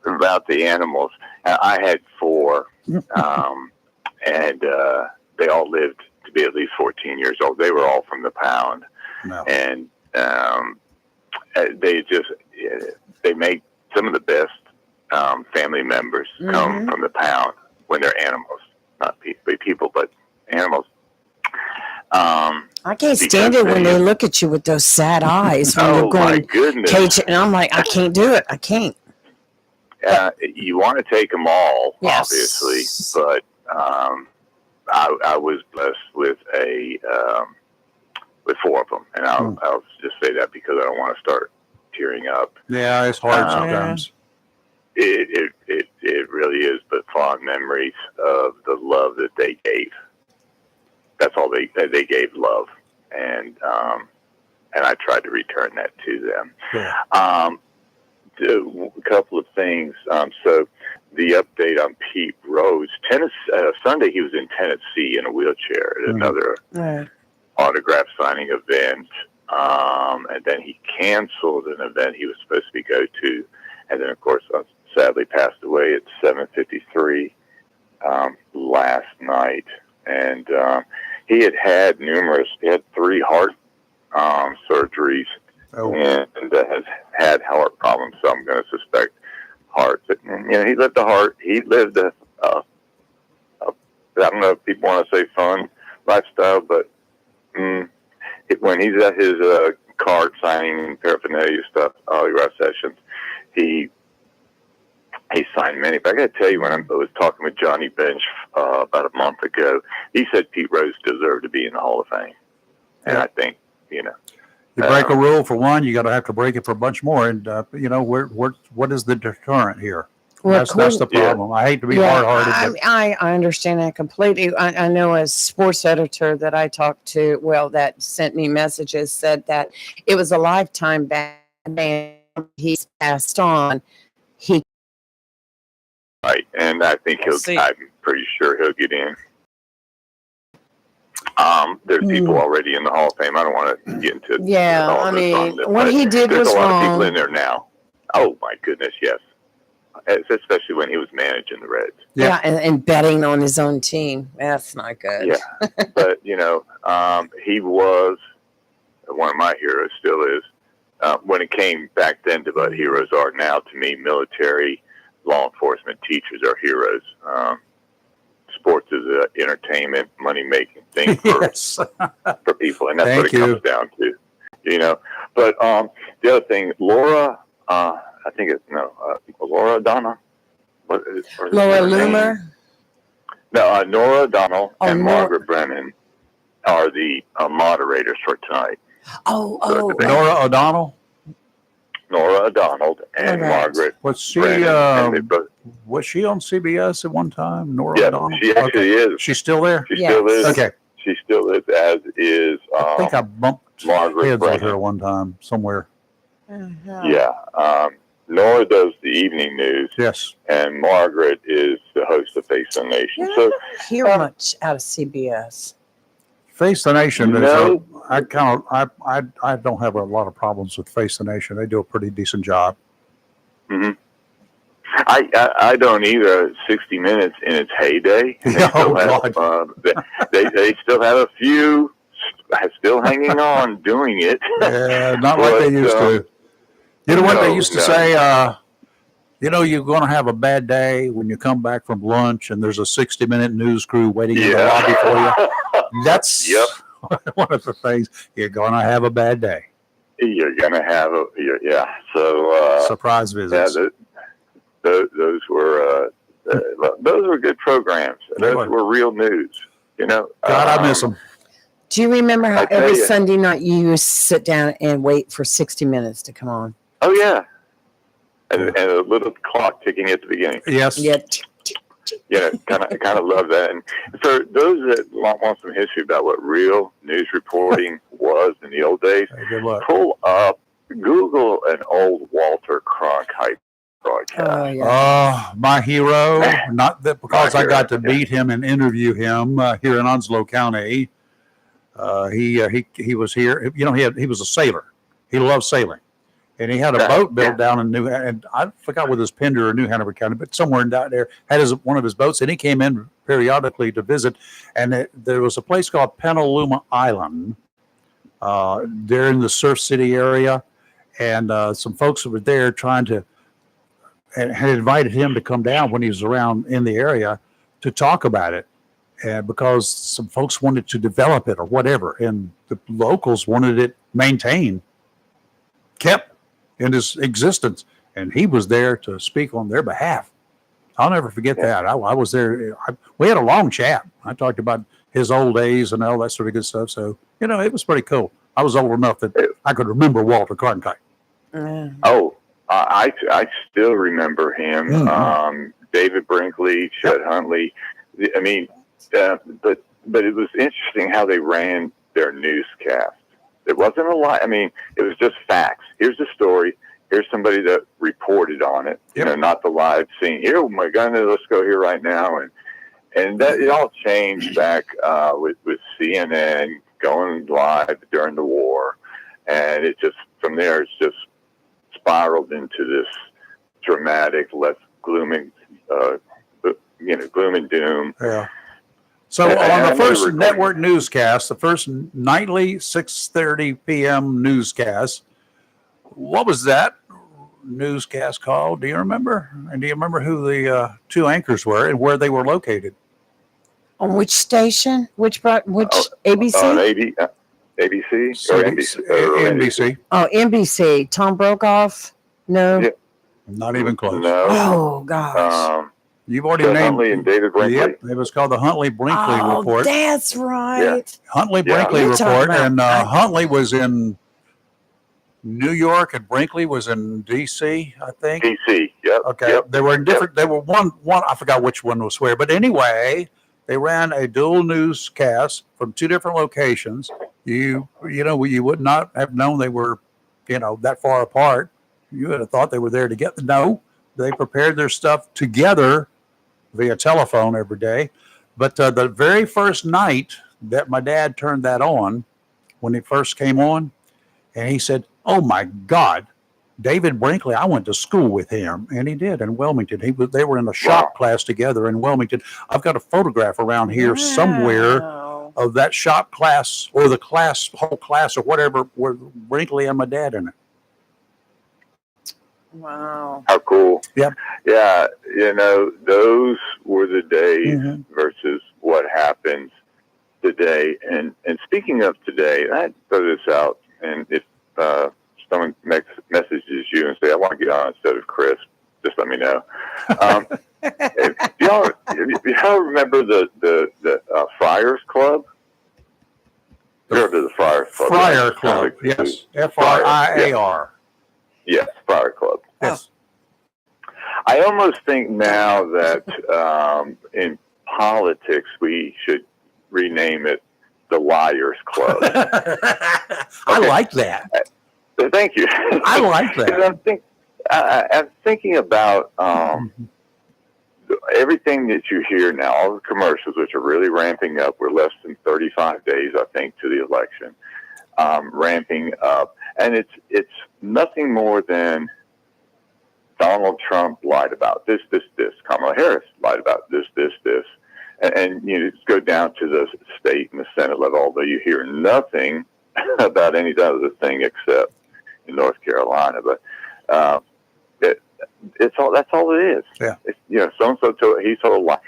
[SPEAKER 4] about the animals, I had four, and they all lived to be at least 14 years old. They were all from the pound,
[SPEAKER 1] No.
[SPEAKER 4] and they make some of the best family members come from the pound when they're animals, not people, but animals.
[SPEAKER 2] I can't stand it when they look at you with those sad eyes when
[SPEAKER 4] Oh
[SPEAKER 2] you're
[SPEAKER 4] my
[SPEAKER 2] going
[SPEAKER 4] goodness!
[SPEAKER 2] cage, and I'm like, I can't do it. I can't.
[SPEAKER 4] You want to take them all,
[SPEAKER 2] Yes.
[SPEAKER 4] obviously, but I was blessed with with four of them, and I'll just say that because I don't want to start tearing up.
[SPEAKER 1] Yeah, it's hard sometimes.
[SPEAKER 4] It really is, but fond memories of the love that they gave. That's all they gave, love, and I tried to return that to them.
[SPEAKER 1] Yeah.
[SPEAKER 4] A couple of things. So the update on Pete Rose. Sunday he was in Tennessee in a wheelchair at another autograph signing event, and then he canceled an event he was supposed to go to, and then of course sadly passed away at 7:53 last night. And he had three heart surgeries, and has had heart problems. So I'm going to suspect heart. But he lived a I don't know if people want to say fun lifestyle, but when he's at his card signing paraphernalia stuff, autograph sessions, he signed many. But I got to tell you, when I was talking with Johnny Bench about a month ago, he said Pete Rose deserved to be in the Hall of Fame, and I think you
[SPEAKER 1] break a rule for one, you got to have to break it for a bunch more. And what is the deterrent here?
[SPEAKER 2] Well,
[SPEAKER 1] That's the problem. I hate to be hard-hearted, but
[SPEAKER 2] I understand that completely. I know a sports editor that I talked to, that sent me messages, said that it was a lifetime ban. He's passed on.
[SPEAKER 4] Right, and I think I'm pretty sure he'll get in. There's people already in the Hall of Fame. I don't want to get into all this
[SPEAKER 2] what he did was wrong.
[SPEAKER 4] There's a lot of people in there now. Oh my goodness, yes. Especially when he was managing the Reds.
[SPEAKER 2] Yeah, and betting on his own team. That's not good.
[SPEAKER 4] Yeah, but he was one of my heroes. Still is. When it came back then to what heroes are now, to me, military, law enforcement, teachers are heroes. Sports is an entertainment, money-making thing for people, and that's what it comes down to. But the other thing, Laura, I think it's Laura Donna.
[SPEAKER 2] Laura Loomer.
[SPEAKER 4] No, Nora O'Donnell and Margaret Brennan are the moderators for tonight.
[SPEAKER 1] Nora O'Donnell.
[SPEAKER 4] Nora O'Donnell and Margaret.
[SPEAKER 1] Was she on CBS at one time? Nora O'Donnell.
[SPEAKER 4] She actually is.
[SPEAKER 1] She's still there.
[SPEAKER 4] She still is.
[SPEAKER 1] Okay.
[SPEAKER 4] She still is. As is.
[SPEAKER 1] I think I bumped
[SPEAKER 4] Margaret
[SPEAKER 1] heads
[SPEAKER 4] Brennan
[SPEAKER 1] with her one time somewhere.
[SPEAKER 4] Yeah. Nora does the evening news.
[SPEAKER 1] Yes.
[SPEAKER 4] And Margaret is the host of Face the Nation.
[SPEAKER 2] I don't hear much out of CBS.
[SPEAKER 1] Face the Nation. I don't have a lot of problems with Face the Nation. They do a pretty decent job.
[SPEAKER 4] Mm-hmm. I don't either. 60 Minutes in its heyday. They still have a few still hanging on doing it.
[SPEAKER 1] Yeah, not like they used to. You know what they used to say? You're going to have a bad day when you come back from lunch and there's a 60-minute news crew waiting in the lobby for you. That's one of the things. You're going to have a bad day.
[SPEAKER 4] You're going to have So
[SPEAKER 1] surprise visits.
[SPEAKER 4] Yeah, those were good programs. Those were real news. God,
[SPEAKER 1] I miss them.
[SPEAKER 2] Do you remember how every Sunday night you used to sit down and wait for 60 Minutes to come on?
[SPEAKER 4] Oh, yeah. And a little clock ticking at the beginning.
[SPEAKER 1] Yes.
[SPEAKER 2] Yeah.
[SPEAKER 4] Kind of love that. And for those that want some history about what real news reporting was in the old days,
[SPEAKER 1] good luck.
[SPEAKER 4] pull up Google an old Walter Cronkite broadcast.
[SPEAKER 2] Oh, yeah.
[SPEAKER 1] My hero. Not that because
[SPEAKER 4] My
[SPEAKER 1] I got to
[SPEAKER 4] hero, yeah.
[SPEAKER 1] meet him and interview him here in Onslow County. He was here. You know, he was a sailor. He loved sailing, and he had a boat built down in and I forgot whether it was Pender or New Hanover County, but somewhere down there had one of his boats, and he came in periodically to visit. And there was a place called Petaluma Island there in the Surf City area, and some folks were there trying to, and had invited him to come down when he was around in the area to talk about it. And because some folks wanted to develop it or whatever, and the locals wanted it maintained, kept in its existence, and he was there to speak on their behalf. I'll never forget that. I was there. We had a long chat. I talked about his old days and all that sort of good stuff. So, you know, it was pretty cool. I was old enough that I could remember Walter Cronkite.
[SPEAKER 4] Oh, I still remember him.
[SPEAKER 1] Mm-hmm.
[SPEAKER 4] David Brinkley, Chet Huntley. I mean, but it was interesting how they ran their newscast. It wasn't a lot. I mean, it was just facts. Here's the story. Here's somebody that reported on it. You know, not the live scene. Here, oh my goodness, let's go here right now. And that it all changed back with CNN going live during the war, and it just from there it's just spiraled into this dramatic, less gloom and doom.
[SPEAKER 1] Yeah. So on the first network newscast, the first nightly 6:30 p.m. newscast, what was that newscast called? Do you remember? And do you remember who the two anchors were and where they were located?
[SPEAKER 2] On which station? Which ABC?
[SPEAKER 4] ABC or NBC?
[SPEAKER 1] NBC.
[SPEAKER 2] Oh, NBC. Tom Brokaw? No.
[SPEAKER 4] Yeah.
[SPEAKER 1] Not even close.
[SPEAKER 4] No.
[SPEAKER 2] Oh gosh.
[SPEAKER 1] You've already
[SPEAKER 4] Chet
[SPEAKER 1] named
[SPEAKER 4] Huntley and David Brinkley.
[SPEAKER 1] Yep, it was called the Huntley-Brinkley report.
[SPEAKER 2] That's right.
[SPEAKER 1] Huntley-Brinkley report, and Huntley was in New York, and Brinkley was in D.C., I think.
[SPEAKER 4] D.C. Yep.
[SPEAKER 1] Okay.
[SPEAKER 4] Yep.
[SPEAKER 1] They were in different. They were one. I forgot which one was where, but anyway, they ran a dual newscast from two different locations. You would not have known they were, that far apart. You would have thought they were there together. No, they prepared their stuff together via telephone every day. But the very first night that my dad turned that on, when it first came on, and he said, "Oh my God, David Brinkley, I went to school with him," and he did in Wilmington. They were in a shop class together in Wilmington. I've got a photograph around here somewhere of that shop class or the whole class or whatever, with Brinkley and my dad in it.
[SPEAKER 2] Wow.
[SPEAKER 4] How cool.
[SPEAKER 1] Yep.
[SPEAKER 4] Yeah. Those were the days versus what happens today. And speaking of today, I throw this out, and if someone messages you and say, "I want to get on instead of Chris," just let me know. Y'all remember the Friars Club? You heard of the Friars Club?
[SPEAKER 1] Friar Club, yes. FRIAR.
[SPEAKER 4] Yes, Friar Club.
[SPEAKER 1] Yes.
[SPEAKER 4] I almost think now that in politics we should rename it the Liars Club.
[SPEAKER 1] I like that.
[SPEAKER 4] Thank you.
[SPEAKER 1] I like that.
[SPEAKER 4] I'm thinking about everything that you hear now, all the commercials, which are really ramping up. We're less than 35 days, I think, to the election, ramping up. And it's nothing more than Donald Trump lied about this. Kamala Harris lied about this. And just go down to the state and the Senate level, although you hear nothing about any other thing except in North Carolina. But that's all it is.
[SPEAKER 1] Yeah.
[SPEAKER 4] So-and-so he told a lie.